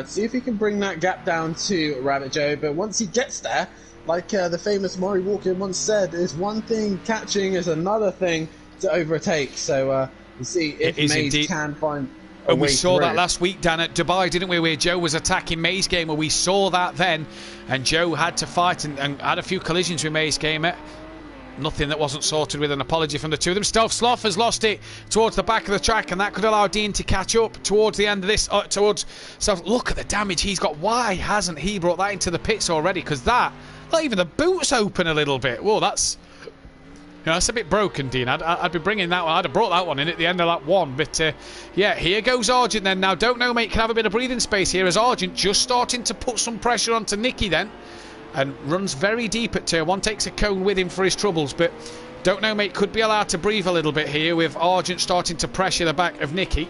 See if he can bring that gap down to Rabbit Joe, but once he gets there, like the famous Maury Walker once said, there's one thing catching is another thing to overtake. So we'll see if Maze can find a way we saw through. that last week, Dan, at Dubai, didn't we, where Joe was attacking Maze Gamer. We saw that then, and Joe had to fight and had a few collisions with Maze Gamer. Nothing that wasn't sorted with an apology from the two of them. Stealth Sloth has lost it towards the back of the track, and that could allow Dean to catch up towards the end of this. Towards Stealth. Look at the damage he's got. Why hasn't he brought that into the pits already? Because that, not even the boot's open a little bit. Whoa, that's a bit broken, Dean. I'd be bringing that one. I'd have brought that one in at the end of lap 1. But yeah, here goes Argent then. Now, Don't Know, mate, can have a bit of breathing space here as Argent just starting to put some pressure onto Nicky then. And runs very deep at turn 1, takes a cone with him for his troubles, but Don't Know, mate, could be allowed to breathe a little bit here with Argent starting to pressure the back of Nicky.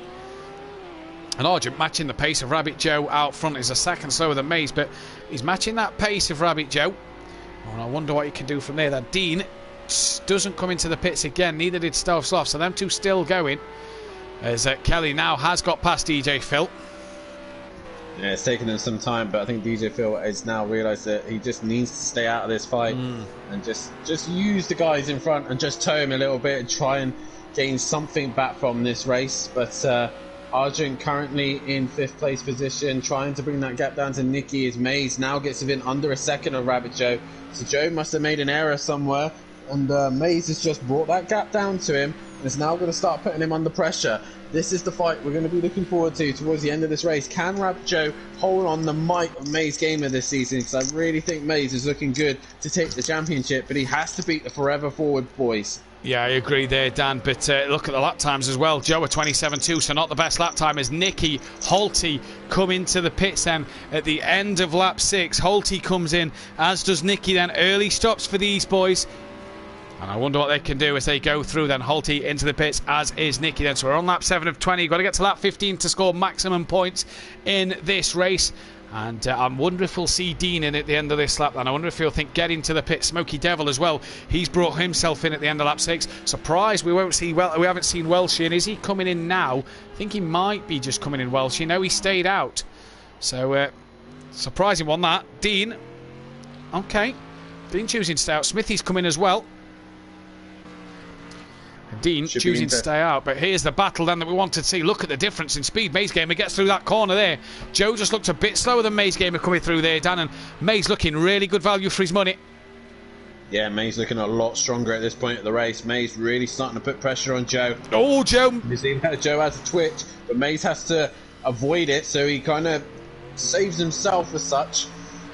And Argent matching the pace of Rabbit Joe out front is a second slower than Mays, but he's matching that pace of Rabbit Joe. And I wonder what he can do from there. That Dean doesn't come into the pits again, neither did Stealth Sloth, so them two still going. As Kelly now has got past DJ Phil. Yeah, it's taken him some time, but I think DJ Phil has now realised that he just needs to stay out of this fight and just use the guys in front and just tow him a little bit and try and gain something back from this race. But Argent currently in 5th place position, trying to bring that gap down to Nicky as Mays now gets within under a second of Rabbit Joe. So Joe must have made an error somewhere, and Mays has just brought that gap down to him and is now going to start putting him under pressure. This is the fight we're going to be looking forward to towards the end of this race. Can Rabbit Joe hold on the might of Mays Gamer this season? Because I really think Mays is looking good to take the championship, but he has to beat the Forever Forward boys. Yeah, I agree there, Dan, but look at the lap times as well. Joe at 27.2, so not the best lap time as Nicky Holty come into the pits then at the end of lap 6. Holty comes in, as does Nicky then. Early stops for these boys. And I wonder what they can do as they go through then. Holty into the pits, as is Nicky then. So we're on lap 7 of 20. You've got to get to lap 15 to score maximum points in this race. And I wonder if we'll see Dean in at the end of this lap. And I wonder if he'll think get into the pit. Smoky Devil as well. He's brought himself in at the end of lap 6. Surprised we haven't seen Welsh in. Is he coming in now? I think he might be just coming in Welsh. You know, he stayed out. So surprising one that. Dean. Okay. Dean choosing to stay out. Smithy's coming as well. Dean choosing to stay out, but here's the battle then that we wanted to see. Look at the difference in speed. Mays Gamer gets through that corner there. Joe just looked a bit slower than Mays Gamer coming through there, Dan, and Mays looking really good value for his money. Yeah, Mays looking a lot stronger at this point of the race. Mays really starting to put pressure on Joe. Oh, Joe! You see that Joe has a twitch, but Mays has to avoid it, so he kind of saves himself as such.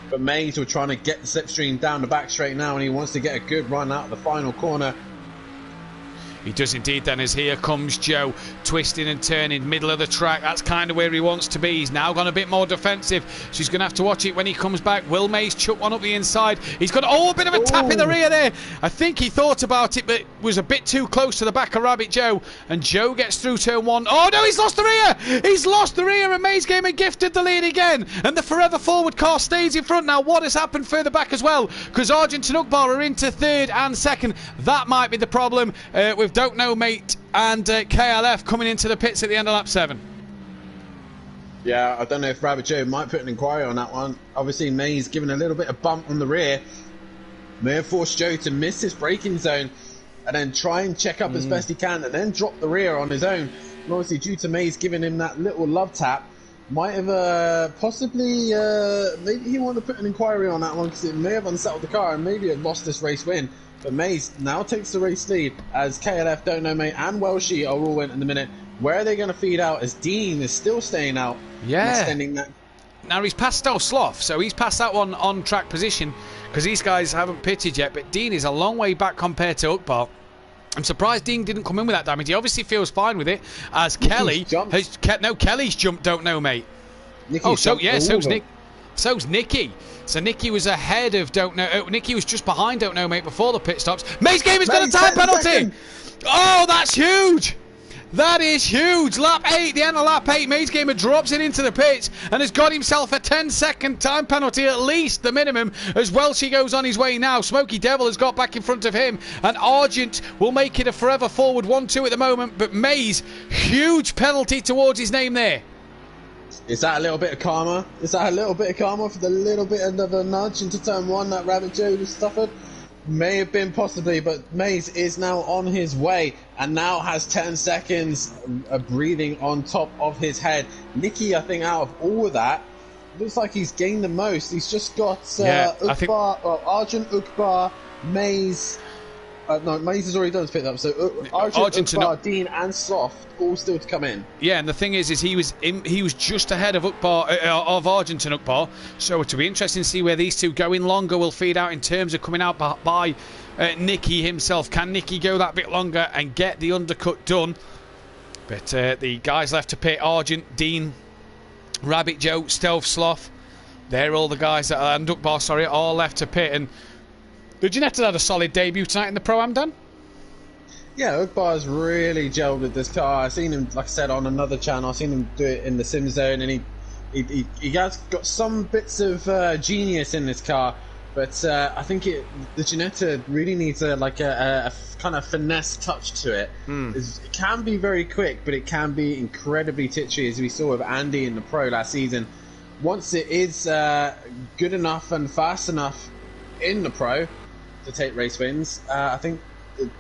But Mays, we're trying to get the slipstream down the back straight now, and he wants to get a good run out of the final corner. He does indeed then, as here comes Joe, twisting and turning, middle of the track. That's kind of where he wants to be. He's now gone a bit more defensive. She's going to have to watch it when he comes back. Will Mays chuck one up the inside? He's got a bit of a tap in the rear there. I think he thought about it, but was a bit too close to the back of Rabbit Joe. And Joe gets through turn 1. Oh no, he's lost the rear! He's lost the rear, and Mays Gamer gifted the lead again. And the Forever Forward car stays in front. Now, what has happened further back as well? Because Argent and Ukbar are into 3rd and 2nd. That might be the problem with Don't Know Mate and KLF coming into the pits at the end of lap 7. Yeah, I don't know if Rabbit Joe might put an inquiry on that one. Obviously, Mays giving a little bit of bump on the rear. May have forced Joe to miss his braking zone and then try and check up as best he can and then drop the rear on his own. And obviously, due to Mays giving him that little love tap, might have possibly, maybe he wanted to put an inquiry on that one because it may have unsettled the car and maybe have lost this race win. But Mays now takes the race lead as KLF, Don't Know Mate and Welshie are all went in the minute. Where are they going to feed out as Dean is still staying out? Yeah. Extending that. Now he's past Stealth Sloth, so he's past that one on track position because these guys haven't pitted yet. But Dean is a long way back compared to Ukbar. I'm surprised Dean didn't come in with that damage. He obviously feels fine with it as Kelly has... Kelly's jumped Don't Know Mate. So's Nick. So's Nicky. So Nicky was ahead of Don't Know. Nicky was just behind Don't Know Mate before the pit stops. Mays Gamer's got a time penalty. Oh, that's huge. That is huge. Lap 8, the end of lap 8. Mays Gamer drops it into the pits and has got himself a 10-second time penalty, at least the minimum, as Welshie goes on his way now. Smoky Devil has got back in front of him, and Argent will make it a Forever Forward 1-2 at the moment. But Mays, huge penalty towards his name there. Is that a little bit of karma? Is that a little bit of karma for the little bit of a nudge into turn 1 that Rabbit Joe has suffered? May have been possibly, but Mays is now on his way and now has 10 seconds of breathing on top of his head. Nicky, I think, out of all of that, looks like he's gained the most. He's just got Ukbar, Argent, Ukbar, Mays. No, Mays has already done his pick up. So Argent, Ukbar, Dean, and Sloth all still to come in. Yeah, and the thing is he was just ahead of Argent and Ukbar. So it'll be interesting to see where these two going longer will feed out in terms of coming out by Nicky himself. Can Nicky go that bit longer and get the undercut done? But the guys left to pit: Argent, Dean, Rabbit Joe, Stealth Sloth. They're all the guys that and Ukbar, sorry, all left to pit. And the Ginetta had a solid debut tonight in the Pro-Am, Dan? Yeah, Ugbar's really gelled with this car. I've seen him, like I said, on another channel. I've seen him do it in the Sim Zone, and he has got some bits of genius in this car. But I think the Ginetta really needs a kind of finesse touch to it. It can be very quick, but it can be incredibly titchy, as we saw with Andy in the Pro last season. Once it is good enough and fast enough in the Pro to take race wins, I think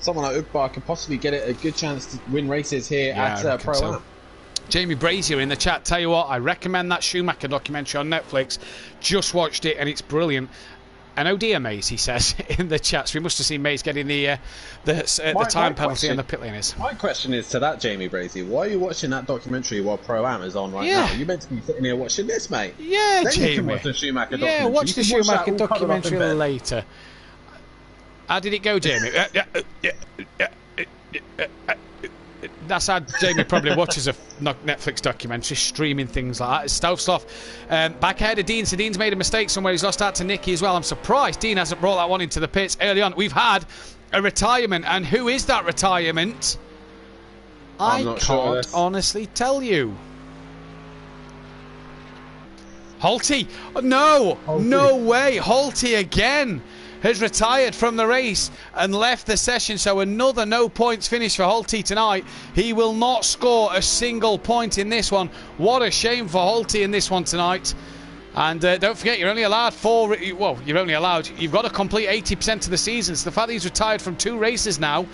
someone like Ugbar could possibly get it a good chance to win races here at Pro-Am. Jamie Brazier in the chat, tell you what, I recommend that Schumacher documentary on Netflix. Just watched it and it's brilliant. And oh dear, Maze, he says in the chat. So we must have seen Maze getting the time penalty and the pit laners. My question is to that, Jamie Brazier, why are you watching that documentary while Pro-Am is on right now? You're meant to be sitting here watching this, mate. Yeah, then Jamie. You can watch the Schumacher documentary. Yeah, watch the Schumacher documentary later. How did it go, Jamie? That's how Jamie probably watches a Netflix documentary, streaming things like that. It's Stovsloff. Back ahead of Dean. So Dean's made a mistake somewhere. He's lost out to Nicky as well. I'm surprised Dean hasn't brought that one into the pits early on. We've had a retirement. And who is that retirement? I can't honestly tell you. Holty. No. Holty. No way. Holty again has retired from the race and left the session, so another no points finish for Holty tonight. He will not score a single point in this one. What a shame for Holty in this one tonight. And don't forget, you're only allowed you've got to complete 80% of the season. So the fact that he's retired from 2 races now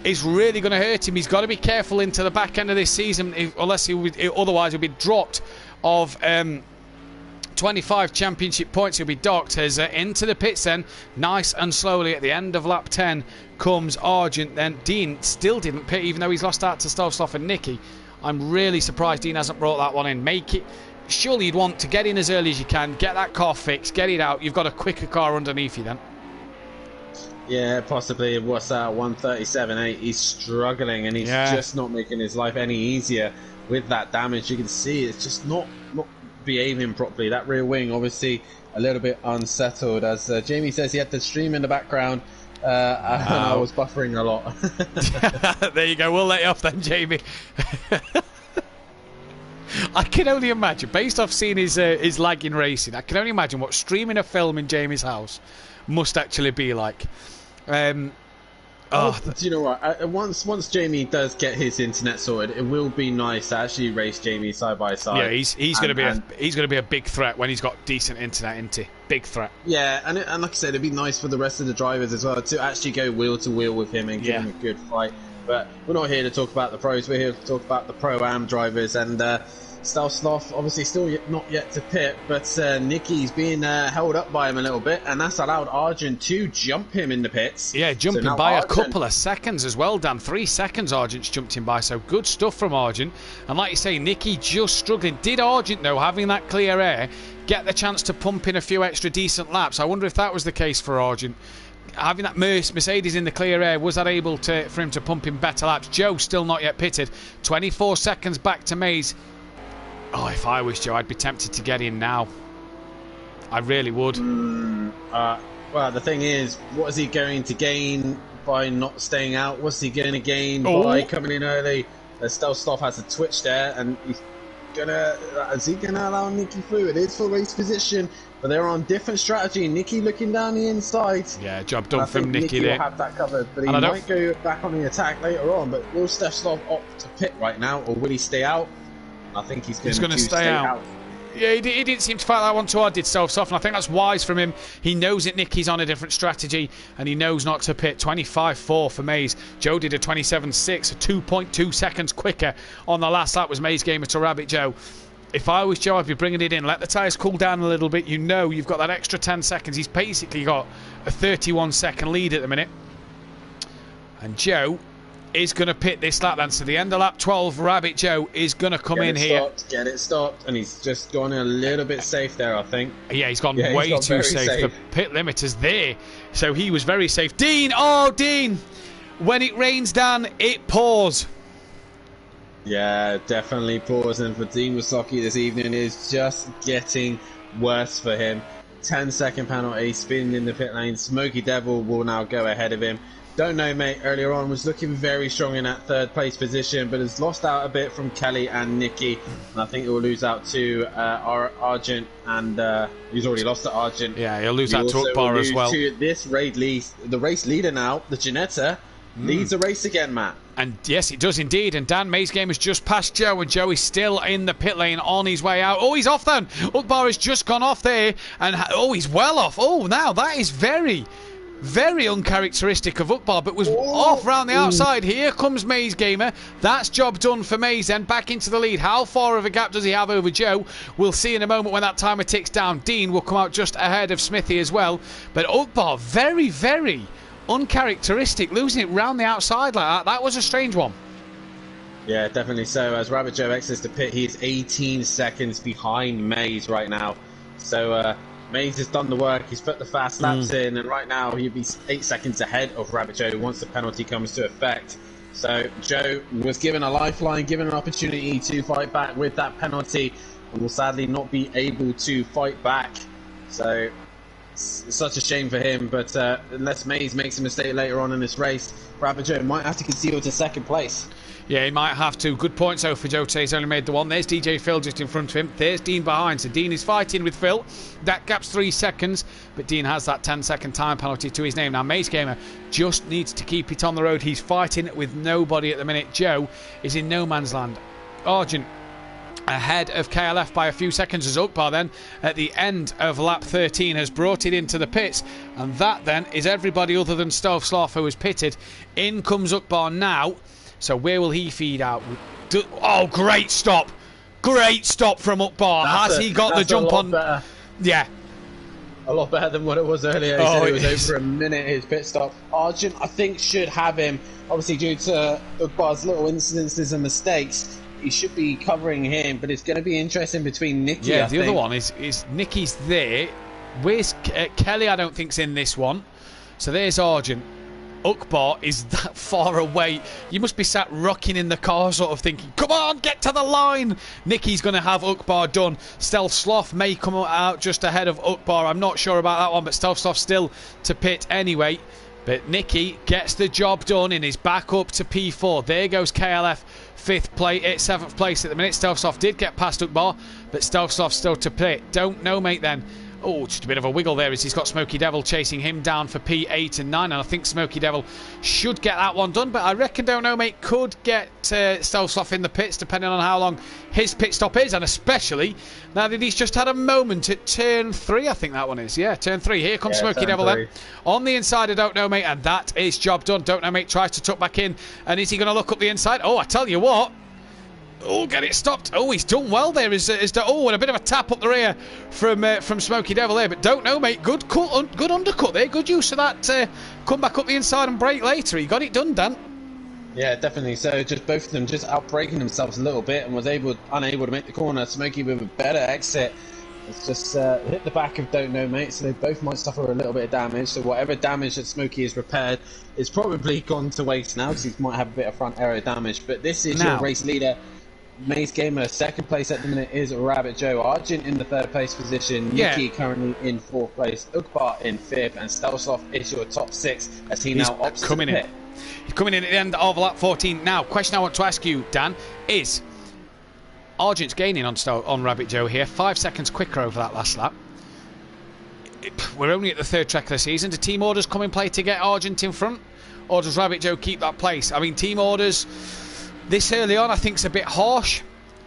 is really going to hurt him. He's got to be careful into the back end of this season, otherwise he'll be dropped of 25 championship points. He'll be docked. As into the pits then, nice and slowly at the end of lap 10 comes Argent. Then Dean still didn't pit, even though he's lost out to Stovsloff and Nicky. I'm really surprised Dean hasn't brought that one in. Make it. Surely you'd want to get in as early as you can, get that car fixed, get it out. You've got a quicker car underneath you then. Yeah, possibly. What's that? 137.8. He's struggling, and he's just not making his life any easier with that damage. You can see it's just not behaving properly. That rear wing obviously a little bit unsettled, as Jamie says he had the stream in the background and I was buffering a lot. There you go, we'll let you off then, Jamie. I can only imagine, based off seeing his lag in racing, I can only imagine what streaming a film in Jamie's house must actually be like. Do you know what? Once Jamie does get his internet sorted, it will be nice to actually race Jamie side by side. Yeah, he's going to be a big threat when he's got decent internet. Into big threat. Yeah, and like I said, it'd be nice for the rest of the drivers as well to actually go wheel to wheel with him and give him a good fight. But we're not here to talk about the pros. We're here to talk about the Pro-Am drivers. And Stovsloff obviously still not yet to pit, but Nicky's being held up by him a little bit, and that's allowed Argent to jump him in the pits. Yeah, jumping by a couple of seconds as well, Dan. 3 seconds Argent's jumped him by, so good stuff from Argent. And like you say, Nicky just struggling. Did Argent, though, having that clear air, get the chance to pump in a few extra decent laps? I wonder if that was the case for Argent. Having that Mercedes in the clear air, was that able for him to pump in better laps? Joe still not yet pitted. 24 seconds back to Mays. Oh, if I was Joe, I'd be tempted to get in now. I really would. Well, the thing is, what is he going to gain by not staying out? What's he going to gain by coming in early? Stovsloff has a twitch there, and is he gonna allow Nicky through? It is for race position, but they're on different strategy. Nicky looking down the inside. Yeah, job done from Nicky there. Will have that covered, but he might go back on the attack later on. But will Stovsloff opt to pit right now, or will he stay out? I think he's going to stay out. Yeah, he didn't seem to fight that one too hard, did Stovsloff, and I think that's wise from him. He knows that Nicky's on a different strategy, and he knows not to pit. 25.4 for Mays. Joe did a 27.6, 2.2 seconds quicker on the last lap was Mays' gamer to Rabbit Joe. If I was Joe, I'd be bringing it in. Let the tyres cool down a little bit. You know you've got that extra 10 seconds. He's basically got a 31-second lead at the minute. And Joe is going to pit this lap then. So the end of lap 12, Rabbit Joe is going to come in here. Get it stopped. And he's just gone a little bit safe there, I think. Yeah, he's gone way too safe. The pit limiter's there. So he was very safe. Dean! Oh, Dean! When it rains down, it pours. Yeah, definitely pours. And for Dean Wasocki this evening is just getting worse for him. 10-second penalty, spinning in the pit lane. Smoky Devil will now go ahead of him. Don't Know Mate earlier on was looking very strong in that third place position, but has lost out a bit from Kelly and Nikki, and I think it will lose out to our Argent, and he's already lost to Argent. Yeah, he'll lose He out to also Ukbar will as lose well. to this the race leader now, the Janetta, leads the race again, Matt. And yes, it does indeed. And Dan May's game has just passed Joe, and Joe is still in the pit lane on his way out. Oh, he's off then. Ukbar has just gone off there, and he's well off. Oh, now that is very, very uncharacteristic of Ukbar, but was off round the outside. Here comes Maze Gamer. That's job done for Maze then, back into the lead. How far of a gap does he have over Joe? We'll see in a moment when that timer ticks down. Dean will come out just ahead of Smithy as well. But Ukbar, very, very uncharacteristic, losing it round the outside like that. That was a strange one. Yeah, definitely so. As Rabbit Joe exits the pit, he's 18 seconds behind Maze right now. So Maze has done the work. He's put the fast laps in, and right now he'll be 8 seconds ahead of Rabbit Joe once the penalty comes to effect. So Joe was given a lifeline, given an opportunity to fight back with that penalty, and will sadly not be able to fight back. So it's such a shame for him, but unless Maze makes a mistake later on in this race, Rabbit Joe might have to concede to second place. Yeah, he might have to. Good point, so for Joe today. He's only made the one. There's DJ Phil just in front of him. There's Dean behind. So Dean is fighting with Phil. That gap's 3 seconds, but Dean has that 10-second time penalty to his name. Now, Maze Gamer just needs to keep it on the road. He's fighting with nobody at the minute. Joe is in no man's land. Argent ahead of KLF by a few seconds as Ukbar then at the end of lap 13 has brought it into the pits, and that then is everybody other than Stove Sloth who is pitted. In comes Ukbar now. So where will he feed out? Oh, great stop. Great stop from Ukbar. Has he got the jump on? Better. Yeah. A lot better than what it was earlier. He said it was over a minute, his pit stop. Argent, I think, should have him. Obviously, due to Ukbar's little incidences and mistakes, he should be covering him. But it's going to be interesting between Nicky, Yeah, the other one is Nicky's there. Where's Kelly? I don't think's in this one. So there's Argent. Ukbar is that far away. You must be sat rocking in the car sort of thinking, come on, get to the line. Nicky's going to have Ukbar done. Stealth Sloth may come out just ahead of Ukbar. I'm not sure about that one, but Stealth Sloth still to pit anyway. But Nicky gets the job done and is back up to P4. There goes KLF, 7th place at the minute. Stealth Sloth did get past Ukbar, but Stealth Sloth still to pit. Don't know, mate, then. Oh, just a bit of a wiggle there as he's got Smoky Devil chasing him down for P8 and 9, and I think Smoky Devil should get that one done, but I reckon Don't Know Mate could get Stealth Sloth in the pits depending on how long his pit stop is, and especially now that he's just had a moment at turn 3, I think that one is. Yeah, turn 3. Here comes Smoky Devil then on the inside of Don't Know Mate, and that is job done. Don't Know Mate tries to tuck back in, and is he going to look up the inside? Oh, I tell you what. Oh, get it stopped. Oh, he's done well there. And a bit of a tap up the rear from Smoky Devil there. But Don't Know, mate. Good undercut there. Good use of that. Come back up the inside and brake later. He got it done, Dan. Yeah, definitely. So just both of them just outbraking themselves a little bit and was unable to make the corner. Smoky with a better exit. It's just hit the back of Don't Know, mate. So they both might suffer a little bit of damage. So whatever damage that Smoky has repaired is probably gone to waste now because he might have a bit of front area damage. But this is your race leader. Maze Gamer, second place at the minute is Rabbit Joe. Argent in the third place position. Nicky currently in fourth place. Ukbar in fifth. And Stealth Sloth is your top 6 as he now opts to the pit. He's coming in at the end of lap 14. Now, question I want to ask you, Dan, is Argent's gaining on Rabbit Joe here. 5 seconds quicker over that last lap. We're only at the third track of the season. Do team orders come in play to get Argent in front? Or does Rabbit Joe keep that place? I mean, team orders this early on I think is a bit harsh,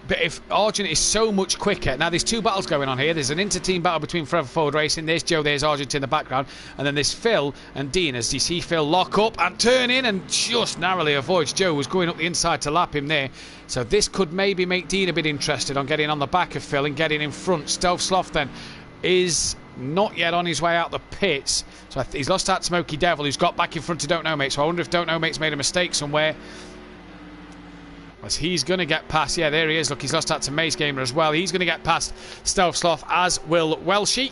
but if Argent is so much quicker. Now there's 2 battles going on here. There's an inter-team battle between Forever Forward Racing. There's Joe, there's Argent in the background, and then there's Phil and Dean as you see Phil lock up and turn in and just narrowly avoids Joe, who's going up the inside to lap him there. So this could maybe make Dean a bit interested on getting on the back of Phil and getting in front. Stealth Sloth then is not yet on his way out the pits, so he's lost out to Smoky Devil, who's got back in front of Don't Know Mate. So I wonder if Don't Know Mate's made a mistake somewhere, as he's going to get past. Yeah, there he is. Look, he's lost out to Maze Gamer as well. He's going to get past Stealth Sloth, as will Welshie.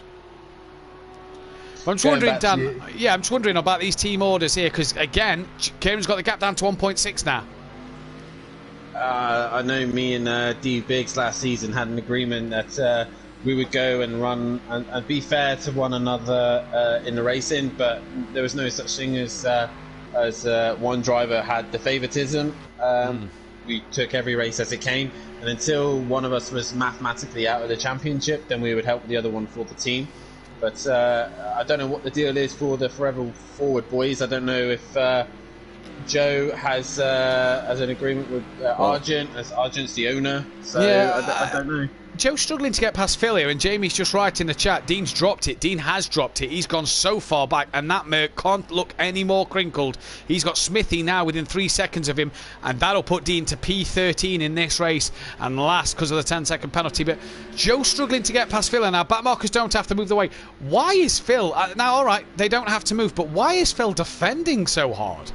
I'm just wondering, Dan. Yeah, I'm just wondering about these team orders here, because again, Kieran's got the gap down to 1.6 now. I know me and D Biggs last season had an agreement that we would go and run and be fair to one another in the racing, but there was no such thing as as one driver had the favoritism. We took every race as it came, and until one of us was mathematically out of the championship, then we would help the other one for the team. But I don't know what the deal is for the Forever Forward boys. I don't know if Joe has an agreement with Argent, as Argent's the owner. So I don't know. Joe's struggling to get past Phil here, and Jamie's just right in the chat. Dean's dropped it. Dean has dropped it. He's gone so far back, and that Merc can't look any more crinkled. He's got Smithy now within 3 seconds of him, and that'll put Dean to P13 in this race and last because of the 10-second penalty. But Joe's struggling to get past Phil, and now back markers don't have to move the way. Why is Phil... now, all right, they don't have to move, but why is Phil defending so hard?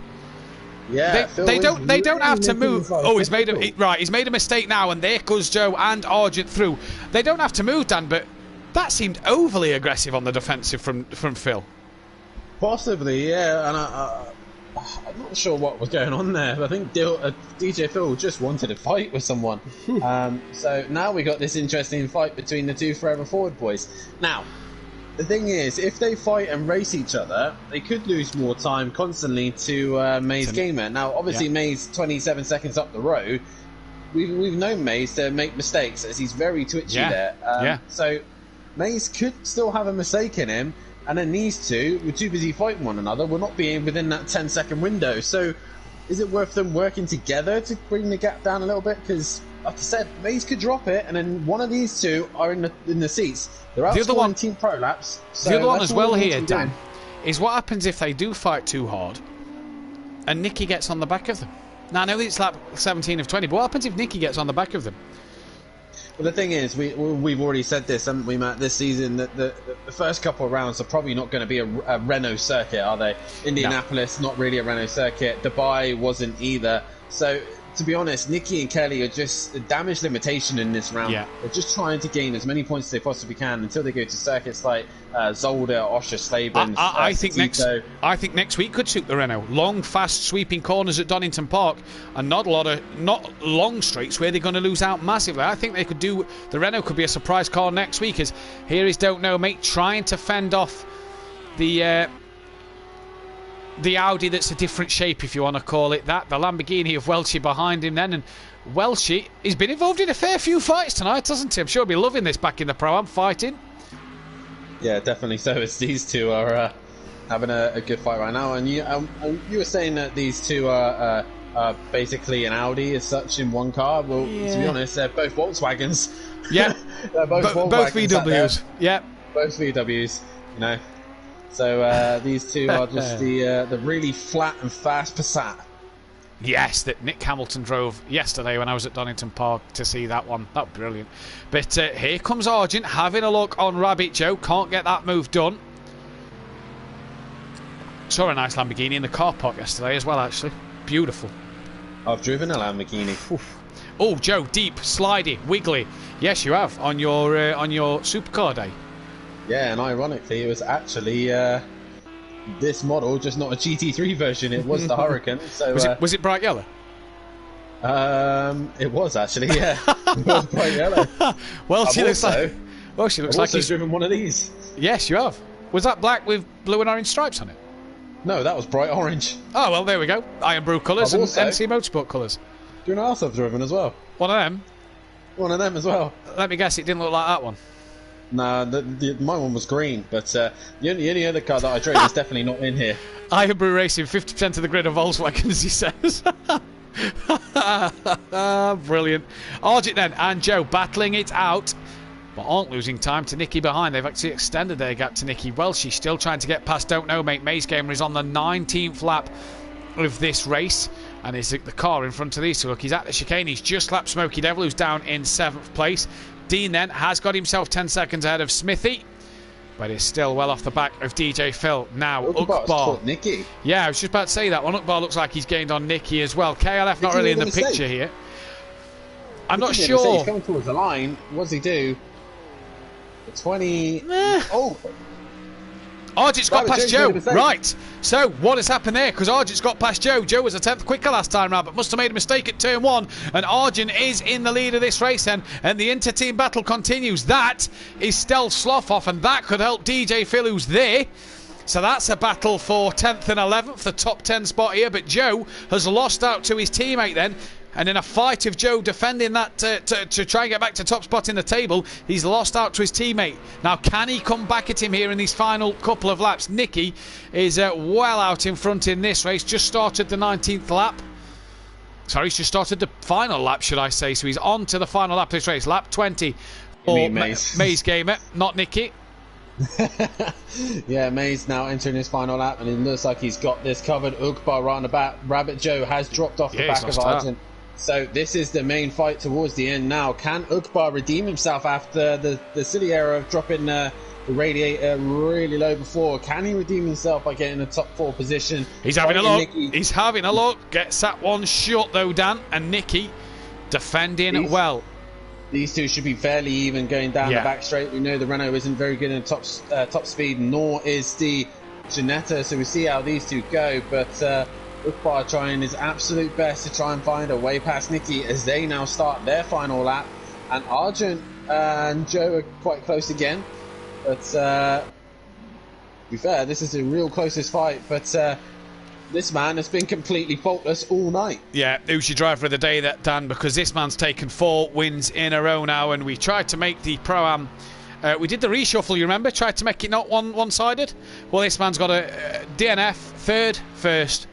Yeah, they don't have to move. Oh, he's made a mistake now, and there goes Joe and Argent through. They don't have to move, Dan, but that seemed overly aggressive on the defensive from Phil. Possibly, yeah, and I'm not sure what was going on there. But I think DJ Phil just wanted to fight with someone. So now we got this interesting fight between the two Forever Forward boys. Now, the thing is, if they fight and race each other, they could lose more time constantly to Maze Gamer. Now, obviously, Maze 27 seconds up the road. We've known Maze to make mistakes, as he's very twitchy there. So Maze could still have a mistake in him, and then these two were too busy fighting one another, will not be within that 10-second window. So is it worth them working together to bring the gap down a little bit? Because, like I said, Maze could drop it, and then one of these two are in the seats. They're outscoring Team Pro Laps. So the other one as well here, Dan, is what happens if they do fight too hard and Nicky gets on the back of them. Now, I know it's lap 17 of 20, but what happens if Nicky gets on the back of them? Well, the thing is, we've already said this, haven't we, Matt, this season, that the first couple of rounds are probably not going to be a Renault circuit, are they? Indianapolis, not really a Renault circuit. Dubai wasn't either. So, to be honest, Nicky and Kelly are just a damage limitation in this round. Yeah. They're just trying to gain as many points as they possibly can until they go to circuits like Zolder, Osher, Slaben. I think next week could suit the Renault. Long, fast, sweeping corners at Donington Park, and not long straights where they're going to lose out massively. I think they could do. The Renault could be a surprise car next week. As here is Don't Know Mate trying to fend off the Audi that's a different shape, if you want to call it that. The Lamborghini of Welchie behind him then. And Welchie, he's been involved in a fair few fights tonight, hasn't he? I'm sure he'll be loving this back in the Pro-Am fighting. Yeah, definitely so. As these two are having a good fight right now. And you were saying that these two are basically an Audi as such in one car. Well, to be honest, they're both Volkswagens. Yeah. They're both VWs. Yeah. Both VWs, you know. So these two are just the really flat and fast Passat. Yes, that Nick Hamilton drove yesterday when I was at Donington Park to see that one. That was brilliant. But here comes Argent having a look on Rabbit Joe. Can't get that move done. Saw a nice Lamborghini in the car park yesterday as well, actually. Beautiful. I've driven a Lamborghini. Oof. Oh, Joe, deep, slidey, wiggly. Yes, you have on your supercar day. Yeah, and ironically, it was actually this model, just not a GT3 version. It was the Hurricane. So was it bright yellow? It was actually, yeah. It was bright yellow. She looks like he's driven one of these. Yes, you have. Was that black with blue and orange stripes on it? No, that was bright orange. Oh well, there we go. Iron Brew colours and MC Motorsport colours. Do you know what else I've driven as well? One of them. One of them as well. Let me guess, it didn't look like that one. Nah, my one was green, but the only other car that I drove is definitely not in here. Iron Brew Racing, 50% of the grid of Volkswagens, he says. Brilliant. Argent then and Joe battling it out, but aren't losing time to Nicky behind. They've actually extended their gap to Nicky. Well, she's still trying to get past Don't Know Mate. Maze Gamer is on the 19th lap of this race, and is the car in front of these two. Look, he's at the chicane. He's just lapped Smokey Devil, who's down in 7th place. Dean then has got himself 10 seconds ahead of Smithy, but is still well off the back of DJ Phil. Now, Ukbar. Nicky. Yeah, I was just about to say that one. Ukbar looks like he's gained on Nicky as well. KLF not really in the picture here. I'm not sure. He's coming towards the line. What does he do? 20. Oh. Argent's got past Joe. Right. So, what has happened there? Because Argent's got past Joe. Joe was a 10th quicker last time round, but must have made a mistake at turn 1. And Argent is in the lead of this race then. And the inter-team battle continues. That is Stealth Slough off, and that could help DJ Phil, who's there. So that's a battle for 10th and 11th, the top 10 spot here. But Joe has lost out to his teammate then. And in a fight of Joe defending that to try and get back to top spot in the table, he's lost out to his teammate. Now, can he come back at him here in these final couple of laps? Nicky is well out in front in this race. Just started the 19th lap. Sorry, he's just started the final lap, should I say. So he's on to the final lap of this race. Lap 20 for Maze Gamer, not Nicky. Yeah, Maze now entering his final lap, and it looks like he's got this covered. Ugbar right on the back. Rabbit Joe has dropped off the back of Argent. So this is the main fight towards the end now. Can Ugbar redeem himself after the silly error of dropping the radiator really low before? Can he redeem himself by getting a top 4 position? He's having a look. He's having a look. Gets that one short though, Dan. And Nicky defending well. These two should be fairly even going down the back straight. We know the Renault isn't very good in top speed, nor is the Ginetta. So we see how these two go. But Ugbar trying his absolute best to try and find a way past Nicky as they now start their final lap. And Argent and Joe are quite close again. But to be fair, this is the real closest fight. But this man has been completely faultless all night. Yeah, who's your driver of the day, that Dan? Because this man's taken 4 wins in a row now, and we tried to make the Pro-Am. We did the reshuffle, you remember? Tried to make it not one-sided. Well, this man's got a DNF, third, first.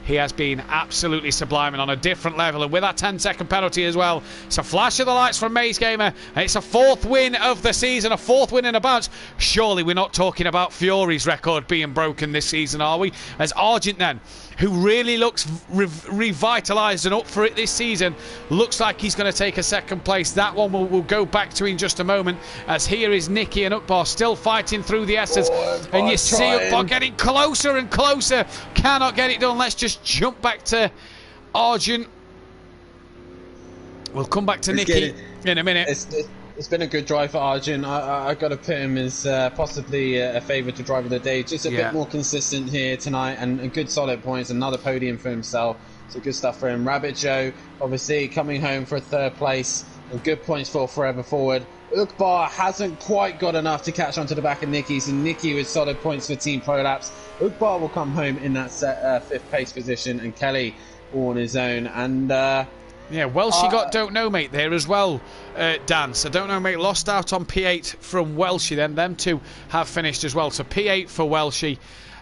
He has been absolutely sublime and on a different level, and with that 10-second penalty as well. It's a flash of the lights from Maze Gamer, and it's a 4th win of the season, a 4th win in a bounce. Surely we're not talking about Fury's record being broken this season, are we? As Argent then, who really looks revitalised and up for it this season, looks like he's going to take a 2nd place. That one we'll go back to in just a moment, as here is Nicky and Ugbar still fighting through the S's, and you see Ugbar getting closer and closer. Cannot get it done. Let's just jump back to Argent. We'll come back to Nicky in a minute. It's been a good drive for Arjun. I got to put him as possibly a favourite to driver of the day. Just a bit more consistent here tonight, and good solid points. Another podium for himself. So good stuff for him. Rabbit Joe, obviously coming home for a 3rd place, and good points for Forever Forward. Ugbar hasn't quite got enough to catch onto the back of Nicky, so Nicky with solid points for Team Prolapse. Ugbar will come home in that 5th place position, and Kelly all on his own. And Welshie got Don't Know Mate there as well, Dan. So Don't Know Mate lost out on P8 from Welshie then. Them two have finished as well. So P8 for Welshie.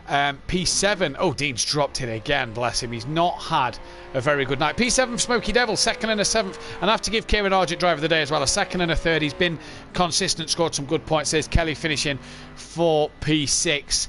P7, oh, Dean's dropped it again, bless him. He's not had a very good night. P7 for Smoky Devil, 2nd and a 7th. And I have to give Kieran Argent driver of the day as well, a 2nd and a 3rd. He's been consistent, scored some good points. There's Kelly finishing for P6.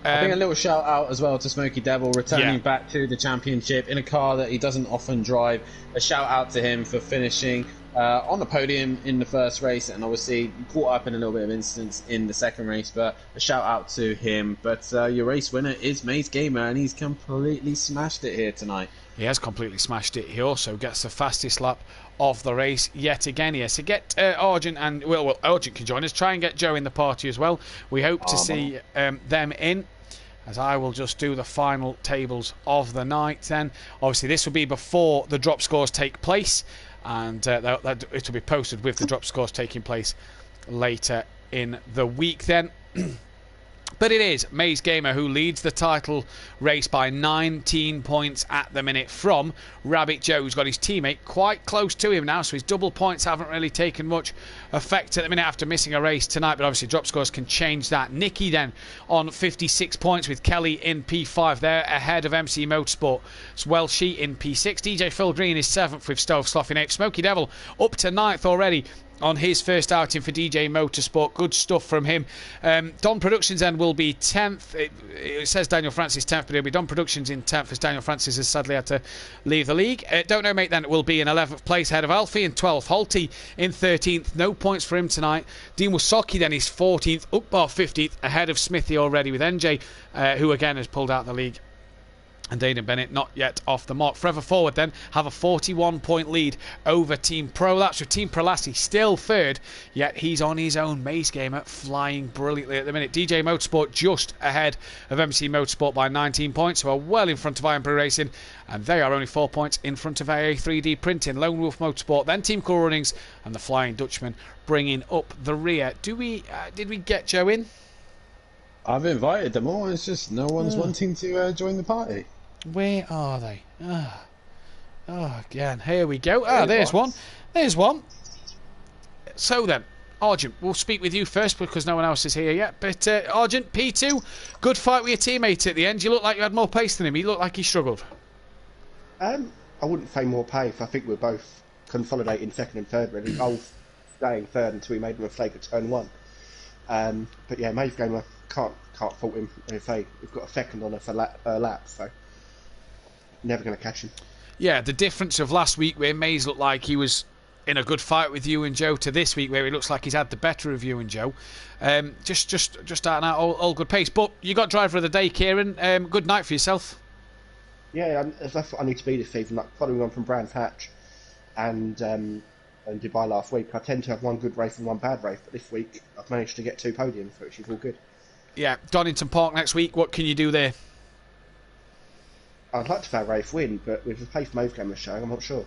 I think a little shout out as well to Smoky Devil, returning back to the championship in a car that he doesn't often drive. A shout out to him for finishing on the podium in the 1st race, and obviously caught up in a little bit of incidents in the 2nd race, but a shout out to him. But your race winner is Maze Gamer, and he's completely smashed it here tonight. He has completely smashed it. He also gets the fastest lap of the race yet again here. So get Argent, and well, Argent can join us. Try and get Joe in the party as well. We hope to see them in, as I will just do the final tables of the night then. Obviously this will be before the drop scores take place, and it will be posted with the drop scores taking place later in the week then. But it is Maze Gamer who leads the title race by 19 points at the minute from Rabbit Joe, who's got his teammate quite close to him now, so his double points haven't really taken much effect at the minute after missing a race tonight, but obviously drop scores can change that. Nicky then on 56 points with Kelly in P5 there, ahead of MC Motorsport. It's Welshie in P6. DJ Phil Green is 7th with Stove Slough in 8th. Smoky Devil up to 9th already on his first outing for DJ Motorsport. Good stuff from him. Don Productions then will be 10th. It says Daniel Francis 10th, but it'll be Don Productions in 10th as Daniel Francis has sadly had to leave the league. Don't Know Mate then will be in 11th place ahead of Alfie in 12th. Holty in 13th. No points for him tonight. Dean Wasaki then is 14th. Ugbar 15th ahead of Smithy already with NJ, who again has pulled out the league And Aidan Bennett not yet off the mark. Forever Forward then have a 41-point lead over Team Pro. That's with Team Prolassi still third, yet he's on his own. Maze Gamer flying brilliantly at the minute. DJ Motorsport just ahead of MC Motorsport by 19 points, who are well in front of Iron Brew Racing, and they are only 4 points in front of AA 3D Printing. Lone Wolf Motorsport, then Team Cool Runnings, and the Flying Dutchman bringing up the rear. Did we get Joe in? I've invited them all. It's just no one's wanting to join the party. Where are they? Again, here we go. There's one. There's one. So then, Argent, we'll speak with you first because no one else is here yet. But Argent, P2, good fight with your teammate at the end. You look like you had more pace than him. He looked like he struggled. I wouldn't say more pace. I think we're both consolidating second and third, really. I was staying third until we made a mistake at turn one. But yeah, Maze Gamer can't fault him. We've got a second on us a lap, so never going to catch him. Yeah, the difference of last week where Maze looked like he was in a good fight with you and Joe to this week where he looks like he's had the better of you and Joe. Just starting out all good pace. But you got driver of the day, Kieran. Good night for yourself. Yeah, that's what I need to be this season. Like following on from Brands Hatch and Dubai last week, I tend to have one good race and one bad race. But this week I've managed to get 2 podiums, which is all good. Yeah, Donington Park next week. What can you do there? I'd like to have Rafe win, but with the pace Maze Gamer showing, I'm not sure.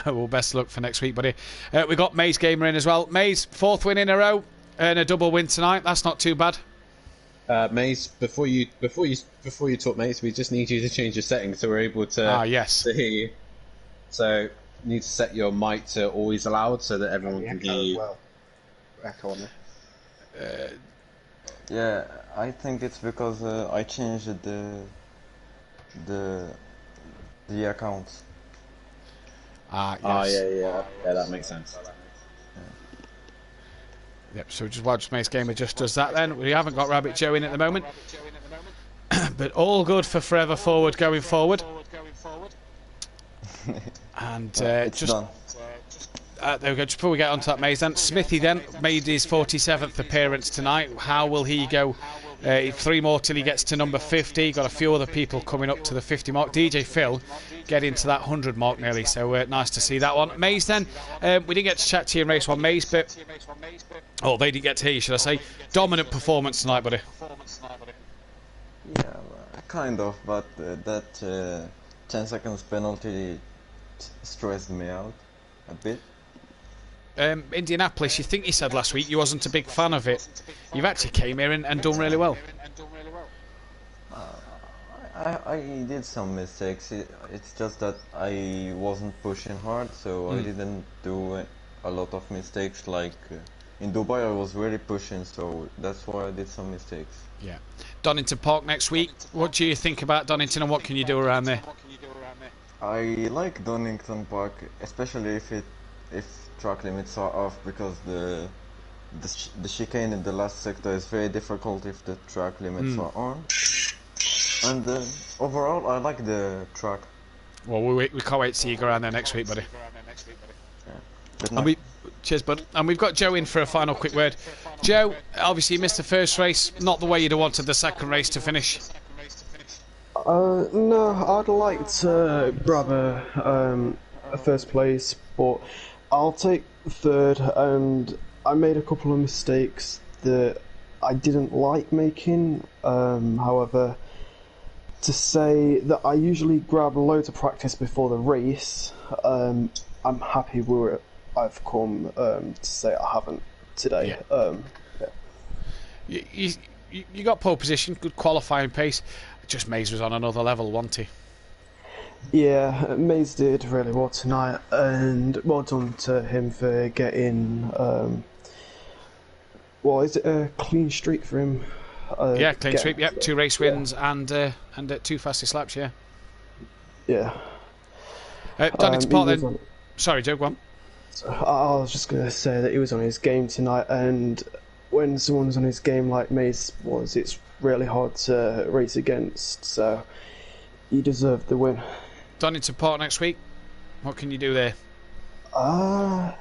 Well, best of luck for next week, buddy. We got Maze Gamer in as well. Maze, 4th win in a row and a double win tonight. That's not too bad. Maze, before you talk, Maze, we just need you to change your settings so we're able to to hear you. So you need to set your mic to always loud so that everyone can hear you. Well. Echo on there. Yeah, I think it's because I changed the accounts. Yes. Yeah, that makes sense. Yep, so just watch Mace Gamer just does that then. We haven't got Rabbit Joe in at the moment. But all good for Forever Forward going forward. And it's just done. there we go. Just before we get onto that Maze then, Smithy then made his 47th appearance tonight. How will he go? 3 more till he gets to number 50. Got a few other people coming up to the 50 mark. DJ Phil getting to that 100 mark nearly, so nice to see that one. Maze then, we didn't get to chat to you in race 1, Maze, but they didn't get to hear you, should I say. Dominant performance tonight, buddy. Yeah, kind of, but that 10 seconds penalty stressed me out a bit. Indianapolis, you think you said last week you wasn't a big fan of it. You've actually came here and done really well. I did some mistakes. It's just that I wasn't pushing hard, so I didn't do a lot of mistakes. Like in Dubai, I was really pushing, so that's why I did some mistakes. Yeah. Donington Park next week. What do you think about Donington and what can you do around there? I like Donington Park, especially if track limits are off, because the chicane in the last sector is very difficult if the track limits are on. And overall, I like the track. Well, we can't wait to see you go around there next week, buddy. Yeah. And cheers, bud. And we've got Joe in for a final quick word. Joe, obviously you missed the first race, not the way you'd have wanted the second race to finish. No, I'd like to grab a first place, but I'll take third, and I made a couple of mistakes that I didn't like making. However, to say that I usually grab loads of practice before the race, I'm happy where I've come to say I haven't today. You got pole position, good qualifying pace. Just Maze was on another level, wasn't he? Yeah, Maze did really well tonight, and well done to him for getting. Is it a clean streak for him? Clean streak. Yep, 2 race wins and 2 fastest laps. Yeah. Yeah. Donington Park then. Sorry, Joe. Go on. I was just gonna say that he was on his game tonight, and when someone's on his game like Maze was, it's really hard to race against. So he deserved the win. Donington Park next week. What can you do there? I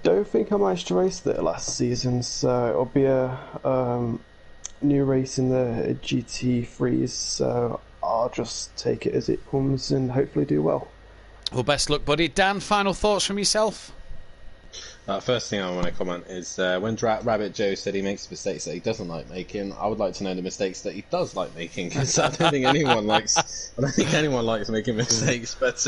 don't think I managed to race there last season, so it'll be a new race in the GT3s, so I'll just take it as it comes and hopefully do well. Well, best luck, buddy. Dan, final thoughts from yourself? First thing I want to comment is when Rabbit Joe said he makes mistakes that he doesn't like making, I would like to know the mistakes that he does like making, because I don't think anyone likes making mistakes. But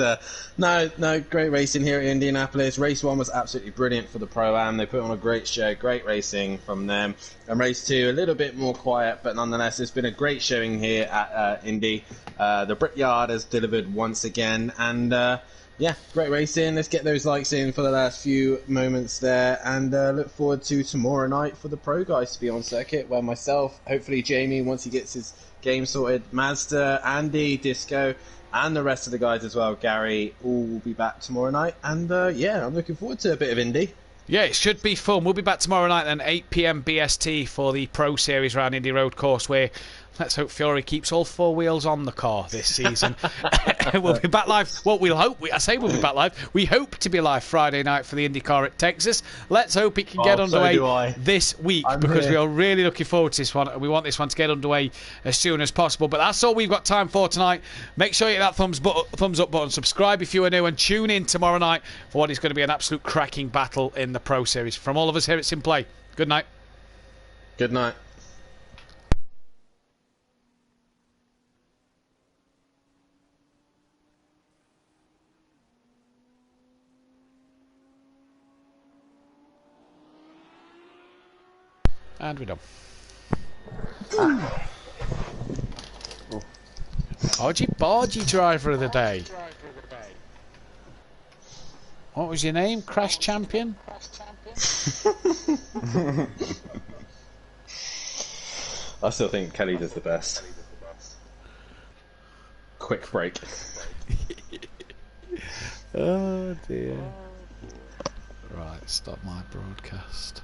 no, great racing here at Indianapolis. Race 1 was absolutely brilliant for the Pro-Am. They put on a great show, great racing from them. And race 2 a little bit more quiet, but nonetheless it's been a great showing here at Indy. The Brickyard has delivered once again, and yeah, great racing. Let's get those likes in for the last few moments there, and look forward to tomorrow night for the pro guys to be on circuit, where myself, hopefully Jamie, once he gets his game sorted, Mazda, Andy, Disco, and the rest of the guys as well, Gary, all will be back tomorrow night. And yeah, I'm looking forward to a bit of Indy. Yeah, it should be fun. We'll be back tomorrow night then, 8 PM BST for the Pro Series round Indy Road Course, where let's hope Fiore keeps all 4 wheels on the car this season. We'll be back live. Well, we'll hope. I say we'll be back live. We hope to be live Friday night for the IndyCar at Texas. Let's hope it can get underway this week, because we are really looking forward to this one. We want this one to get underway as soon as possible. But that's all we've got time for tonight. Make sure you hit that thumbs up button. Subscribe if you are new, and tune in tomorrow night for what is going to be an absolute cracking battle in the Pro Series. From all of us here at SimPlay, good night. Good night. And we're done. Bargy driver of the day. What was your name? Crash Champion? I still think Kelly does the best. Quick break. Oh dear. Right, stop my broadcast.